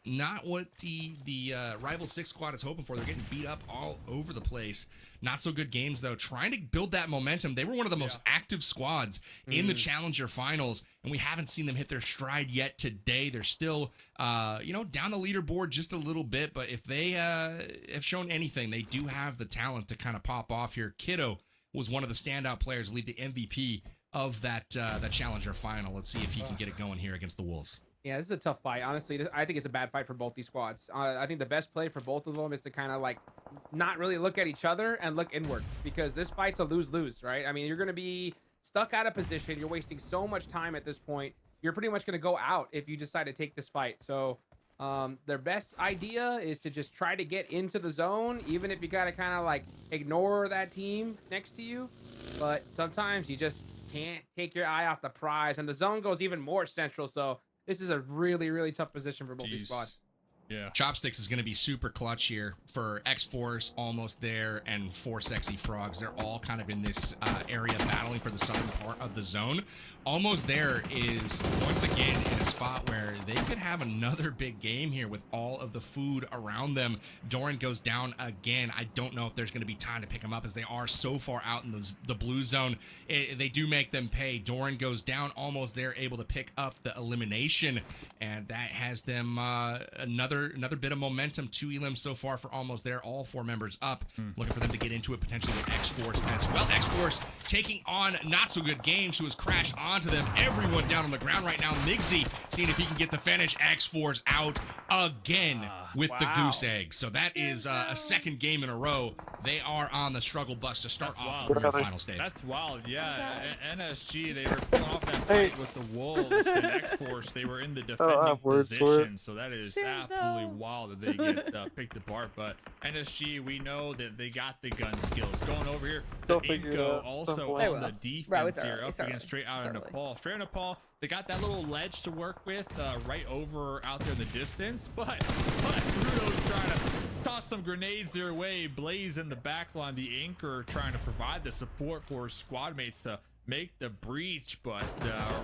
not what the Rival 6 squad is hoping for. They're getting beat up all over the place. Not so good games, though. Trying to build that momentum. They were one of the most active squads in the Challenger Finals, and we haven't seen them hit their stride yet today. They're still, down the leaderboard just a little bit, but if they have shown anything, they do have the talent to kind of pop off here. Kiddo was one of the standout players, lead the MVP of that Challenger Final. Let's see if he can get it going here against the Wolves. Yeah, this is a tough fight. Honestly, I think it's a bad fight for both these squads. I think the best play for both of them is to kind of like not really look at each other and look inwards, because this fight's a lose-lose, right? I mean, you're going to be stuck out of position. You're wasting so much time at this point. You're pretty much going to go out if you decide to take this fight. So their best idea is to just try to get into the zone, even if you got to kind of like ignore that team next to you. But sometimes you just can't take your eye off the prize, and the zone goes even more central. So this is a really, really tough position for both these squads. Yeah. Chopsticks is going to be super clutch here for X-Force, almost there, and 4 Sexy Frogs. They're all kind of in this area battling for the southern part of the zone. Almost there is, once again, in a spot where they could have another big game here with all of the food around them. Doran goes down again. I don't know if there's going to be time to pick him up, as they are so far out in the blue zone. They do make them pay. Doran goes down, almost there, able to pick up the elimination, and that has them another bit of momentum. 2 elims so far for almost there. All 4 members up. Looking for them to get into it potentially with X-Force as well. X-Force taking on Not So Good Games, who has crashed onto them. Everyone down on the ground right now. Migsy seeing if he can get the finish. X-Force out again with the goose egg. So that is a second game in a row. They are on the struggle bus to start off the final stage. That's wild. Yeah, NSG, they were pulling off that fight with the Wolves, and X-Force, they were in the defending position. So that is absolutely wild that they get picked apart. But NSG, we know that they got the gun skills. Going over here, the Inco also on the defense here, up against straight out of Nepal. Straight out of Nepal, they got that little ledge to work with right over out there in the distance. But Bruno's trying to toss some grenades their way. Blaze in the back line, the anchor, trying to provide the support for his squad mates to make the breach. But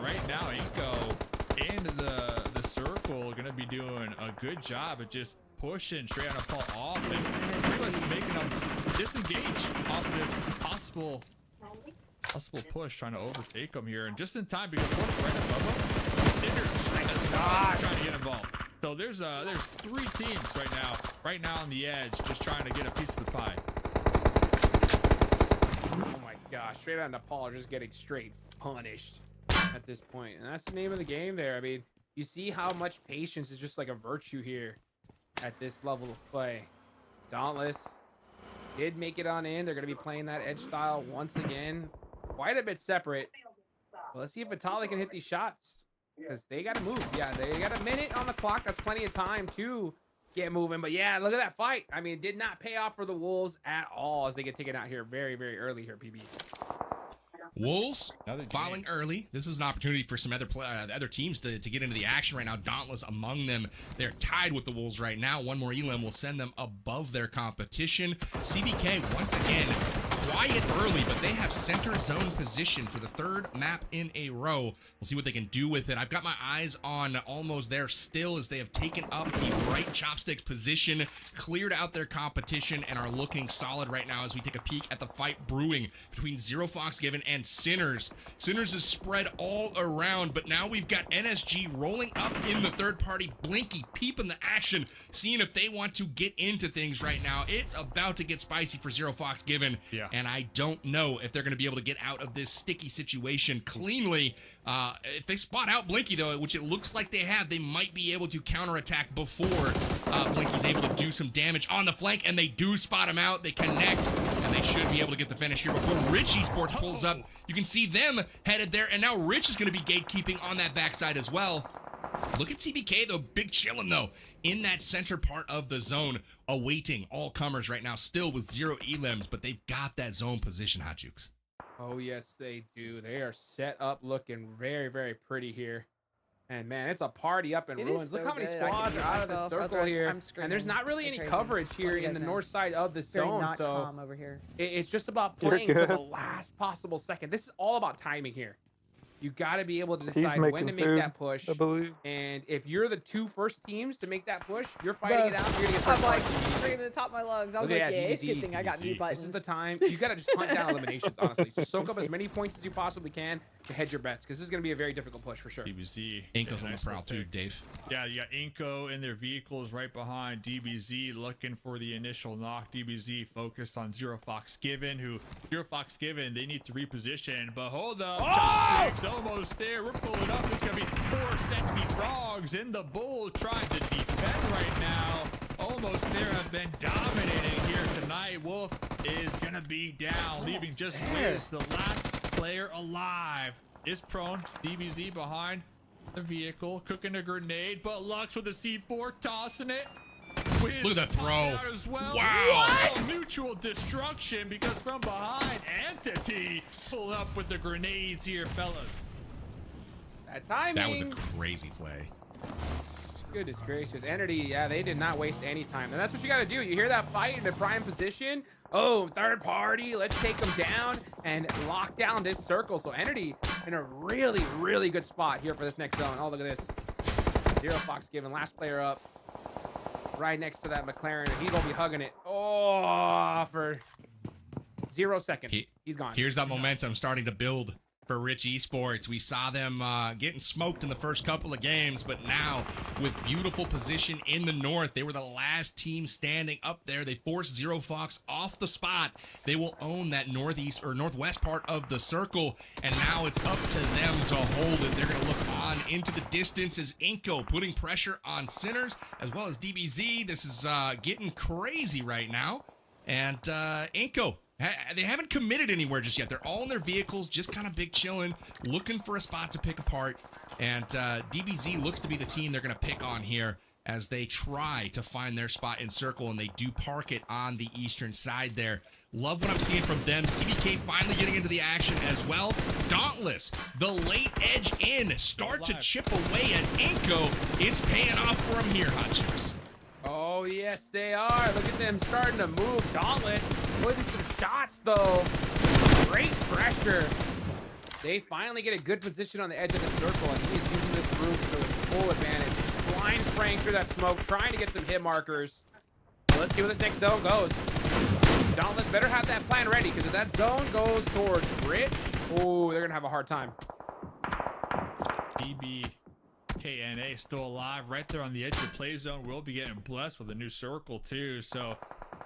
right now, Inco in the circle going to be doing a good job of just pushing straight out of Paul off and pretty much making them disengage off this possible push, trying to overtake them here, and just in time because what's right above them, Cinder trying to get involved. So there's 3 teams right now on the edge, just trying to get a piece of the pie. Oh my gosh, straight out of Nepal are just getting straight punished at this point, and that's the name of the game there. I mean, you see how much patience is just like a virtue here at this level of play. Dauntless did make it on in. They're going to be playing that edge style once again, quite a bit separate. Well, let's see if Vitali can hit these shots, because they got to move. Yeah, they got a minute on the clock. That's plenty of time to get moving. But yeah, look at that fight. I mean, it did not pay off for the Wolves at all as they get taken out here very, very early here, PB. Wolves falling early. This is an opportunity for some other teams to get into the action right now. Dauntless among them. They're tied with the Wolves right now. One more elim will send them above their competition. CBK once again quiet early, but they have center zone position for the third map in a row. We'll see what they can do with it. I've got my eyes on almost there still as they have taken up the right chopsticks position, cleared out their competition, and are looking solid right now as we take a peek at the fight brewing between Zero Fox Given and Sinners. Sinners is spread all around, but now we've got NSG rolling up in the third party. Blinky peeping the action, seeing if they want to get into things right now. It's about to get spicy for Zero Fox Given. Yeah. And I don't know if they're going to be able to get out of this sticky situation cleanly. If they spot out Blinky, though, which it looks like they have, they might be able to counterattack before Blinky's able to do some damage on the flank, and they do spot him out. They connect, and they should be able to get the finish here before Rich Esports pulls up. You can see them headed there, and now Rich is going to be gatekeeping on that backside as well. Look at CBK, though. Big chillin', though, in that center part of the zone, awaiting all comers right now, still with 0 elims, but they've got that zone position, Hot Jukes. Oh, yes, they do. They are set up looking very, very pretty here. And, man, it's a party up in ruins. Look how many squads are out of the circle here. And there's not really any coverage here in the north side of the zone. So over here. It's just about playing to the last possible second. This is all about timing here. You got to be able to decide when to make that push. I believe. And if you're the 2 first teams to make that push, you're fighting it out. You're gonna get I'm like screaming at the top of my lungs. I was like, yeah, it's a good thing I got new buttons. This is the time. You got to just hunt down eliminations, honestly. Just soak up as many points as you possibly can to hedge your bets, because this is going to be a very difficult push for sure. DBZ. Inko's on the prowl too, Dave. Yeah, you got Inko in their vehicles right behind DBZ looking for the initial knock. DBZ focused on Zero Fox Given, who Zero Fox Given, they need to reposition. But hold up, Chopsticks almost there. We're pulling up. It's going to be 4 sexy frogs in the bull trying to defend right now. Almost there, have been dominating here tonight. Wolf is going to be down, leaving just Wiz, the last player alive. Is prone. DBZ behind the vehicle, cooking a grenade, but Lux with the C4, tossing it. Wiz look at the throw. as well. Wow. Mutual destruction, because from behind, Entity pull up with the grenades here, fellas. That timing. That was a crazy play. Goodness gracious. Entity, yeah, they did not waste any time. And that's what you got to do. You hear that fight in the prime position? Oh, third party. Let's take them down and lock down this circle. So Entity in a really, really good spot here for this next zone. Oh, look at this. Zero Fox Given, last player up. Right next to that McLaren. And he's going to be hugging it. Oh, for 0 seconds. He's gone. Here's that momentum starting to build for Rich Esports. We saw them getting smoked in the first couple of games, but now with beautiful position in the north, they were the last team standing up there. They forced Zero Fox off the spot. They will own that northeast or northwest part of the circle, and now it's up to them to hold it. They're going to look on into the distance as Inko putting pressure on Sinners as well as DBZ. This is getting crazy right now, and Inko, they haven't committed anywhere just yet. They're all in their vehicles, just kind of big chilling, looking for a spot to pick apart. And DBZ looks to be the team they're going to pick on here as they try to find their spot in circle, and they do park it on the eastern side there. Love what I'm seeing from them. CBK finally getting into the action as well. Dauntless, the late edge in, start to chip away at Inko. It's paying off for him here, Hot Chicks. Oh, yes, they are. Look at them starting to move. Dauntless putting some shots, though. Great pressure. They finally get a good position on the edge of the circle, and he's using this room to his full advantage. Blind spraying through that smoke, trying to get some hit markers. So let's see where this next zone goes. Dauntless better have that plan ready, because if that zone goes towards Rich, oh, they're going to have a hard time. KNA still alive right there on the edge of the play zone. We'll be getting blessed with a new circle too, so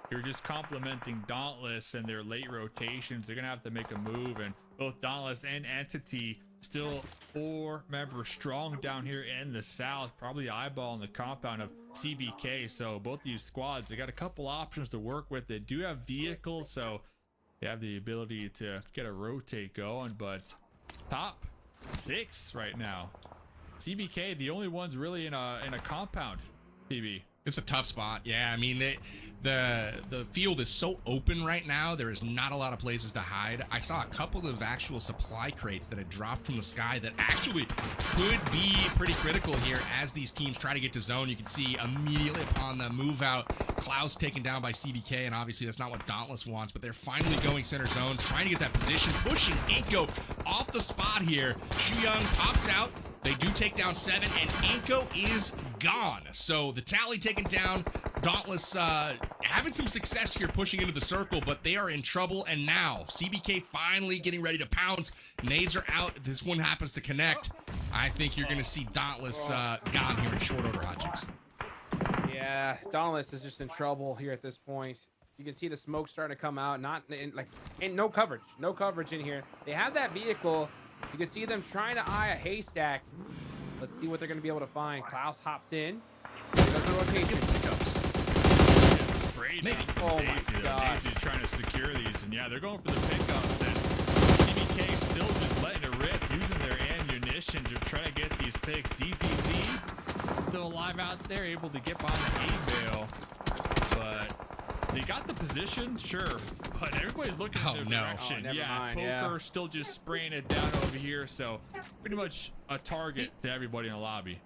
you're just complimenting Dauntless and their late rotations. They're gonna have to make a move, and both Dauntless and Entity still 4 members strong down here in the south, probably eyeballing the compound of CBK. So both these squads, they got a couple options to work with. They do have vehicles, so they have the ability to get a rotate going, but top 6 right now. CBK, the only ones really in a compound, PB. It's a tough spot. Yeah, I mean, the field is so open right now. There is not a lot of places to hide. I saw a couple of actual supply crates that had dropped from the sky that actually could be pretty critical here as these teams try to get to zone. You can see immediately upon the move out, Klaus taken down by CBK, and obviously that's not what Dauntless wants, but they're finally going center zone, trying to get that position, pushing Inko off the spot here. Shuyang pops out. They do take down 7, and Inko is gone. So the tally taken down. Dauntless having some success here pushing into the circle, but they are in trouble. And now CBK finally getting ready to pounce. Nades are out. This one happens to connect. I think you're going to see Dauntless gone here in short order, Hodges. Yeah, Dauntless is just in trouble here at this point. You can see the smoke starting to come out. Not in, no coverage. No coverage in here. They have that vehicle. You can see them trying to eye a haystack. Let's see what they're going to be able to find. Klaus hops in. Does the rotation. Maybe. Oh my God. Daisy trying to secure these, and yeah, they're going for the pickups. And CBK still just letting it rip, using their ammunition to try to get these picks. DZZ still alive out there, able to get behind the A-bale, but they got the position, sure, but everybody's looking in their direction. Poker still just spraying it down over here, so pretty much a target to everybody in the lobby.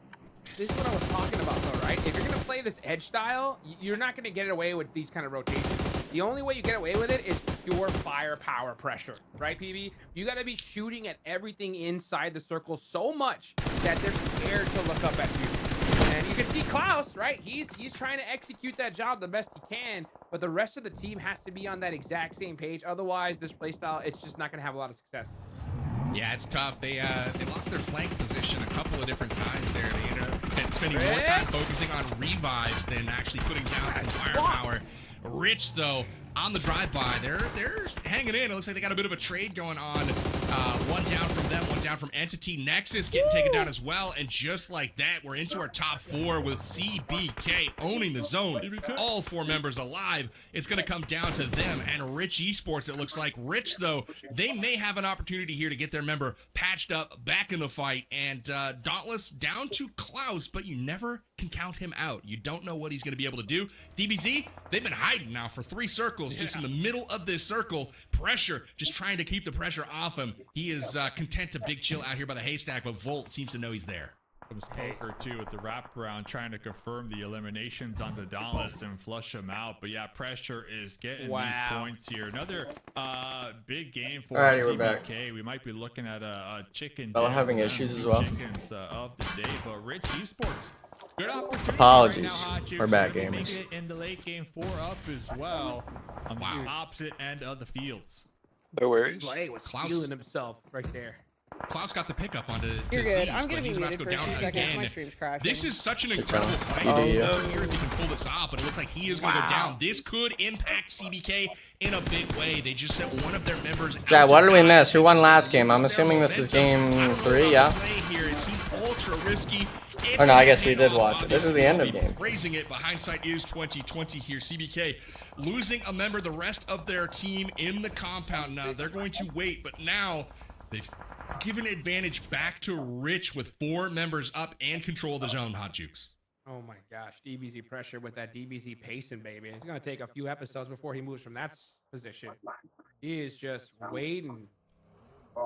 This is what I was talking about, though, right? If you're going to play this edge style, you're not going to get away with these kind of rotations. The only way you get away with it is pure firepower pressure, right, PB? You got to be shooting at everything inside the circle so much that they're scared to look up at you. And you can see Klaus, right? He's trying to execute that job the best he can, but the rest of the team has to be on that exact same page. Otherwise, this playstyle, it's just not going to have a lot of success. Yeah, it's tough. They lost their flank position a couple of different times there. They ended up spending more time focusing on revives than actually putting down some firepower. Rich, though, on the drive-by, they're hanging in. It looks like they got a bit of a trade going on. One down from them, one down from Entity. Nexus getting taken down as well. And just like that, we're into our top 4 with CBK owning the zone. All 4 members alive. It's going to come down to them and Rich Esports, it looks like. Rich, though, they may have an opportunity here to get their member patched up, back in the fight. And Dauntless down to Klaus, but you never can count him out. You don't know what he's going to be able to do. DBZ, they've been hiding now for 3 circles, just in the middle of this circle. Pressure, just trying to keep the pressure off him. He is content to big chill out here by the haystack, but Volt seems to know he's there. Comes Poker too with the wraparound, trying to confirm the eliminations on the Dauntless and flush them out. But yeah, pressure is getting these points here. Another big game for CBK. We might be looking at a chicken. Having issues as well. Chickens of the day, but Rich Esports. Good opportunity. Apologies. Right now, we're bad gamers. gamers. It in the late game 4 up as well on the opposite end of the fields. No worries. Slay was feeling himself right there. Klaus got the pickup onto You're Z's, good. I'm but gonna he's be about to go muted for down 2 seconds. My again. stream's crashing. This is such an incredible fight. Oh, I'm yeah. not sure if he can pull this off, but it looks like he is going to go down. This could impact CBK in a big way. They just sent one of their members out. Yeah, what did we die. miss? Who won last game? I'm assuming this is game 3, yeah? Here. It seemed ultra risky. Oh no, I guess we did watch it. This is the end of game. Raising it, but hindsight is 2020 here. CBK losing a member, the rest of their team in the compound now. They're going to wait, but now they've given advantage back to Rich with 4 members up and control of the zone, Hot Jukes. Oh my gosh, DBZ pressure with that DBZ pacing, baby. It's going to take a few episodes before he moves from that position. He is just waiting,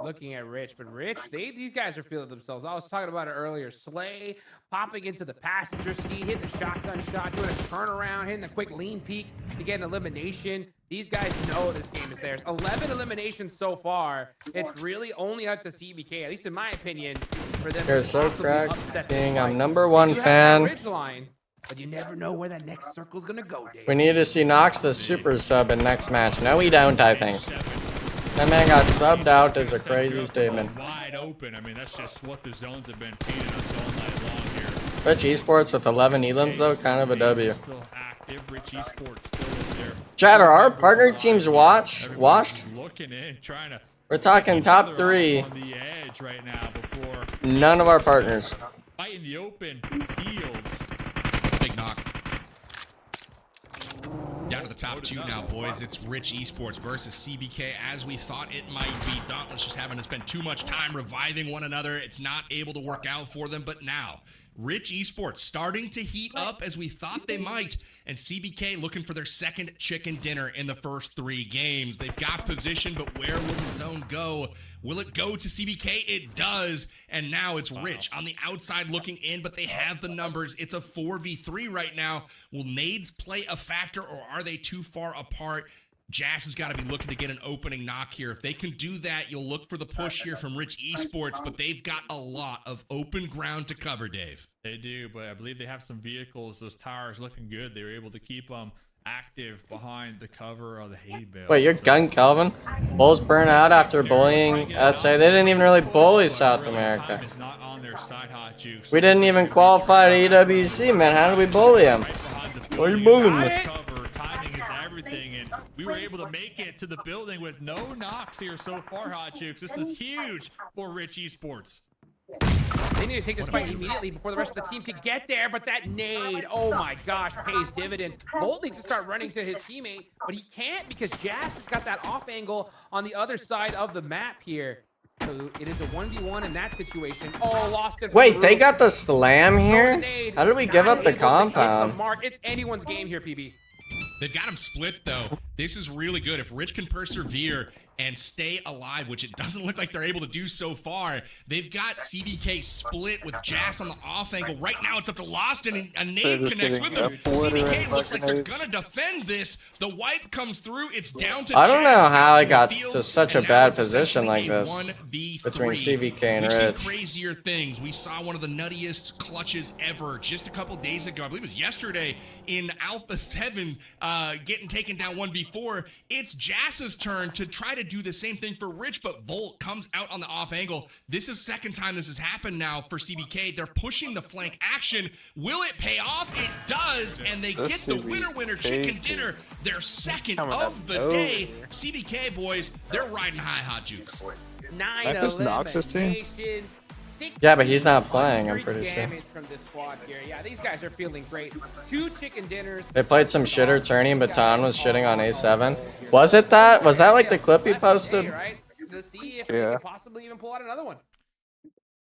looking at Rich. But Rich, these guys are feeling themselves. I was talking about it earlier. Slay popping into the passenger seat, hitting the shotgun shot, doing a turnaround, hitting the quick lean peek to get an elimination. These guys know this game is theirs. 11 eliminations so far. It's really only up to CBK, at least in my opinion, for them You're to so possibly correct. upset Being this a fight. #1 You have fan. that ridge line, but you never know where that next circle's gonna go, Dave. We need to see Nox the super sub in next match. No, we don't, I think. That man got subbed out is a crazy statement. Wide open. I mean, that's just what the zones have been feeding us all night long here. Rich Esports with 11 elims though, kind of a W. Still active. Rich Esports still in there. Chad, are our partner teams washed? Looking in, trying to We're talking top 3. On the edge right now before None of our partners. fight in the open. Fields. Big knock. Down to the top 2 now, boys. It's Rich Esports versus CBK as we thought it might be. Dauntless just having to spend too much time reviving one another. It's not able to work out for them, but now Rich Esports starting to heat up as we thought they might, and CBK looking for their second chicken dinner in the first 3 games. They've got position, but where will the zone go? Will it go to CBK? It does, and now it's Rich on the outside looking in, but they have the numbers. It's a 4v3 right now. Will nades play a factor, or are they too far apart? Jazz has got to be looking to get an opening knock here. If they can do that, you'll look for the push here from Rich Esports, but they've got a lot of open ground to cover, Dave. They do, but I believe they have some vehicles. Those towers looking good. They were able to keep them active behind the cover of the hay bale. Wait, you're gun Calvin? Bulls burn out after bullying SA. They didn't even really bully South America. We didn't even qualify to EWC, man. How did we bully them? Why are you bullying me? Timing is everything, and we were able to make it to the building with no knocks here so far, Hot Jukes. This is huge for Rich Esports. They need to take this fight immediately before the rest of the team can get there, but that nade, oh my gosh, pays dividends. Bolt needs to start running to his teammate, but he can't because Jazz has got that off angle on the other side of the map here. So it is a 1v1 in that situation. Oh, lost it. Wait, they got the slam here? How did we give up the compound? It's anyone's game here, PB. They've got him split, though. This is really good. If Rich can persevere and stay alive, which it doesn't look like they're able to do so far, they've got CBK split with Jazz on the off angle. Right now, it's up to Lost, and a nade connects with them. CBK looks like they're going to defend this. The wipe comes through. It's down to I don't know Jazz how I in the got field, to such a and now bad it's position like essentially this a 1v3. between CBK and We've Rich. seen crazier things. We saw one of the nuttiest clutches ever just a couple days ago. I believe it was yesterday in Alpha 7, getting taken down 1v4. It's Jass's turn to try to do the same thing for Rich, but Volt comes out on the off angle. This is second time this has happened now for CBK. They're pushing the flank action. Will it pay off? It does, and they get the winner chicken dinner, their second of the day. CBK boys, they're riding high, Hot Jukes. 9 eliminations. Yeah, but he's not playing, I'm pretty sure. From this squad here. Yeah, these guys are feeling great. 2 chicken dinners. They played some shitter tourney, and Baton was shitting on A7. Was it that? Was that like the clip he posted? Right? To see if we can possibly even pull out another one.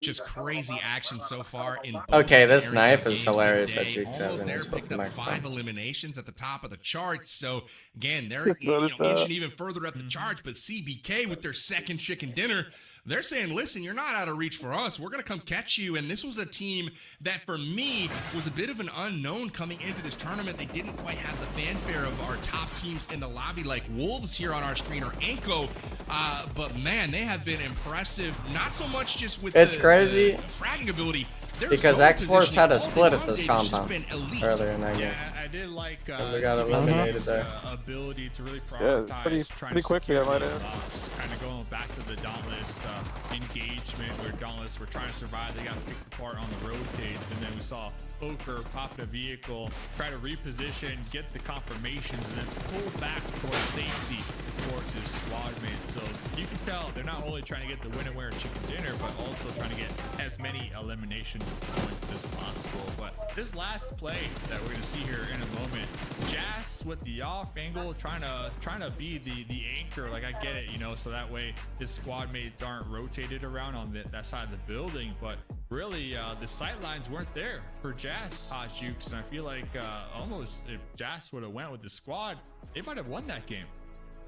Just crazy action so far in both Okay, this area knife is games hilarious today. that Jukes Almost has there, in picked his up 5 microphone. eliminations at the top of the charts. So again, they're inching even further up the charts. But CBK with their second chicken dinner, they're saying, listen, you're not out of reach for us. We're going to come catch you. And this was a team that, for me, was a bit of an unknown coming into this tournament. They didn't quite have the fanfare of our top teams in the lobby like Wolves here on our screen or Anko. But, man, they have been impressive. Not so much just with crazy the fragging ability. because X-Force had a split at this compound earlier in that game. Yeah, I did like we got eliminated there. Ability to really prioritize pretty quickly, I might add. Kind of going back to the Dauntless engagement where Dauntless were trying to survive. They got picked apart on the rotates, and then we saw Poker pop the vehicle, try to reposition, get the confirmations, and then pull back towards safety towards his squad mate. So you can tell they're not only trying to get the winner chicken dinner, but also trying to get as many elimination points as possible. But this last play that we're gonna see here in a moment, Jazz with the off angle, trying to be the anchor. Like, I get it, you know, so that way his squad mates aren't rotated around on that side of the building. But really, the sight lines weren't there for Jazz, Hot Jukes, and I feel like almost if Jazz would have went with the squad, they might have won that game.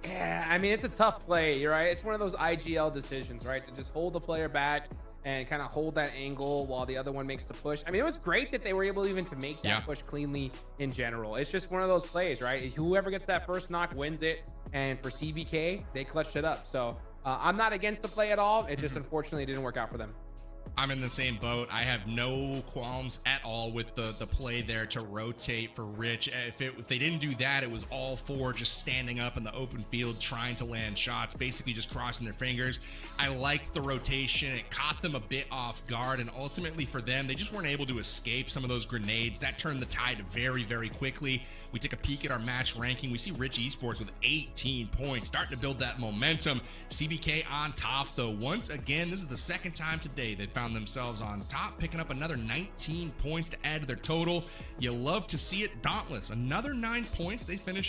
Yeah, I mean, it's a tough play, right? It's one of those IGL decisions, right? To just hold the player back and kind of hold that angle while the other one makes the push. I mean, it was great that they were able even to make that push cleanly in general. It's just one of those plays, right? Whoever gets that first knock wins it. And for CBK, they clutched it up. So I'm not against the play at all. It just unfortunately didn't work out for them. I'm in the same boat. I have no qualms at all with the play there to rotate for Rich. If they didn't do that, it was all four just standing up in the open field trying to land shots, basically just crossing their fingers. I liked the rotation. It caught them a bit off guard, and ultimately for them, they just weren't able to escape some of those grenades. That turned the tide very, very quickly. We take a peek at our match ranking. We see Rich Esports with 18 points, starting to build that momentum. CBK on top, though. Once again, this is the second time today they found themselves on top, picking up another 19 points to add to their total. You love to see it. Dauntless, another 9 points. They finish